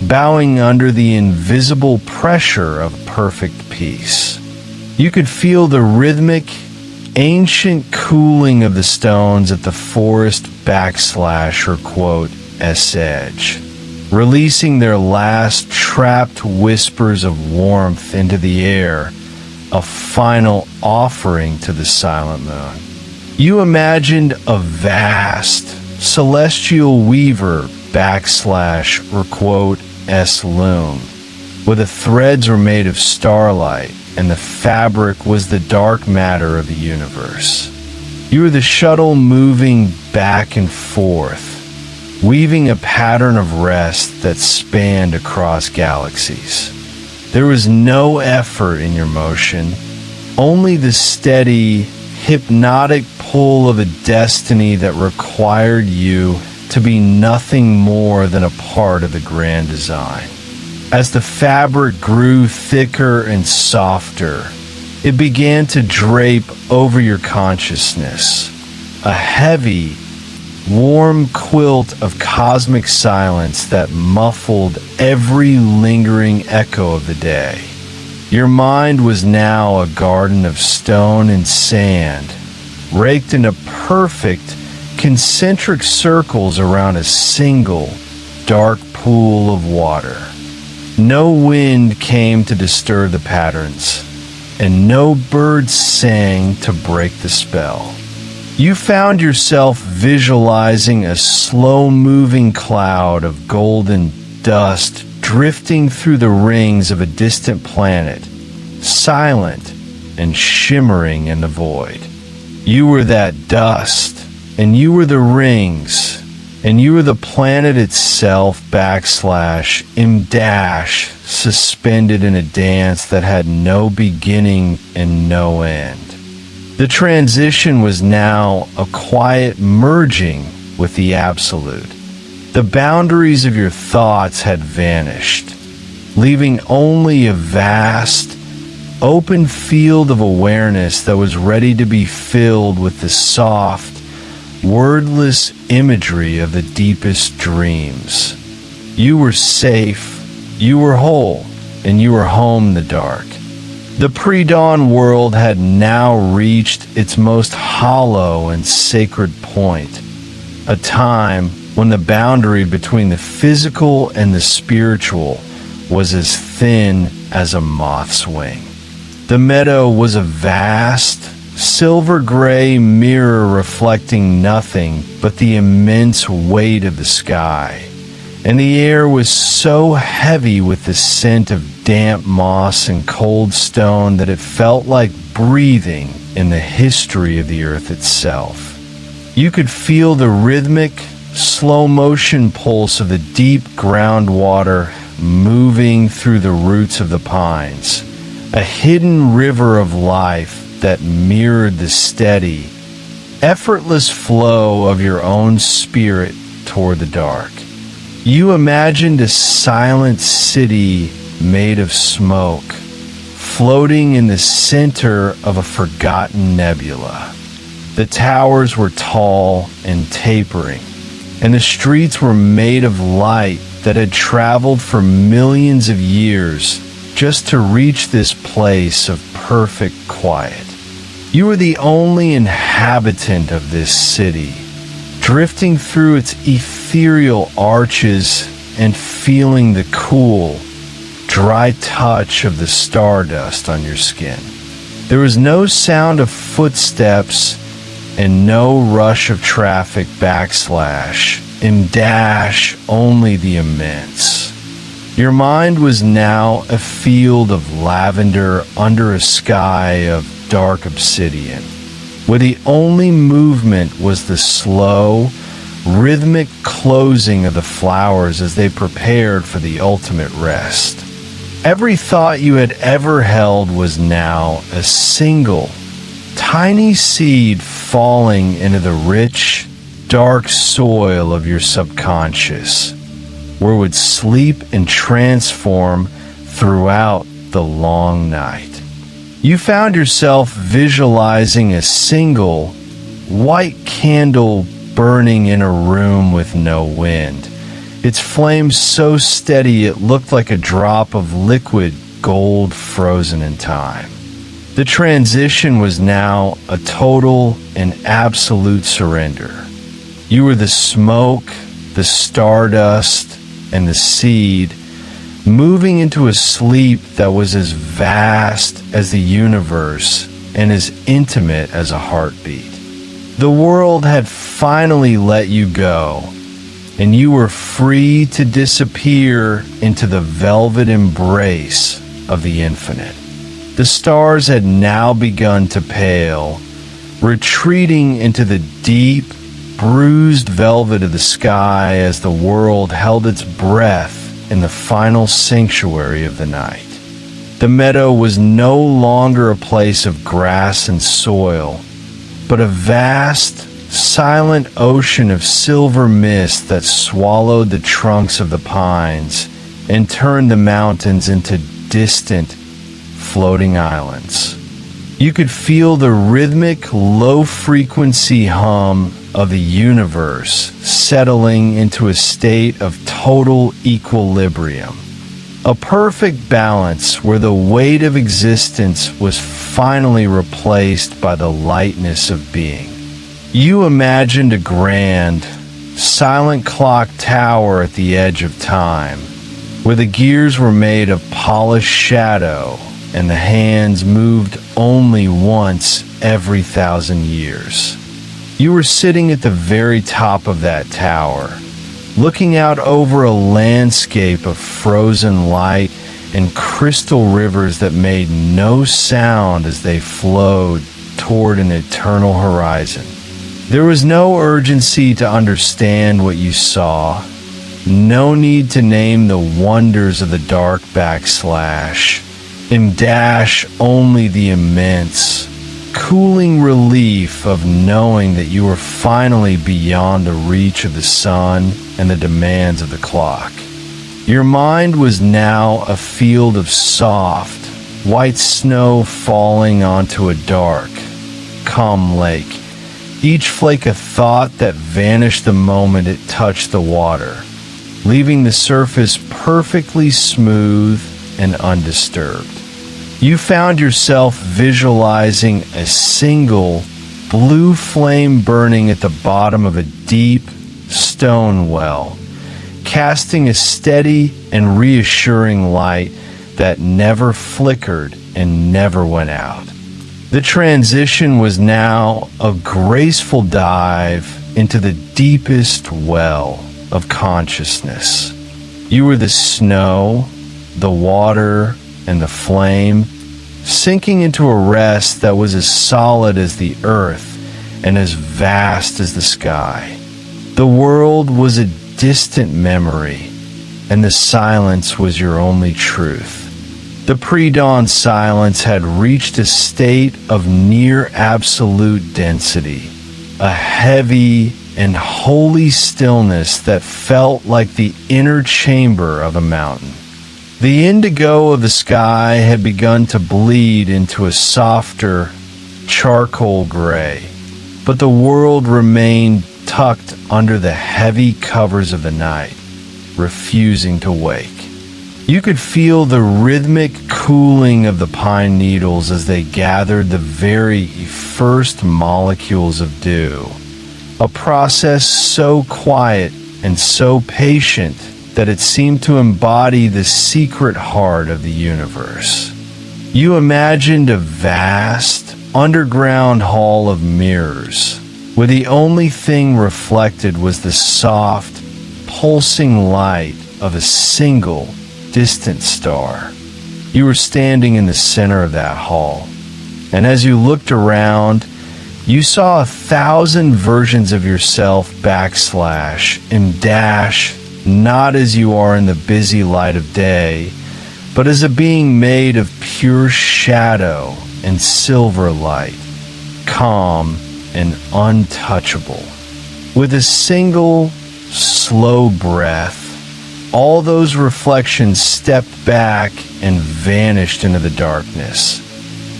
Speaker 1: bowing under the invisible pressure of perfect peace. You could feel the rhythmic, ancient cooling of the stones at the forest backslash or quote S-edge, releasing their last trapped whispers of warmth into the air a final offering to the silent moon. You imagined a vast, celestial weaver /s loom, where the threads were made of starlight and the fabric was the dark matter of the universe. You were the shuttle moving back and forth, weaving a pattern of rest that spanned across galaxies. There was no effort in your motion, only the steady, hypnotic pull of a destiny that required you to be nothing more than a part of the grand design. As the fabric grew thicker and softer, it began to drape over your consciousness, a heavy, warm quilt of cosmic silence that muffled every lingering echo of the day. Your mind was now a garden of stone and sand, raked into perfect, concentric circles around a single, dark pool of water. No wind came to disturb the patterns, and no birds sang to break the spell. You found yourself visualizing a slow-moving cloud of golden dust drifting through the rings of a distant planet, silent and shimmering in the void. You were that dust, and you were the rings, and you were the planet itself /m suspended in a dance that had no beginning and no end. The transition was now a quiet merging with the absolute. The boundaries of your thoughts had vanished, leaving only a vast, open field of awareness that was ready to be filled with the soft, wordless imagery of the deepest dreams. You were safe, you were whole, and you were home in the dark. The pre-dawn world had now reached its most hollow and sacred point, a time when the boundary between the physical and the spiritual was as thin as a moth's wing. The meadow was a vast, silver-gray mirror reflecting nothing but the immense weight of the sky, and the air was so heavy with the scent of damp moss and cold stone that it felt like breathing in the history of the earth itself. You could feel the rhythmic, slow-motion pulse of the deep groundwater moving through the roots of the pines, a hidden river of life that mirrored the steady, effortless flow of your own spirit toward the dark. You imagined a silent city made of smoke, floating in the center of a forgotten nebula. The towers were tall and tapering, and the streets were made of light that had traveled for millions of years just to reach this place of perfect quiet. You were the only inhabitant of this city, drifting through its ethereal arches and feeling the cool, dry touch of the stardust on your skin. There was no sound of footsteps and no rush of traffic /m only the immense. Your mind was now a field of lavender under a sky of dark obsidian, where the only movement was the slow, rhythmic closing of the flowers as they prepared for the ultimate rest. Every thought you had ever held was now a single, tiny seed falling into the rich, dark soil of your subconscious, where it would sleep and transform throughout the long night. You found yourself visualizing a single, white candle burning in a room with no wind, its flame so steady it looked like a drop of liquid gold frozen in time. The transition was now a total and absolute surrender. You were the smoke, the stardust, and the seed, moving into a sleep that was as vast as the universe and as intimate as a heartbeat. The world had finally let you go, and you were free to disappear into the velvet embrace of the infinite. The stars had now begun to pale, retreating into the deep, bruised velvet of the sky as the world held its breath in the final sanctuary of the night. The meadow was no longer a place of grass and soil, but a vast, silent ocean of silver mist that swallowed the trunks of the pines and turned the mountains into distant, floating islands. You could feel the rhythmic, low-frequency hum of the universe settling into a state of total equilibrium. A perfect balance where the weight of existence was finally replaced by the lightness of being. You imagined a grand, silent clock tower at the edge of time, where the gears were made of polished shadow and the hands moved only once every 1,000 years. You were sitting at the very top of that tower, looking out over a landscape of frozen light and crystal rivers that made no sound as they flowed toward an eternal horizon. There was no urgency to understand what you saw, no need to name the wonders of the dark backslash, and dash only the immense, cooling relief of knowing that you were finally beyond the reach of the sun and the demands of the clock. Your mind was now a field of soft, white snow falling onto a dark, calm lake, each flake a thought that vanished the moment it touched the water, leaving the surface perfectly smooth and undisturbed. You found yourself visualizing a single blue flame burning at the bottom of a deep stone well, casting a steady and reassuring light that never flickered and never went out. The transition was now a graceful dive into the deepest well of consciousness. You were the snow, the water, and the flame, sinking into a rest that was as solid as the earth and as vast as the sky. The world was a distant memory, and the silence was your only truth. The pre-dawn silence had reached a state of near absolute density, a heavy and holy stillness that felt like the inner chamber of a mountain. The indigo of the sky had begun to bleed into a softer, charcoal gray, but the world remained tucked under the heavy covers of the night, refusing to wake. You could feel the rhythmic cooling of the pine needles as they gathered the very first molecules of dew, a process so quiet and so patient that it seemed to embody the secret heart of the universe. You imagined a vast, underground hall of mirrors, where the only thing reflected was the soft, pulsing light of a single, distant star. You were standing in the center of that hall, and as you looked around, you saw 1,000 versions of yourself backslash and dash, not as you are in the busy light of day, but as a being made of pure shadow and silver light, calm and untouchable. With a single, slow breath, all those reflections stepped back and vanished into the darkness,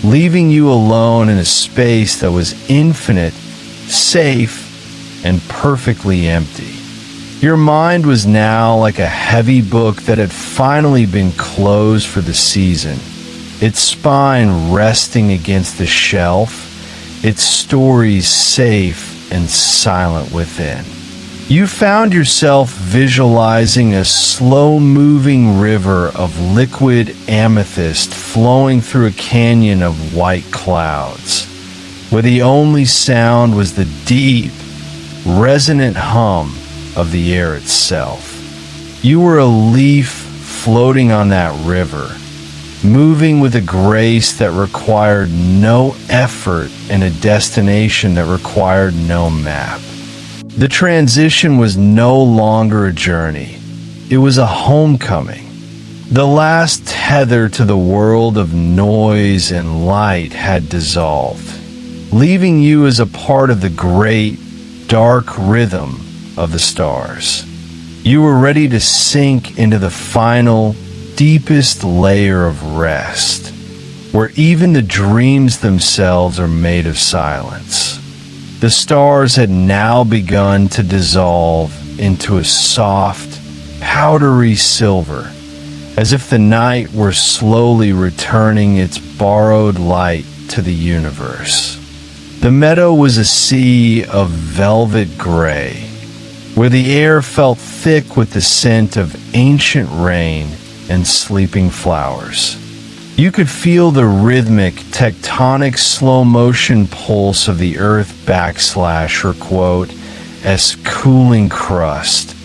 Speaker 1: leaving you alone in a space that was infinite, safe, and perfectly empty. Your mind was now like a heavy book that had finally been closed for the season, its spine resting against the shelf, its stories safe and silent within. You found yourself visualizing a slow-moving river of liquid amethyst flowing through a canyon of white clouds, where the only sound was the deep, resonant hum of the air itself. You were a leaf floating on that river, moving with a grace that required no effort and a destination that required no map. The transition was no longer a journey. It was a homecoming. The last tether to the world of noise and light had dissolved, leaving you as a part of the great, dark rhythm of the stars. You were ready to sink into the final, deepest layer of rest, where even the dreams themselves are made of silence. The stars had now begun to dissolve into a soft, powdery silver, as if the night were slowly returning its borrowed light to the universe. The meadow was a sea of velvet gray, where the air felt thick with the scent of ancient rain and sleeping flowers. You could feel the rhythmic, tectonic slow-motion pulse of the earth as cooling crust,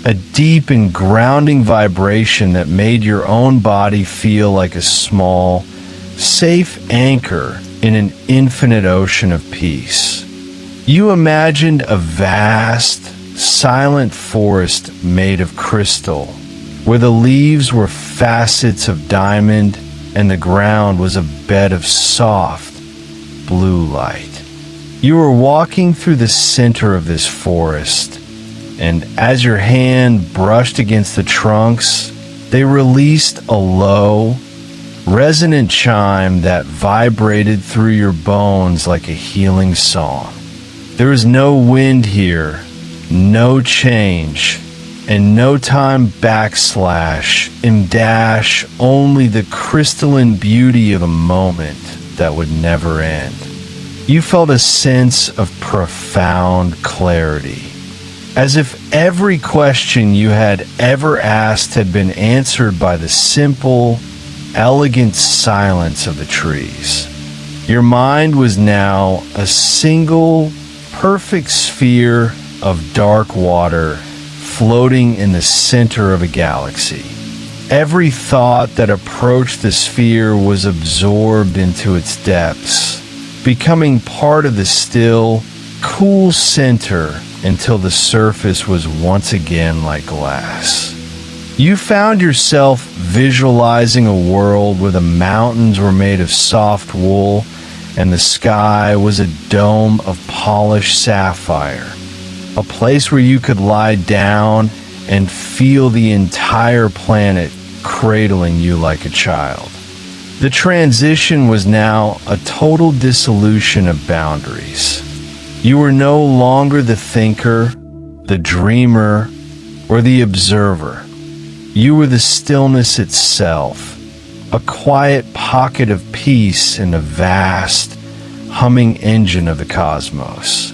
Speaker 1: a deep and grounding vibration that made your own body feel like a small, safe anchor in an infinite ocean of peace. You imagined a vast, silent forest made of crystal, where the leaves were facets of diamond and the ground was a bed of soft, blue light. You were walking through the center of this forest, and as your hand brushed against the trunks, they released a low, resonant chime that vibrated through your bones like a healing song. There is no wind here, no change, and no time only the crystalline beauty of a moment that would never end. You felt a sense of profound clarity, as if every question you had ever asked had been answered by the simple, elegant silence of the trees. Your mind was now a single, perfect sphere of dark water floating in the center of a galaxy. Every thought that approached the sphere was absorbed into its depths, becoming part of the still, cool center until the surface was once again like glass. You found yourself visualizing a world where the mountains were made of soft wool and the sky was a dome of polished sapphire, a place where you could lie down and feel the entire planet cradling you like a child. The transition was now a total dissolution of boundaries. You were no longer the thinker, the dreamer, or the observer. You were the stillness itself, a quiet pocket of peace in the vast, humming engine of the cosmos.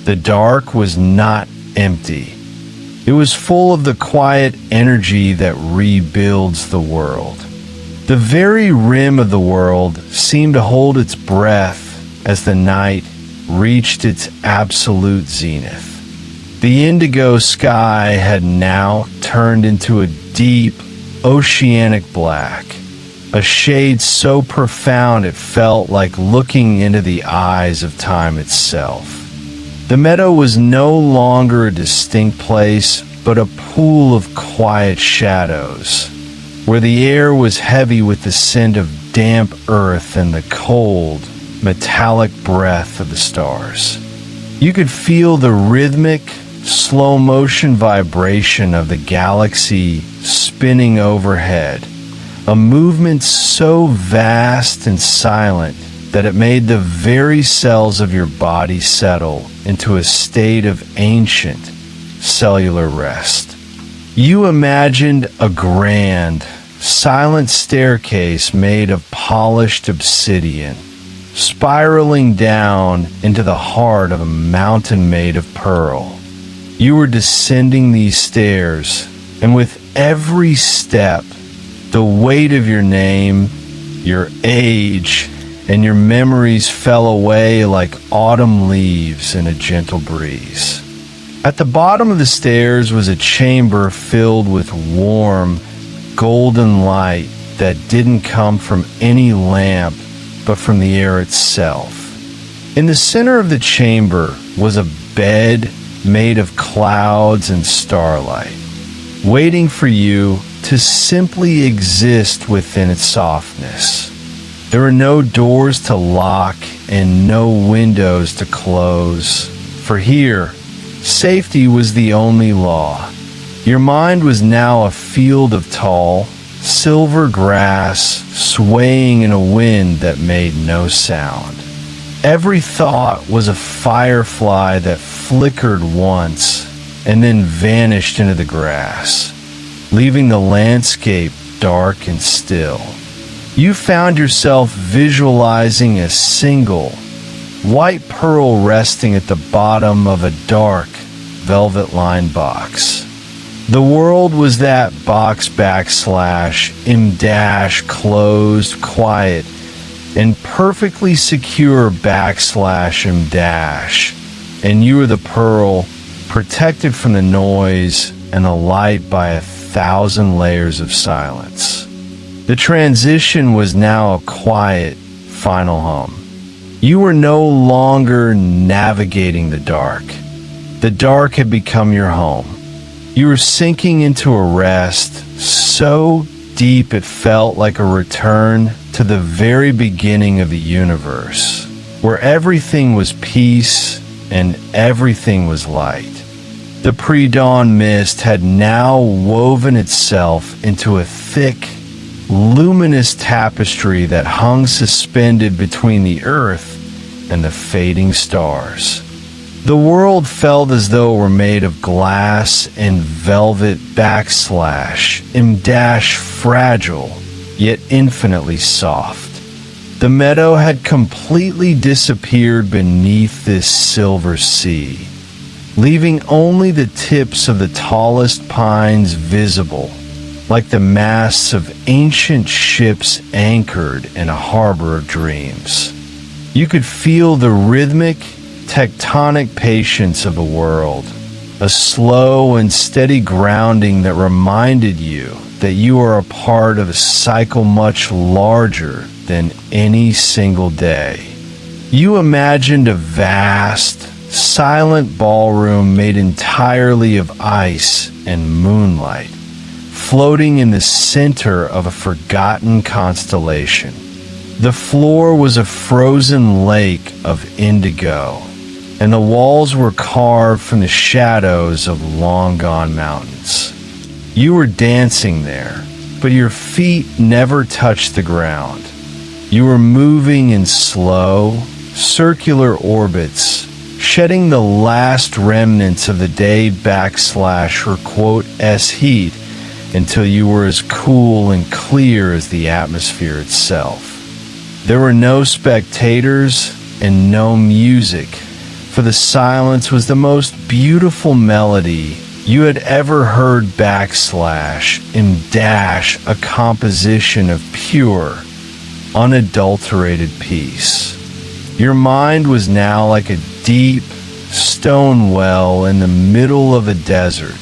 Speaker 1: The dark was not empty. It was full of the quiet energy that rebuilds the world. The very rim of the world seemed to hold its breath as the night reached its absolute zenith. The indigo sky had now turned into a deep, oceanic black, a shade so profound it felt like looking into the eyes of time itself. The meadow was no longer a distinct place, but a pool of quiet shadows, where the air was heavy with the scent of damp earth and the cold, metallic breath of the stars. You could feel the rhythmic, slow-motion vibration of the galaxy spinning overhead, a movement so vast and silent that it made the very cells of your body settle into a state of ancient cellular rest. You imagined a grand, silent staircase made of polished obsidian, spiraling down into the heart of a mountain made of pearl. You were descending these stairs, and with every step, the weight of your name, your age, and your memories fell away like autumn leaves in a gentle breeze. At the bottom of the stairs was a chamber filled with warm, golden light that didn't come from any lamp, but from the air itself. In the center of the chamber was a bed made of clouds and starlight, waiting for you to simply exist within its softness. There were no doors to lock and no windows to close, for here, safety was the only law. Your mind was now a field of tall, silver grass swaying in a wind that made no sound. Every thought was a firefly that flickered once and then vanished into the grass, leaving the landscape dark and still. You found yourself visualizing a single, white pearl resting at the bottom of a dark, velvet-lined box. The world was that box / closed, quiet, and perfectly secure / and you were the pearl, protected from the noise and the light by 1,000 layers of silence. The transition was now a quiet, final home. You were no longer navigating the dark. The dark had become your home. You were sinking into a rest so deep it felt like a return to the very beginning of the universe, where everything was peace and everything was light. The pre-dawn mist had now woven itself into a thick, luminous tapestry that hung suspended between the earth and the fading stars. The world felt as though it were made of glass and velvet / fragile, yet infinitely soft. The meadow had completely disappeared beneath this silver sea, leaving only the tips of the tallest pines visible, like the masts of ancient ships anchored in a harbor of dreams. You could feel the rhythmic, tectonic patience of the world, a slow and steady grounding that reminded you that you are a part of a cycle much larger than any single day. You imagined a vast, silent ballroom made entirely of ice and moonlight, floating in the center of a forgotten constellation. The floor was a frozen lake of indigo, and the walls were carved from the shadows of long-gone mountains. You were dancing there, but your feet never touched the ground. You were moving in slow, circular orbits, shedding the last remnants of the day / S heat until you were as cool and clear as the atmosphere itself. There were no spectators and no music, for the silence was the most beautiful melody you had ever heard / a composition of pure, unadulterated peace. Your mind was now like a deep stone well in the middle of a desert,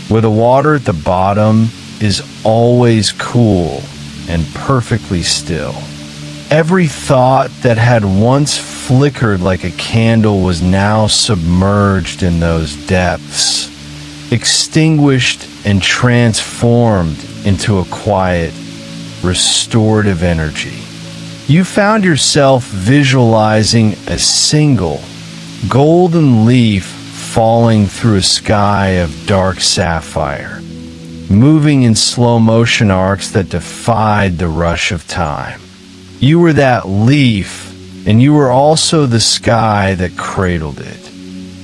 Speaker 1: where the water at the bottom is always cool and perfectly still. Every thought that had once flickered like a candle was now submerged in those depths, extinguished and transformed into a quiet, restorative energy. You found yourself visualizing a single, golden leaf falling through a sky of dark sapphire, moving in slow-motion arcs that defied the rush of time. You were that leaf, and you were also the sky that cradled it.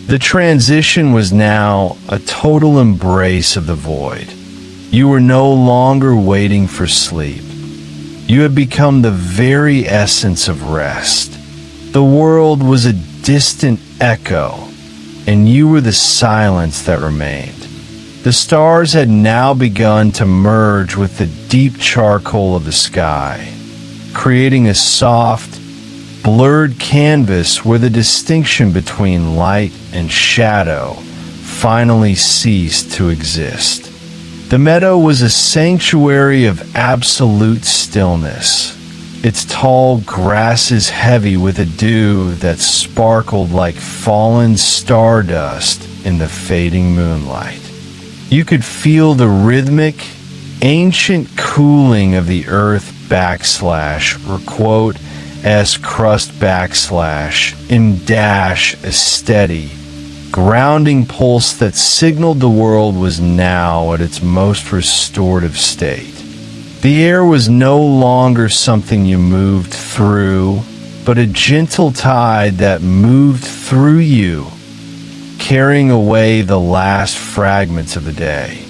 Speaker 1: The transition was now a total embrace of the void. You were no longer waiting for sleep. You had become the very essence of rest. The world was a distant echo, and you were the silence that remained. The stars had now begun to merge with the deep charcoal of the sky, creating a soft, blurred canvas where the distinction between light and shadow finally ceased to exist. The meadow was a sanctuary of absolute stillness, its tall grasses heavy with a dew that sparkled like fallen stardust in the fading moonlight. You could feel the rhythmic, ancient cooling of the earth or quote, S crust in dash a steady, grounding pulse that signaled the world was now at its most restorative state. The air was no longer something you moved through, but a gentle tide that moved through you, carrying away the last fragments of the day.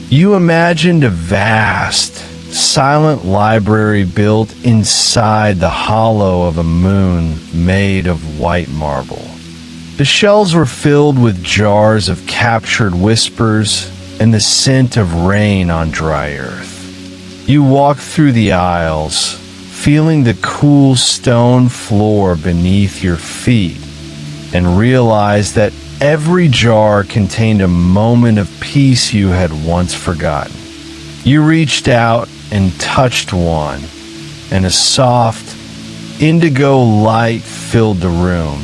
Speaker 1: You imagined a vast, silent library built inside the hollow of a moon made of white marble. The shelves were filled with jars of captured whispers and the scent of rain on dry earth. You walked through the aisles, feeling the cool stone floor beneath your feet, and realized that every jar contained a moment of peace you had once forgotten. You reached out and touched one, and a soft, indigo light filled the room,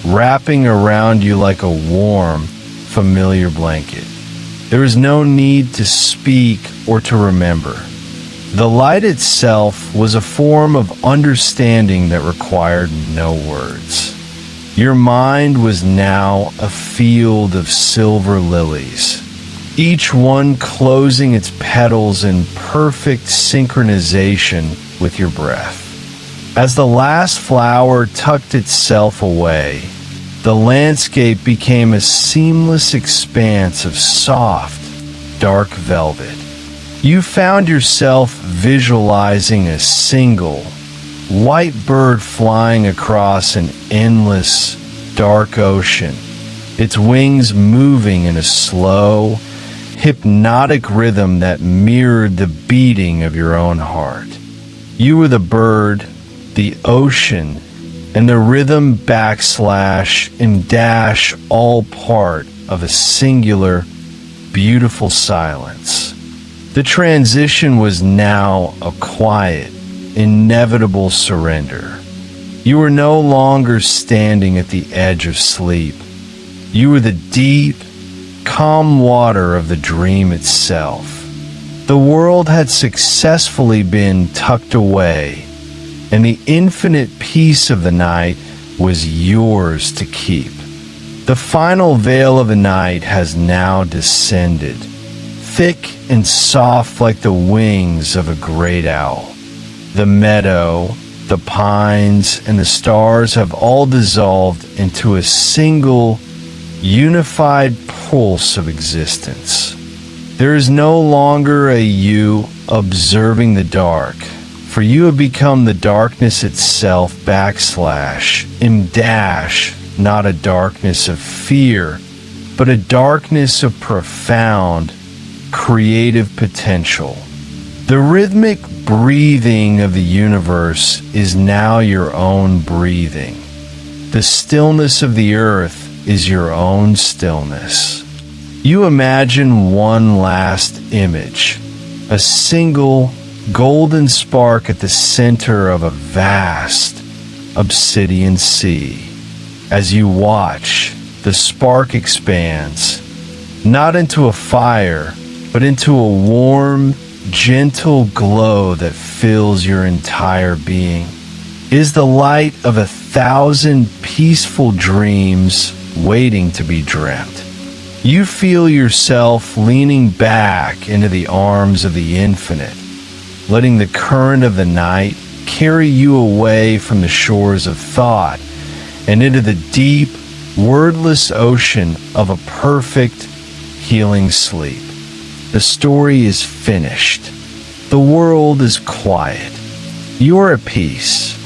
Speaker 1: wrapping around you like a warm, familiar blanket. There was no need to speak or to remember. The light itself was a form of understanding that required no words. Your mind was now a field of silver lilies, each one closing its petals in perfect synchronization with your breath. As the last flower tucked itself away, the landscape became a seamless expanse of soft, dark velvet. You found yourself visualizing a single, white bird flying across an endless, dark ocean, its wings moving in a slow, hypnotic rhythm that mirrored the beating of your own heart. You were the bird, the ocean, and the rhythm and dash all part of a singular, beautiful silence. The transition was now a quiet, inevitable surrender. You were no longer standing at the edge of sleep. You were the deep, calm water of the dream itself. The world had successfully been tucked away, and the infinite peace of the night was yours to keep. The final veil of the night has now descended, thick and soft like the wings of a great owl. The meadow, the pines, and the stars have all dissolved into a single, unified pulse of existence. There is no longer a you observing the dark, for you have become the darkness itself not a darkness of fear, but a darkness of profound, creative potential. The rhythmic breathing of the universe is now your own breathing. The stillness of the earth is your own stillness. You imagine one last image, a single golden spark at the center of a vast obsidian sea. As you watch, the spark expands, not into a fire, but into a warm, gentle glow that fills your entire being. It is the light of 1,000 peaceful dreams waiting to be dreamt. You feel yourself leaning back into the arms of the infinite, letting the current of the night carry you away from the shores of thought and into the deep, wordless ocean of a perfect, healing sleep. The story is finished. The world is quiet. You are at peace.